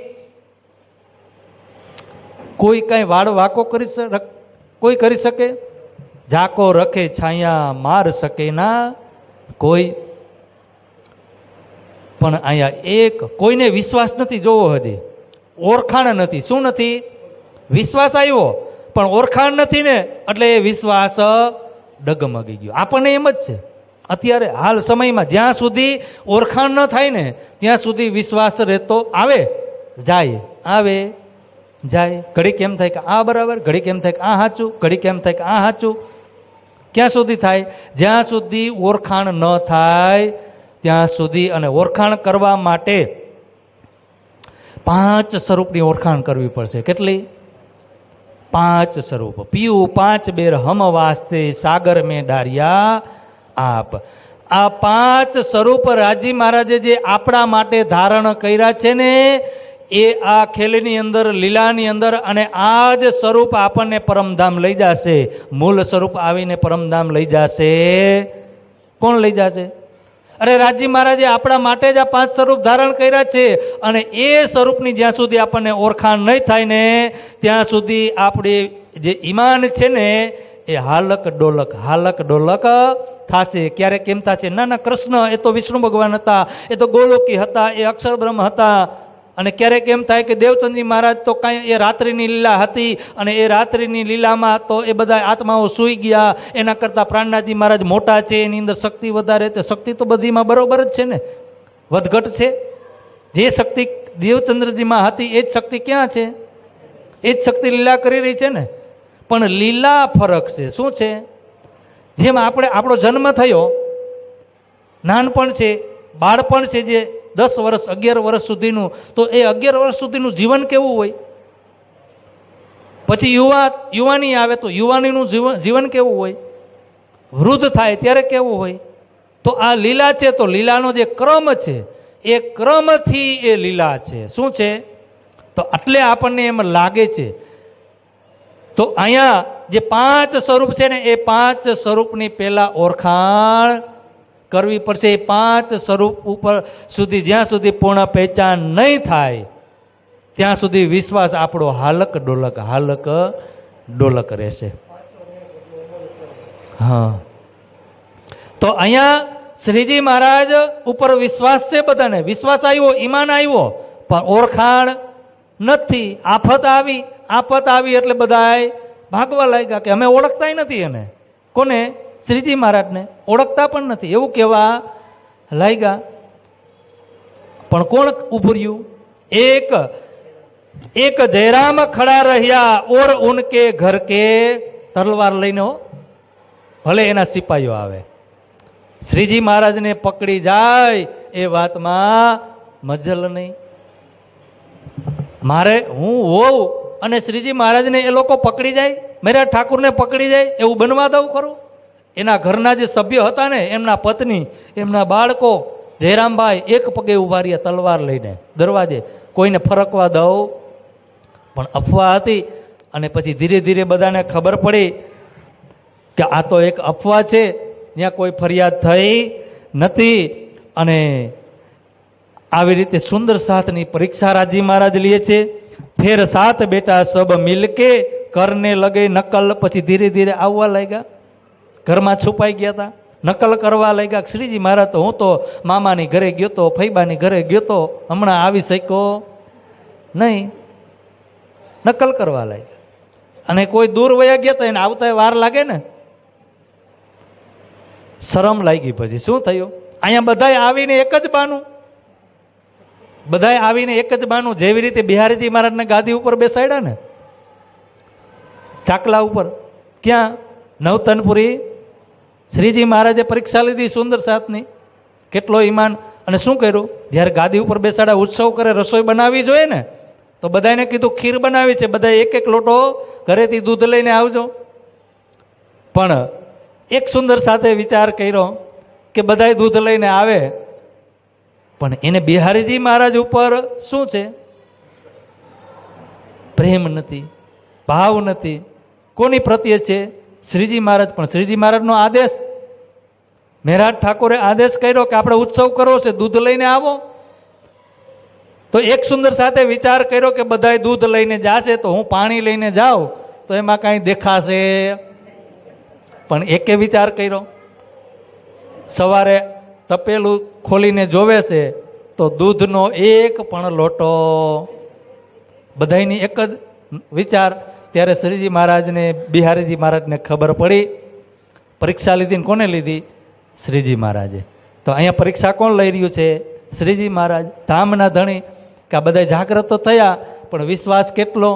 Speaker 3: કોઈ કઈ વાળ વાકો કોઈ કરી શકે? જાકો રખે છાયા માર શકે ના કોઈ. પણ અહીંયા એક કોઈને વિશ્વાસ નથી. જોવો હજી ઓળખાણ નથી. શું નથી? વિશ્વાસ આવ્યો પણ ઓળખાણ નથી ને, એટલે એ વિશ્વાસ ડગમગી ગયો. આપણને એમ જ છે અત્યારે હાલ સમયમાં, જ્યાં સુધી ઓળખાણ ન થાય ને ત્યાં સુધી વિશ્વાસ રહેતો આવે જાય, આવે જાય. ઘડી કેમ થાય કે આ બરાબર, ઘડી કેમ થાય કે આ સાચું, ઘડી કેમ થાય કે આ સાચું. ક્યાં સુધી થાય? જ્યાં સુધી ઓળખાણ ન થાય ત્યાં સુધી. અને ઓળખાણ કરવા માટે 5 સ્વરૂપની ઓળખાણ કરવી પડશે. કેટલી? 5 સ્વરૂપ. પીયું 5 બેર હમ વાસ્તે, સાગર મેં ડારિયા આપ. આ 5 સ્વરૂપ રાજી મહારાજે જે આપણા માટે ધારણ કર્યા છે ને એ આ ખેલની અંદર, લીલાની અંદર. અને આ જ સ્વરૂપ આપણને પરમધામ લઈ જશે. મૂળ સ્વરૂપ આવીને પરમધામ લઈ જશે. કોણ લઈ જશે? અરે રાજી મહારાજે આપણા માટે જ આ 5 સ્વરૂપ ધારણ કર્યા છે. અને એ સ્વરૂપની જ્યાં સુધી આપણને ઓળખાણ નહીં થાય ને ત્યાં સુધી આપણે જે ઈમાન છે ને એ હાલક ડોલક થશે. ક્યારેક કેમ થશે, ના ના કૃષ્ણ એ તો વિષ્ણુ ભગવાન હતા, એ તો ગોલોકી હતા, એ અક્ષર બ્રહ્મ હતા. અને ક્યારેક એમ થાય કે દેવચંદજી મહારાજ તો કાંઈ એ રાત્રિની લીલા હતી, અને એ રાત્રિની લીલામાં તો એ બધા આત્માઓ સૂઈ ગયા, એના કરતાં પ્રાણનાથજી મહારાજ મોટા છે, એની અંદર શક્તિ વધારે. તો શક્તિ તો બધીમાં બરોબર જ છે ને, વધઘટ છે. જે શક્તિ દેવચંદ્રજીમાં હતી એ જ શક્તિ ક્યાં છે? એ જ શક્તિ લીલા કરી રહી છે ને. પણ લીલા ફરક છે. શું છે? જેમ આપણો જન્મ થયો, નાનપણ છે, બાળપણ છે, જે 10 વર્ષ 11 વર્ષ સુધીનું, તો એ 11 વર્ષ સુધીનું જીવન કેવું હોય? પછી યુવાની આવે તો યુવાનીનું જીવન કેવું હોય? વૃદ્ધ થાય ત્યારે કેવું હોય? તો આ લીલા છે, તો લીલાનો જે ક્રમ છે એ ક્રમથી એ લીલા છે. શું છે? તો એટલે આપણને એમ લાગે છે. તો અહીંયા જે 5 સ્વરૂપ છે ને, એ 5 સ્વરૂપની પહેલા ઓળખાણ કરવી પડશે. એ 5 સ્વરૂપ ઉપર સુધી જ્યાં સુધી પૂર્ણ પહેચાન નહીં થાય ત્યાં સુધી વિશ્વાસ આપણો હાલક ડોલક રહેશે. હા, તો અહીંયા શ્રીજી મહારાજ ઉપર વિશ્વાસ છે, બધાને વિશ્વાસ આવ્યો, ઈમાન આવ્યો, પણ ઓળખાણ નથી. આફત આવી એટલે બધાય ભાગવા લાગ્યા કે અમે ઓળખતાય નથી એને. કોને? શ્રીજી મહારાજને ઓળખતા પણ નથી, એવું કહેવા લાગ્યા. પણ કોણ ઉભું રહ્યું? એક જયરામ ખડા રહ્યા ઓર ઉનકે ઘર કે તલવાર લઈને હો, ભલે એના સિપાહીઓ આવે, શ્રીજી મહારાજને પકડી જાય એ વાતમાં મજલ નહીં. હું હોઉં અને શ્રીજી મહારાજને એ લોકો પકડી જાય, મેરા ઠાકુરને પકડી જાય, એવું બનવા દઉં ખરું? એના ઘરના જે સભ્યો હતા ને, એમના પત્ની, એમના બાળકો, જયરામભાઈ એક પગે ઉભા રહ્યા તલવાર લઈને દરવાજે, કોઈને ફરકવા દઉં? પણ અફવા હતી. અને પછી ધીરે ધીરે બધાને ખબર પડી કે આ તો એક અફવા છે, ત્યાં કોઈ ફરિયાદ થઈ નથી. અને આવી રીતે સુંદર સાથની પરીક્ષા રાજી મહારાજ લે છે. ફેર સાથ બેટા સબ મિલકે કરને લગે નકલ. પછી ધીરે ધીરે આવવા લાગ્યા, ઘરમાં છુપાઈ ગયા હતા, નકલ કરવા લાગ્યા. શ્રીજી મહારાજ તો હું તો મામાની ઘરે ગયો તો, ફૈબાની ઘરે ગયો તો, હમણાં આવી શક્યો નહીં. નકલ કરવા લાગ્યા. અને કોઈ દૂર વયા ગયા તો એને આવતા વાર લાગે ને, શરમ લાગી. પછી શું થયું? અહીંયા બધાય આવીને એક જ બાનું, જેવી રીતે બિહારીજી મહારાજને ગાદી ઉપર બેસાડ્યા ને, ચાકલા ઉપર. ક્યાં? નવતનપુરી. શ્રીજી મહારાજે પરીક્ષા લીધી સુંદર સાથની, કેટલો ઈમાન. અને શું કર્યું? જ્યારે ગાદી ઉપર બેસાડ્યા, ઉત્સવ કરે, રસોઈ બનાવવી જોઈએ ને, તો બધાને કીધું ખીર બનાવી છે, બધા એક લોટો ઘરેથી દૂધ લઈને આવજો. પણ એક સુંદર સાથે વિચાર કર્યો કે બધાય દૂધ લઈને આવે, પણ એને બિહારીજી મહારાજ ઉપર શું છે? પ્રેમ નથી, ભાવ નથી. કોની પ્રત્યે છે? શ્રીજી મહારાજ. પણ શ્રીજી મહારાજનો આદેશ, મહેરાજ ઠાકોરે આદેશ કર્યો કે આપણે ઉત્સવ કરવો છે, દૂધ લઈને આવો. તો એક સુંદર સાથે વિચાર કર્યો કે બધાય દૂધ લઈને જાશે તો હું પાણી લઈને જાઉં તો એમાં કાંઈ દેખાશે. પણ એકે વિચાર કર્યો, સવારે તપેલું ખોલીને જોવે છે તો દૂધનો એક પણ લોટો. બધાયની એક જ વિચાર. ત્યારે શ્રીજી મહારાજને, બિહારીજી મહારાજને ખબર પડી. પરીક્ષા લીધી ને કોને લીધી? શ્રીજી મહારાજે. તો અહીંયા પરીક્ષા કોણ લઈ રહ્યું છે? શ્રીજી મહારાજ, ધામના ધણી. કે આ બધા જાગ્રત તો થયા, પણ વિશ્વાસ કેટલો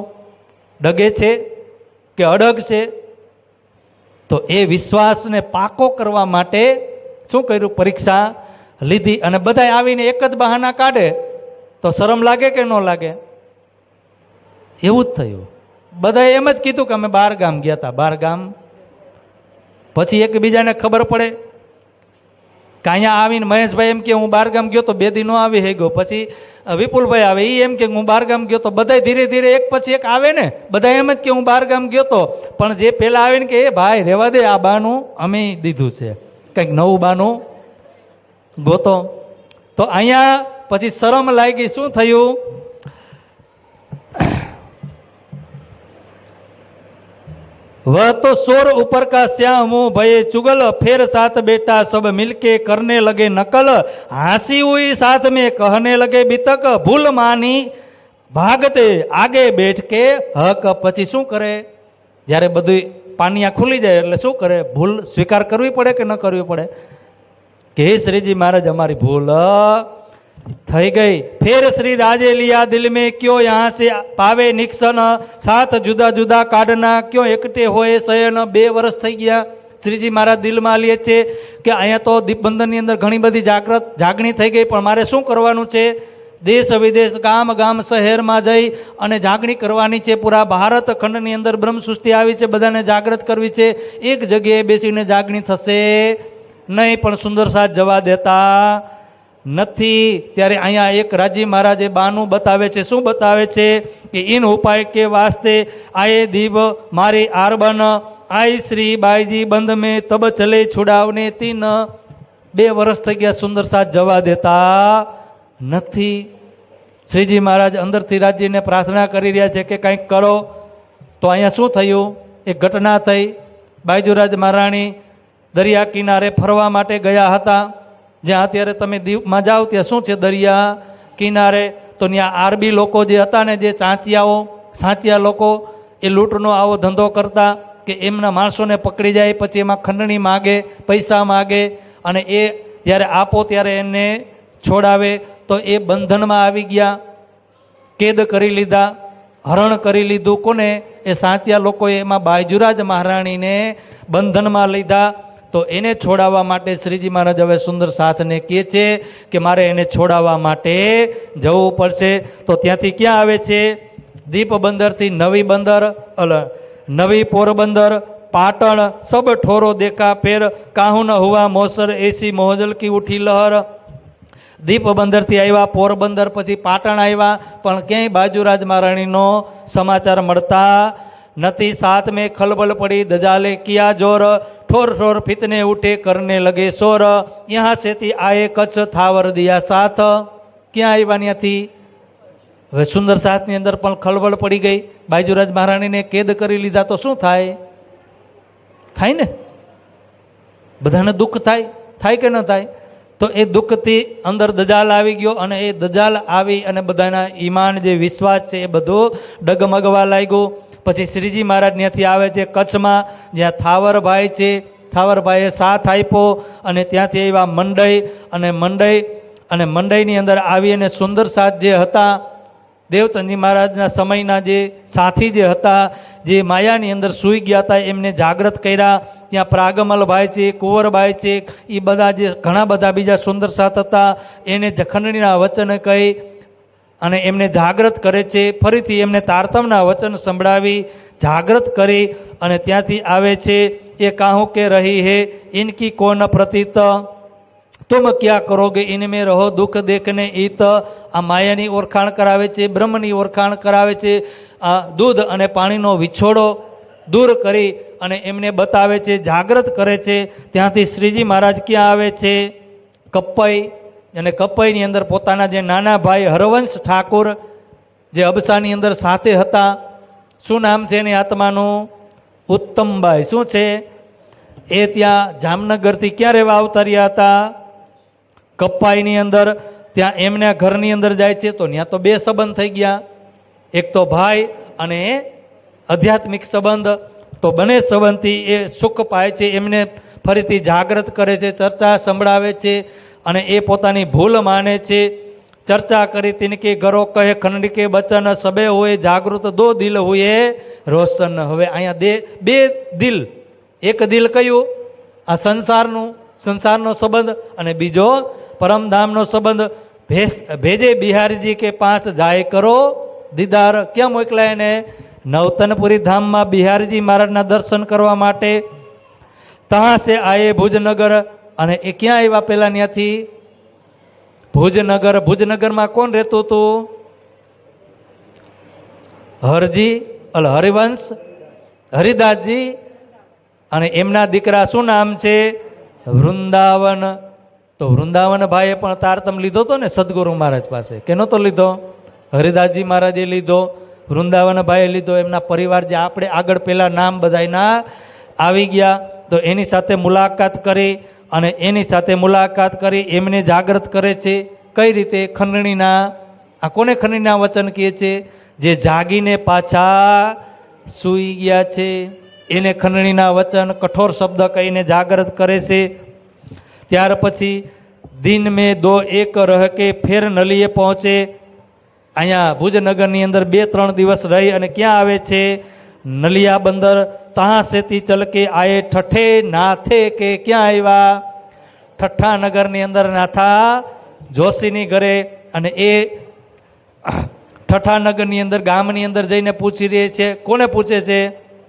Speaker 3: ડગે છે કે અડગ છે? તો એ વિશ્વાસને પાકો કરવા માટે શું કર્યું? પરીક્ષા લીધી. અને બધા આવીને એક જ બહાના કાઢે તો શરમ લાગે કે ન લાગે? એવું જ થયું. બધાએ એમ જ કીધું કે અમે 12 ગામ ગયા હતા, 12 ગામ. પછી એકબીજાને ખબર પડે કે અહીંયા આવીને મહેશભાઈ એમ કે હું 12 ગામ ગયો તો 2 દી નો આવી હઈ ગયો. પછી વિપુલભાઈ આવે, એ એમ કે હું 12 ગામ ગયો તો. બધા ધીરે ધીરે એક પછી એક આવે ને, બધા એમ જ કે હું 12 ગામ ગયો તો. પણ જે પેલા આવે ને કે એ ભાઈ રહેવા દે, આ બાનું અમે દીધું છે, કંઈક નવું બાનું ગોતો. તો અહીંયા પછી શરમ લાગી. શું થયું? वह तो सोर ऊपर का स्या मुंह भये चुगल फिर साथ बेटा सब मिलके करने लगे नकल हंसी हुई साथ में कहने लगे बितक भूल मानी भागते आगे बैठ के हक પછી શું કરે જ્યારે બધું પાનિયા ખુલી જાય એટલે શું કરે ભૂલ સ્વીકાર કરવી પડે કે ન કરવી પડે કે હે શ્રીજી મહારાજ અમારી ભૂલ થઈ ગઈ फिर श्री राजे लिया दिल में क्यों यहाँ से पावे निक्सन सात जुदा जुदा काढ़ना क्यों एकटे होए शयन 2 વર્ષ થઈ ગયા શ્રીજી મહારાજ દિલમાં લે છે કે અહીંયા તો દીપબંધનની અંદર ઘણી બધી જાગણી થઈ ગઈ પણ મારે શું કરવાનું છે દેશ વિદેશ ગામ ગામ શહેરમાં જઈ અને જાગણી કરવાની છે પૂરા ભારત ખંડની અંદર બ્રહ્મ સૃષ્ટિ આવી છે બધાને જાગૃત કરવી છે એક જગ્યાએ બેસીને જાગણી થશે નહીં પણ સુંદર સાથ જવા દેતા નથી ત્યારે અહીંયા એક રાજી મહારાજે બાનું બતાવે છે શું બતાવે છે કે ઇન ઉપાય કે વાસ્તે આયે દીપ મારી આરબન आई श्री बाईजी बंद में तब चले छुड़ावने 2 વર્ષ થઈ ગયા સુંદર સાથ જવા દેતા નથી શ્રીજી મહારાજ અંદરથી રાજજીને પ્રાર્થના કરી રહ્યા છે કે કંઈક કરો તો અહીંયા શું થયું એક ઘટના થઈ બાયજુરાજ મહારાણી દરિયા કિનારે ફરવા માટે ગયા હતા જ્યાં અત્યારે તમે દીવમાં જાઓ ત્યાં શું છે દરિયા કિનારે તો ત્યાં આરબી લોકો જે હતા ને જે સાચિયા લોકો એ લૂંટનો આવો ધંધો કરતા કે એમના માણસોને પકડી જાય પછી એમાં ખંડણી માગે પૈસા માગે અને એ જ્યારે આપો ત્યારે એને છોડાવે તો એ બંધનમાં આવી ગયા કેદ કરી લીધા હરણ કરી લીધું કોને એ સાચિયા લોકોએ એમાં બાયજુરાજ મહારાણીને બંધનમાં લીધા તો એને છોડાવવા માટે શ્રીજી મહારાજ હવે સુંદર સાથને કહે છે કે મારે એને છોડાવવા માટે જવું પડશે તો ત્યાંથી ક્યાં આવે છે દીપ બંદરથી નવી બંદર नवी पोरबंदर पाटण सब ठोरो देखा पेर काहू न हुआ मोसर ऐसी मोहजल की उठी लहर दीप बंदर थी आया पोरबंदर पछी पाटण आया पण क्यांय बाजूराज महाराणीनो समाचार मळता नती साथ में खलबल पड़ी दजाले किया जोर ठोर ठोर फितने उठे करने लगे शोर यहाँ से थी आए कच्छ थावर दिया साथ क्या आया थी હવે સુંદર સાથની અંદર પણ ખળબળ પડી ગઈ બાયજુરાજ મહારાણીને કેદ કરી લીધા તો શું થાય ને બધાને દુઃખ થાય કે ન થાય તો એ દુઃખથી અંદર દજાલ આવી ગયો અને એ દજાલ આવી અને બધાના ઈમાન જે વિશ્વાસ છે એ બધું ડગમગવા લાગ્યું પછી શ્રીજી મહારાજ ત્યાંથી આવે છે કચ્છમાં જ્યાં થાવરભાઈ છે થાવરભાઈએ સાથ આપ્યો અને ત્યાંથી આવ્યા મંડઈની અંદર આવી અને સુંદર સાથ જે હતા દેવચંદજી મહારાજના સમયના જે સાથી જે હતા જે માયાની અંદર સૂઈ ગયા હતા એમને જાગૃત કર્યા ત્યાં પ્રાગમલભાઈ છે કુંવરભાઈ છે એ બધા જે ઘણા બધા બીજા સુંદર સાથ હતા એને ખંડણીના વચન કહી અને એમને જાગૃત કરે છે ફરીથી એમને તારતમના વચન સંભળાવી જાગૃત કરી અને ત્યાંથી આવે છે એ કાહું કે રહી હે ઇનકી કોન પ્રતીત तुम क्या करोगे इनमें रहो दुख देखने ईत आ मायानी ओळखाण करावे छे ब्रह्मनी ओळखाण करावे छे दूध अने पाणीनो विछोड़ो दूर करी अने एमने बतावे छे जागृत करे छे त्यांथी श्रीजी महाराज क्यां आवे छे कप्पई अने कप्पईनी अंदर पोताना जे नाना भाई हरवंश ठाकुर जे अबसानी अंदर साथे हता शुं नाम छे एनी आत्मानुं उत्तमबाई शुं छे ए त्यां जामनगरथी क्यां रहेवा अवतर्या हता कप्पाईनी अंदर त्या एमना घरनी अंदर जाय छे तो त्यां तो 2 संबंध थई गया एक तो भाई अने आध्यात्मिक संबंध तो बने संबंधथी ए सुख पाए छे एमने फरीथी जागृत करे छे चर्चा संभळावे छे अने ए पोतानी भूल माने छे चर्चा करी तिनके घरो कहे खंडिके बचन सबे होए जागृत 2 दिल हुए रोशन हवे अहींया 2 दिल एक दिल कयुं आ संसारनो संबंध अने बीजो परमधामनो संबंध भेजे बिहारीजी के 5 जाए करो दीदार क्या मोकलाय ने नवतनपुरी धाम में बिहारीजी महाराजना दर्शन करवा माटे तहाँ से आए भुजनगर अने ए क्या आव्या पेला न्याथी भुजनगर में कोण रहतुं हतुं हरिवंश हरिदासजी अने एमना दीकरा शुं नाम छे वृंदावन तो वृंदावन भाई पण तारतम लीधो तो ने सदगुरु महाराज पासे के नतो लीधो हरिदासजी महाराजे लीधो વૃંદાવનભાઈએ લીધો, એમના પરિવાર જે આપણે આગળ પહેલાં નામ બધાયના આવી ગયા, તો એની સાથે મુલાકાત કરી અને એની સાથે મુલાકાત કરી એમને જાગૃત કરે છે. કઈ રીતે? ખંડણીના, આ કોને ખંડણીના વચન કહે છે? જે જાગીને પાછા સૂઈ ગયા છે એને ખંડણીના વચન, કઠોર શબ્દ કહીને જાગૃત કરે છે. ત્યાર પછી દિન મેં દો એક રહ કે ફેર નલીએ પહોંચે. અહીંયા ભુજનગરની અંદર 2-3 દિવસ રહી અને ક્યાં આવે છે? નલિયા બંદર. તહાં સેતી ચલ કે આયે ઠઠે નાથે કે ક્યાં આવ્યા? ઠઠ્ઠા નગરની અંદર નાથા જોશીની ઘરે. અને એ ઠઠ્ઠા નગરની અંદર ગામની અંદર જઈને પૂછી રહે છે. કોને પૂછે છે?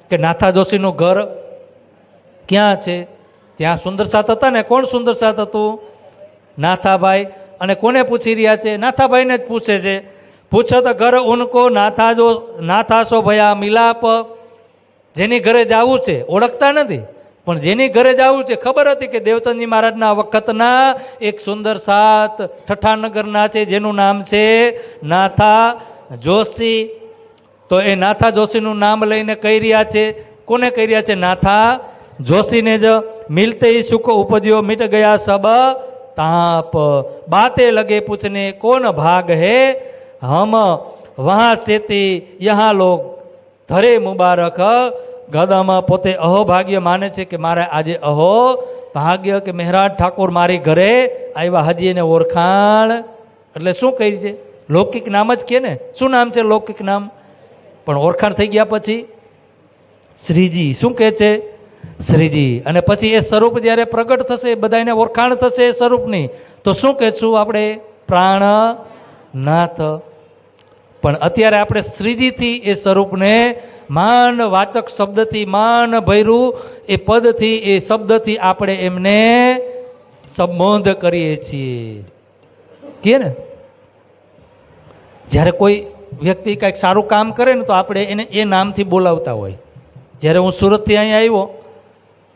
Speaker 3: કે નાથા જોશીનું ઘર ક્યાં છે? ત્યાં સુંદરસાત હતા ને. કોણ સુંદરસાત હતું? નાથાભાઈ. અને કોને પૂછી રહ્યા છે? નાથાભાઈને જ પૂછે છે. પૂછત ઘર ઉનકો નાથા સો ભયા મિલાપ. જેની ઘરે જવું છે, ઓળખતા નથી, પણ જેની ઘરે જવું છે ખબર હતી કે દેવચંદજી મહારાજના વખતના એક સુંદર સાત ઠઠ્ઠાનગરના છે જેનું નામ છે નાથા જોશી. તો એ નાથા જોશીનું નામ લઈને કહી રહ્યા છે. કોને કહી રહ્યા છે? નાથા જોશીને જ. મિલતે ही सुख उपजो मिट गया सब ताप, बातें लगे पूछने कौन भाग है, हम वहाँ सेती यहाँ लोग धरे मुबारक. ગદામાં પોતે અહોભાગ્ય માને છે કે મારે આજે અહો ભાગ્ય કે મહેરાજ ઠાકોર મારી ઘરે આવ્યા. હજી એને ઓળખાણ એટલે શું કહી છે? લૌકિક નામ જ કે ને. શું નામ છે? લૌકિક નામ. પણ ઓળખાણ થઈ ગયા પછી શ્રીજી. શું કહે છે? શ્રીજી. અને પછી એ સ્વરૂપ જ્યારે પ્રગટ થશે, બધાને ઓળખાણ થશે એ સ્વરૂપની, તો શું કહેશું આપણે? પ્રાણનાથ. પણ અત્યારે આપણે શ્રીજીથી એ સ્વરૂપને માન વાચક શબ્દથી, માન ભૈરું એ પદથી, એ શબ્દથી આપણે એમને સંબોધ કરીએ છીએ. કે ને જ્યારે કોઈ વ્યક્તિ કંઈક સારું કામ કરે ને તો આપણે એને એ નામથી બોલાવતા હોય. જ્યારે હું સુરતથી અહીંયા આવ્યો,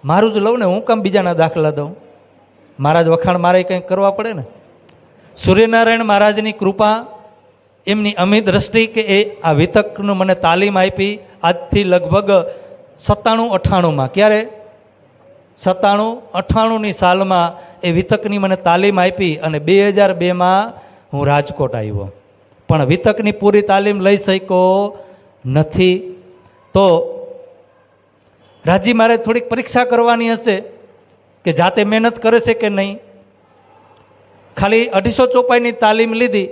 Speaker 3: મારું જ લઉં ને, હું કામ બીજાના દાખલા દઉં? મહારાજ વખાણ મારે કંઈક કરવા પડે ને. સૂર્યનારાયણ મહારાજની કૃપા, એમની અમિત દ્રષ્ટિ કે એ આ વિતકનું મને તાલીમ આપી આજથી લગભગ 97-98માં. ક્યારે? 97-98ની સાલમાં એ વિતકની મને તાલીમ આપી અને 2002માં હું રાજકોટ આવ્યો. પણ વિતકની પૂરી તાલીમ લઈ શક્યો નથી. તો રાજજી મારે થોડીક પરીક્ષા કરવાની હશે કે જાતે મહેનત કરે છે કે નહીં. ખાલી 250 ચોપાઈની તાલીમ લીધી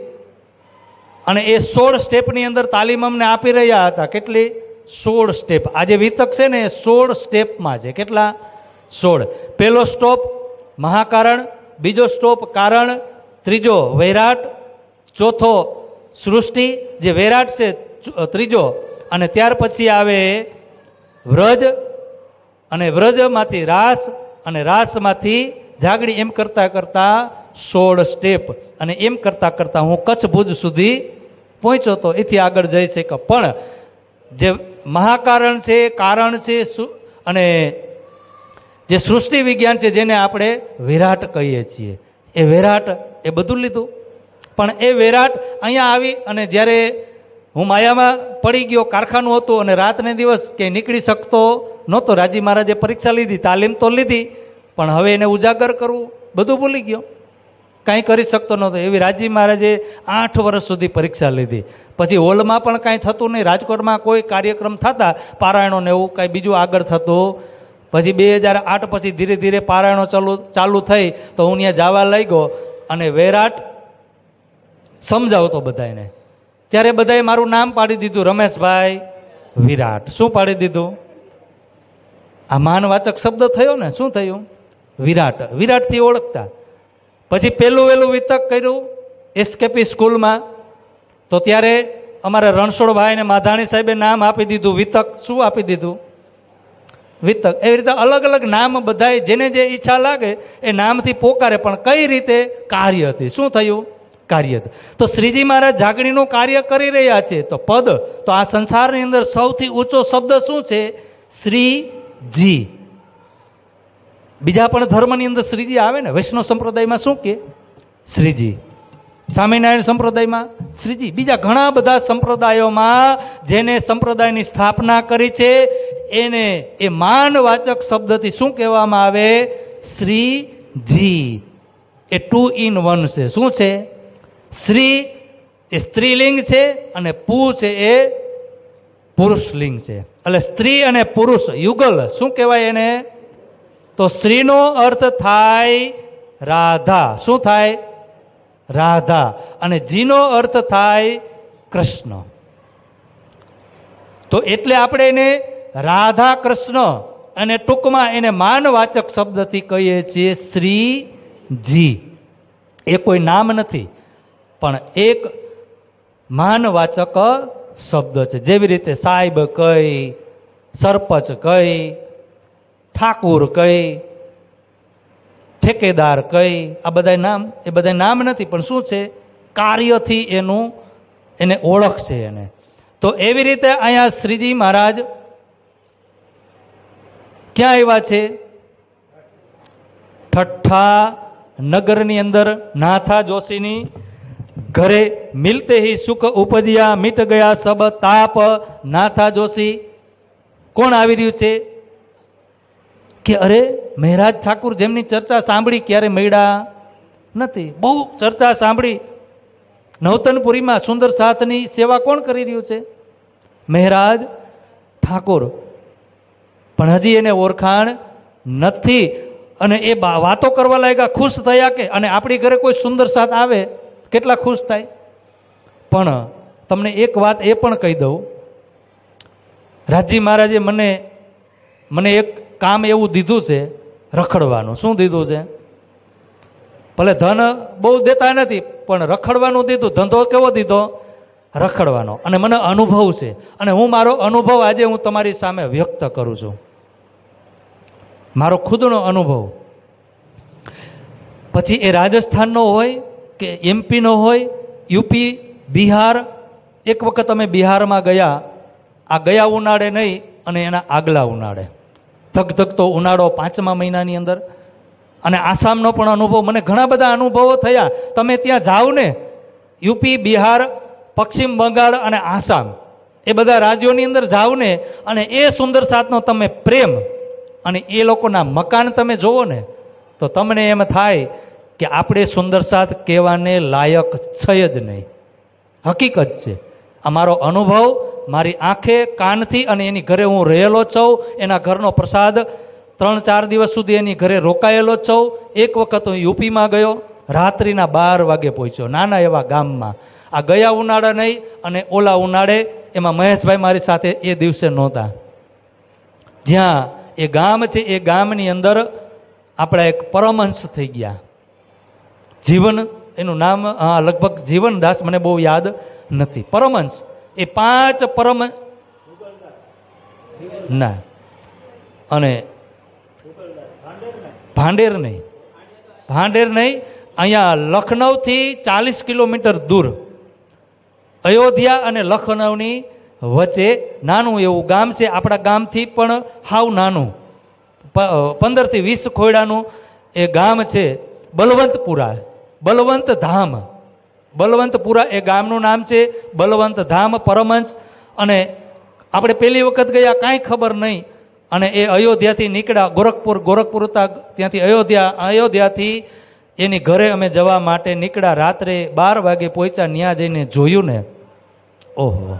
Speaker 3: અને એ 16 સ્ટેપની અંદર તાલીમ અમને આપી રહ્યા હતા. કેટલી? 16 સ્ટેપ. આજે વિતક છે ને એ 16 સ્ટેપમાં છે. કેટલા? 16. પહેલો સ્ટોપ મહાકારણ, બીજો સ્ટોપ કારણ, ત્રીજો વૈરાટ, ચોથો સૃષ્ટિ જે વૈરાટ છે ત્રીજો, અને ત્યાર પછી આવે વ્રજ, અને વ્રજમાંથી રાસ, અને રાસમાંથી જાગડી. એમ કરતાં કરતાં 16 સ્ટેપ. અને એમ કરતાં કરતાં હું કચ્છ ભુજ સુધી પહોંચ્યો તો. એથી આગળ જઈ શકે. પણ જે મહાકારણ છે, કારણ છે, અને જે સૃષ્ટિ વિજ્ઞાન છે જેને આપણે વિરાટ કહીએ છીએ, એ વિરાટ એ બધું લીધું. પણ એ વિરાટ અહીંયા આવી અને જ્યારે હું માયામાં પડી ગયો, કારખાનું હતું અને રાતને દિવસ ક્યાંય નીકળી શકતો નહોતો. રાજી મહારાજે પરીક્ષા લીધી, તાલીમ તો લીધી, પણ હવે એને ઉજાગર કરવું બધું ભૂલી ગયો, કાંઈ કરી શકતો નહોતો. એવી રાજી મહારાજે 8 વર્ષ સુધી પરીક્ષા લીધી. પછી હોલમાં પણ કાંઈ થતું નહીં. રાજકોટમાં કોઈ કાર્યક્રમ થતા પારાયણો ને એવું કાંઈ બીજું આગળ થતું. પછી 2008 પછી ધીરે ધીરે પારાયણો ચાલુ થઈ તો હું ત્યાં જવા લાગ્યો અને વૈરાટ સમજાવતો બધાને. ત્યારે બધાએ મારું નામ પાડી દીધું, રમેશભાઈ વિરાટ. શું પાડી દીધું? આ માનવાચક શબ્દ થયો ને. શું થયું? વિરાટ. વિરાટથી ઓળખતા. પછી પહેલું વહેલું વિતક કર્યું એસકેપી સ્કૂલમાં. તો ત્યારે અમારે રણછોડભાઈ અને માધાણી સાહેબે નામ આપી દીધું વિતક. શું આપી દીધું? વિતક. એવી રીતે અલગ અલગ નામ બધાએ જેને જે ઈચ્છા લાગે એ નામથી પોકારે. પણ કઈ રીતે? કાર્ય હતી. શું થયું? કાર્ય. તો શ્રીજી મહારાજ જાગણીનું કાર્ય કરી રહ્યા છે. તો પદ, તો આ સંસારની અંદર સૌથી ઊંચો શબ્દ શું છે? શ્રીજી. બીજા પણ ધર્મની અંદર શ્રીજી આવે ને. વૈષ્ણવ સંપ્રદાયમાં શું કે? શ્રીજી. સ્વામિનારાયણ સંપ્રદાયમાં શ્રીજી, બીજા ઘણા બધા સંપ્રદાયોમાં જેને સંપ્રદાયની સ્થાપના કરી છે એને એ માનવાચક શબ્દથી શું કહેવામાં આવે? શ્રીજી. એ 2 in 1 છે. શું છે? શ્રી એ સ્ત્રીલિંગ છે અને પૂ છે એ પુરુષલિંગ છે. એટલે સ્ત્રી અને પુરુષ યુગલ શું કહેવાય એને? તો સ્ત્રીનો અર્થ થાય રાધા. શું થાય? રાધા. અને જીનો અર્થ થાય કૃષ્ણ. તો એટલે આપણે એને રાધા કૃષ્ણ અને ટૂંકમાં એને માનવાચક શબ્દથી કહીએ છીએ શ્રીજી. એ કોઈ નામ નથી પણ એક માનવાચક શબ્દ છે. જેવી રીતે સાહેબ કઈ, સરપંચ કઈ, ઠાકુર કઈ, ઠેકેદાર કઈ, આ બધા નામ, એ બધા નામ નથી પણ શું છે? કાર્યથી એને ઓળખ છે એને. તો એવી રીતે અહીંયા શ્રીજી મહારાજ ક્યાં આવ્યા છે? ઠઠ્ઠા નગરની અંદર નાથા જોશીની ઘરે. મિલતે હી સુખ ઉપજ્યા, મિટ ગયા સબ તાપ. નાથા જોશી કોણ આવી રહ્યું છે? કે અરે મહેરાજ ઠાકુર જેમની ચર્ચા સાંભળી ક્યારે મળ્યા નથી, બહુ ચર્ચા સાંભળી. નવતનપુરીમાં સુંદર સાથની સેવા કોણ કરી રહ્યું છે? મહેરાજ ઠાકુર. પણ હજી એને ઓળખાણ નથી. અને એ વાતો કરવા લાગ્યા, ખુશ થયા કે અને આપણી ઘરે કોઈ સુંદર સાથ આવે કેટલા ખુશ થાય. પણ તમને એક વાત એ પણ કહી દઉં, રાજજી મહારાજે મને એક કામ એવું દીધું છે રખડવાનું. શું દીધું છે? ભલે ધન બહુ દેતા નથી પણ રખડવાનું દીધું. ધંધો કેવો દીધો? રખડવાનો. અને મને અનુભવ છે અને હું મારો અનુભવ આજે હું તમારી સામે વ્યક્ત કરું છું, મારો ખુદનો અનુભવ. પછી એ રાજસ્થાનનો હોય કે એમપીનો હોય, યુપી, બિહાર. એક વખત અમે બિહારમાં ગયા, આ ગયા ઉનાળે નહીં અને એના આગલા ઉનાળે, ધગધગતો ઉનાળો 5મા મહિનાની અંદર. અને આસામનો પણ અનુભવ, મને ઘણા બધા અનુભવો થયા. તમે ત્યાં જાઓ ને, યુપી, બિહાર, પશ્ચિમ બંગાળ અને આસામ, એ બધા રાજ્યોની અંદર જાઓ ને અને એ સુંદર સાથનો તમે પ્રેમ અને એ લોકોના મકાન તમે જોવો ને તો તમને એમ થાય કે આપણે સુંદર સાથ કહેવાને લાયક છે જ નહીં. હકીકત છે. આ મારો અનુભવ, મારી આંખે કાનથી, અને એની ઘરે હું રહેલો છું. એના ઘરનો પ્રસાદ 3-4 દિવસ સુધી એની ઘરે રોકાયેલો છું. એક વખત હું યુપીમાં ગયો, રાત્રિના 12 વાગે પહોંચ્યો, નાના એવા ગામમાં. આ ગયા ઉનાળા નહીં અને ઓલા ઉનાળે, એમાં મહેશભાઈ મારી સાથે એ દિવસે નહોતા. જ્યાં એ ગામ છે એ ગામની અંદર આપણા એક પરમહંસ થઈ ગયા, જીવન એનું નામ લગભગ જીવનદાસ, મને બહુ યાદ નથી. પરમહંસ એ 5 પરમ ના, અને ભાંડેર નહીં, અહીંયા લખનૌથી 40 કિલોમીટર દૂર, અયોધ્યા અને લખનૌની વચ્ચે નાનું એવું ગામ છે. આપણા ગામથી પણ હાવ નાનું, 15 થી 20 ખોયડાનું એ ગામ છે. બલવંતપુરા, બલવંત ધામ, બલવંતપુરા એ ગામનું નામ છે. બલવંત ધામ પરમહંસ. અને આપણે પહેલી વખત ગયા, કાંઈ ખબર નહીં. અને એ અયોધ્યાથી નીકળ્યા, ગોરખપુર ત્યાંથી અયોધ્યાથી એની ઘરે અમે જવા માટે નીકળ્યા. રાત્રે 12 વાગે પહોંચ્યા. ત્યાં જઈને જોયું ને, ઓહો,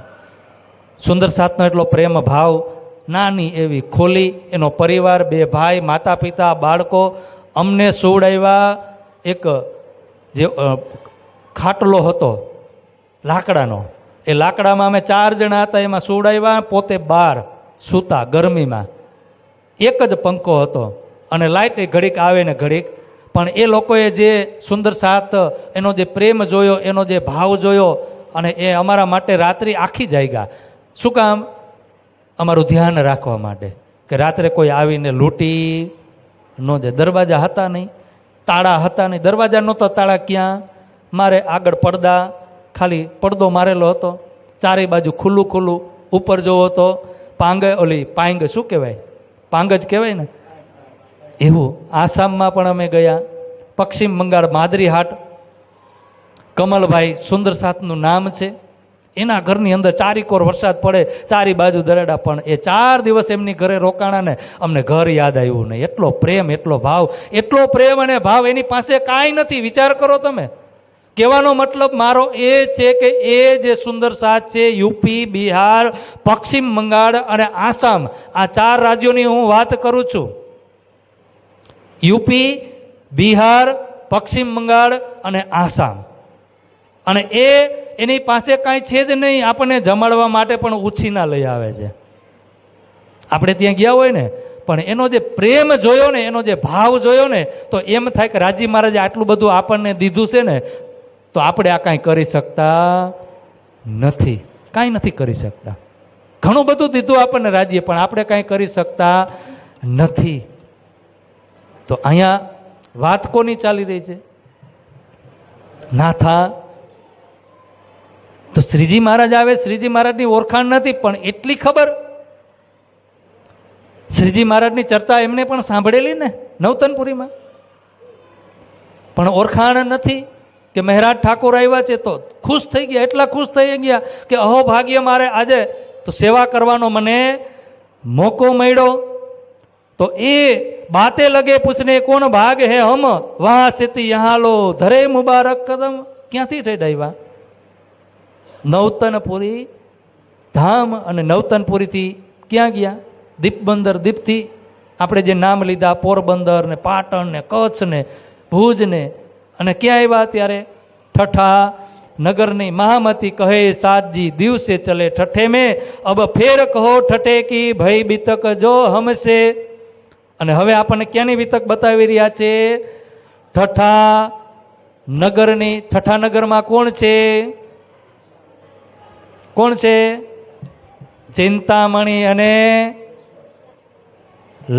Speaker 3: સુંદર સાથનો એટલો પ્રેમ ભાવ, નાની એવી ખોલી, એનો પરિવાર, 2 ભાઈ, માતા પિતા, બાળકો. અમને સુવડાવ્યા. એક જે ખાટલો હતો લાકડાનો, એ લાકડામાં અમે 4 જણા હતા, એમાં સુવડાવ્યા. પોતે બહાર સૂતા ગરમીમાં. એક જ પંખો હતો અને લાઇટ ઘડીક આવે ને ઘડીક. પણ એ લોકોએ જે સુંદર સાથ, એનો જે પ્રેમ જોયો, એનો જે ભાવ જોયો, અને એ અમારા માટે રાત્રિ આખી જાગ્યા. શું કામ? અમારું ધ્યાન રાખવા માટે કે રાત્રે કોઈ આવીને લૂંટી ન જાય. દરવાજા હતા નહીં, તાળા હતા નહીં. દરવાજા નહોતો, તાળા ક્યાં મારે? આગળ પડદા, ખાલી પડદો મારેલો હતો, ચારે બાજુ ખુલ્લું ખુલ્લું. ઉપર જોવો તો પાંગ શું કહેવાય? પાંગ જ કહેવાય ને. એવું આસામમાં પણ અમે ગયા. પશ્ચિમ બંગાળ માદરી હાટ, કમલભાઈ સુંદર સાથનું નામ છે. એના ઘરની અંદર ચારીકોર વરસાદ પડે, ચારી બાજુ દરેડા, પણ એ 4 દિવસ એમની ઘરે રોકાણા ને અમને ઘર યાદ આવ્યું નહીં. એટલો પ્રેમ, એટલો પ્રેમ અને ભાવ એની પાસે કાંઈ નથી. વિચાર કરો તમે. કહેવાનો મતલબ મારો એ છે કે એ જે સુંદર સાથ છે, યુપી, બિહાર, પશ્ચિમ બંગાળ અને આસામ, આ 4 રાજ્યોની હું વાત કરું છું. યુપી, બિહાર, પશ્ચિમ બંગાળ અને આસામ. અને એની પાસે કાંઈ છે જ નહીં. આપણને જમાડવા માટે પણ ઉછીના લઈ આવે છે. આપણે ત્યાં ગયા હોય ને, પણ એનો જે પ્રેમ જોયો ને, એનો જે ભાવ જોયો ને, તો એમ થાય કે રાજી મહારાજે આટલું બધું આપણને દીધું છે ને, તો આપણે આ કાંઈ કરી શકતા નથી. કાંઈ નથી કરી શકતા. ઘણું બધું દીધું આપણને રાજીએ, પણ આપણે કાંઈ કરી શકતા નથી. તો અહીંયા વાત કોની ચાલી રહી છે? નાથા. તો શ્રીજી મહારાજ આવે. શ્રીજી મહારાજની ઓળખાણ નથી, પણ એટલી ખબર, શ્રીજી મહારાજની ચર્ચા એમને પણ સાંભળેલી ને નવતનપુરીમાં, પણ ઓળખાણ નથી. કે મહેરાજ ઠાકોર આવ્યા છે તો ખુશ થઈ ગયા. એટલા ખુશ થઈ ગયા કે અહો ભાગ્ય, મારે આજે તો સેવા કરવાનો મને મોકો મળ્યો. તો એ બાતે લગે પૂછને કોણ ભાગ હે હમ, વહાં સેતી યહાં લો ધરે મુબારક કદમ. ક્યાંથી ઠેડાવ્યા? નવતનપુરી ધામ. અને નવતનપુરીથી ક્યાં ગયા? દીપબંદર. દીપથી આપણે જે નામ લીધા, પોરબંદર ને પાટણ ને કચ્છ ને ભુજ ને, અને ક્યાં આવ્યા ત્યારે? ઠઠા નગરની મહામતી કહે સાતજી દિવસે ચલે ઠઠે મેં, અબ ફેર કહો ઠઠે કી ભય બીતક જો હમસે. અને હવે આપણને ક્યાંની વિતક બતાવી રહ્યા છે? ઠઠા નગરની. ઠઠા નગરમાં કોણ છે? કોણ છે? ચિંતામણી અને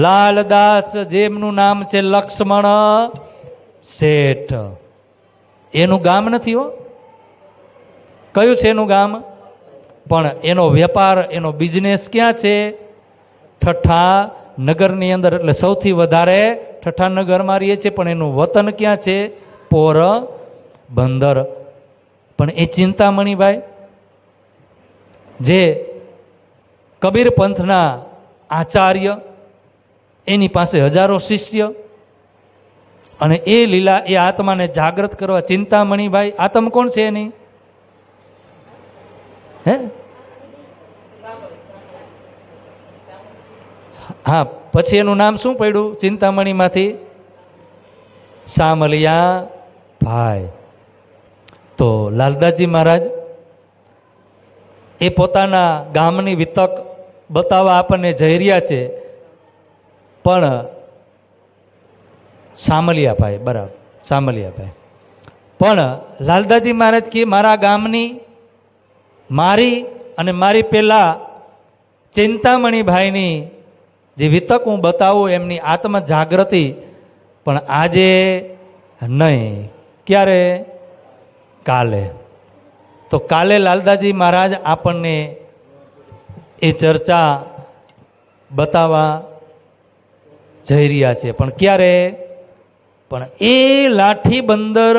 Speaker 3: લાલદાસ, જેમનું નામ છે લક્ષ્મણ શેઠ. એનું ગામ નથી હો. કયું છે એનું ગામ? પણ એનો વેપાર, એનો બિઝનેસ ક્યાં છે? ઠઠ્ઠા નગરની અંદર. એટલે સૌથી વધારે ઠઠ્ઠા નગરમાં રહીએ છે, પણ એનું વતન ક્યાં છે? પોરબંદર. પણ એ ચિંતામણીભાઈ જે કબીર પંથના આચાર્ય, એની પાસે હજારો શિષ્ય, અને એ લીલા, એ આત્માને જાગૃત કરવા ચિંતામણીભાઈ. આત્મ કોણ છે એની? હે? હા, પછી એનું નામ શું પડ્યું ચિંતામણીમાંથી? સામલિયા ભાઈ. તો લાલદાસજી મહારાજ એ પોતાના ગામની વિતક બતાવવા આપણને જઈ રહ્યા છે, પણ સામલિયાભાઈ, બરાબર સામલિયાભાઈ, પણ લાલદાસજી મહારાજ કે મારા ગામની, મારી અને મારી પહેલા ચિંતામણીભાઈની જે વિતક હું બતાવું, એમની આત્મ જાગૃતિ, પણ આજે નહીં. ક્યારે? કાલે. તો કાલે લાલદાસજી મહારાજ આપણને એ ચર્ચા બતાવવા જઈ રહ્યા છે. પણ ક્યારે? પણ એ લાઠી બંદર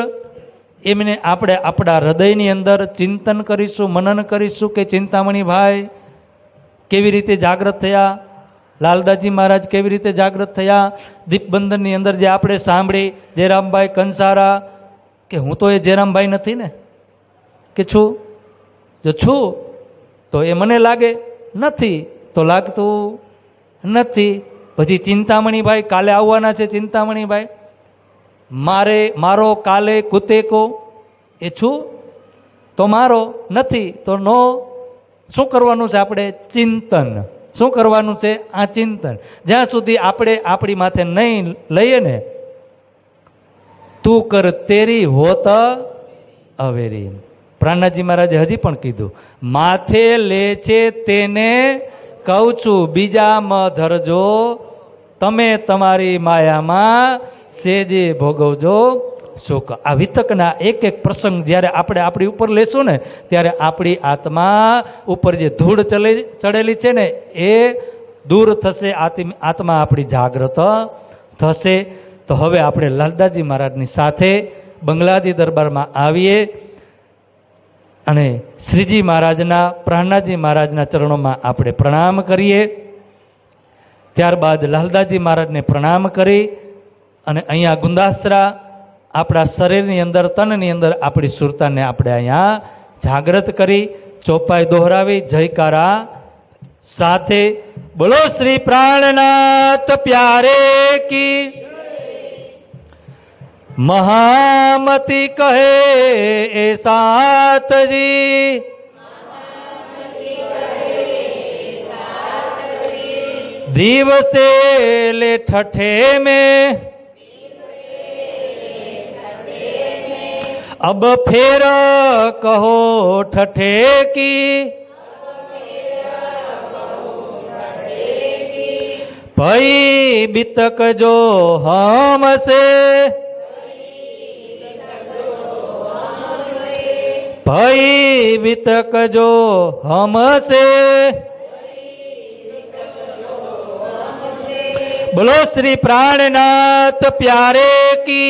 Speaker 3: એમને આપણે આપણા હૃદયની અંદર ચિંતન કરીશું, મનન કરીશું કે ચિંતામણીભાઈ કેવી રીતે જાગૃત થયા, લાલદાસજી મહારાજ કેવી રીતે જાગૃત થયા. દીપબંધનની અંદર જે આપણે સાંભળી, જયરામભાઈ કંસારા, કે હું તો એ જયરામભાઈ નથી ને, કે છું? જો છું તો એ મને લાગે નથી, તો લાગતું નથી. પછી ચિંતામણીભાઈ કાલે આવવાના છે. ચિંતામણીભાઈ મારો કાલે કુતેકો, એ છું તો મારો, નથી તો નો. શું કરવાનું છે આપણે? ચિંતન. શું કરવાનું છે? આ ચિંતન. જ્યાં સુધી આપણે આપણી માથે નહીં લઈએ ને, તું કર તેરી હોત અવેરી. પ્રાણનાથજી મહારાજે હજી પણ કીધું, માથે લે છે તેને કહું છું, બીજામાં ધરજો તમે તમારી માયામાં સેજે ભોગવજો સુખ. આ વિતકના એક એક પ્રસંગ જ્યારે આપણે આપણી ઉપર લેશું ને, ત્યારે આપણી આત્મા ઉપર જે ધૂળ ચડેલી છે ને, એ દૂર થશે. આત્મા આપણી જાગૃત થશે. તો હવે આપણે લાલદાસજી મહારાજની સાથે બંગલાજી દરબારમાં આવીએ. અને શ્રીજી મહારાજના પ્રાણનાથજી મહારાજના ચરણોમાં આપણે પ્રણામ કરીએ. ત્યારબાદ લાલદાસજી મહારાજને પ્રણામ કરી અને અહીંયા ગુંદાસરા આપણા શરીરની અંદર તનની અંદર આપણી સુરતાને આપણે અહીંયા જાગૃત કરી ચોપાઈ દોહરાવી જયકારા સાથે બોલો શ્રી પ્રાણનાથ પ્યારે કી. મહામતિ કહે એ સાતજી દિવસે લે ठठे में अब फिर कहो ठठे की भई बितक जो हमसे भई बितक जो हमसे बोलो श्री प्राणनाथ प्यारे की.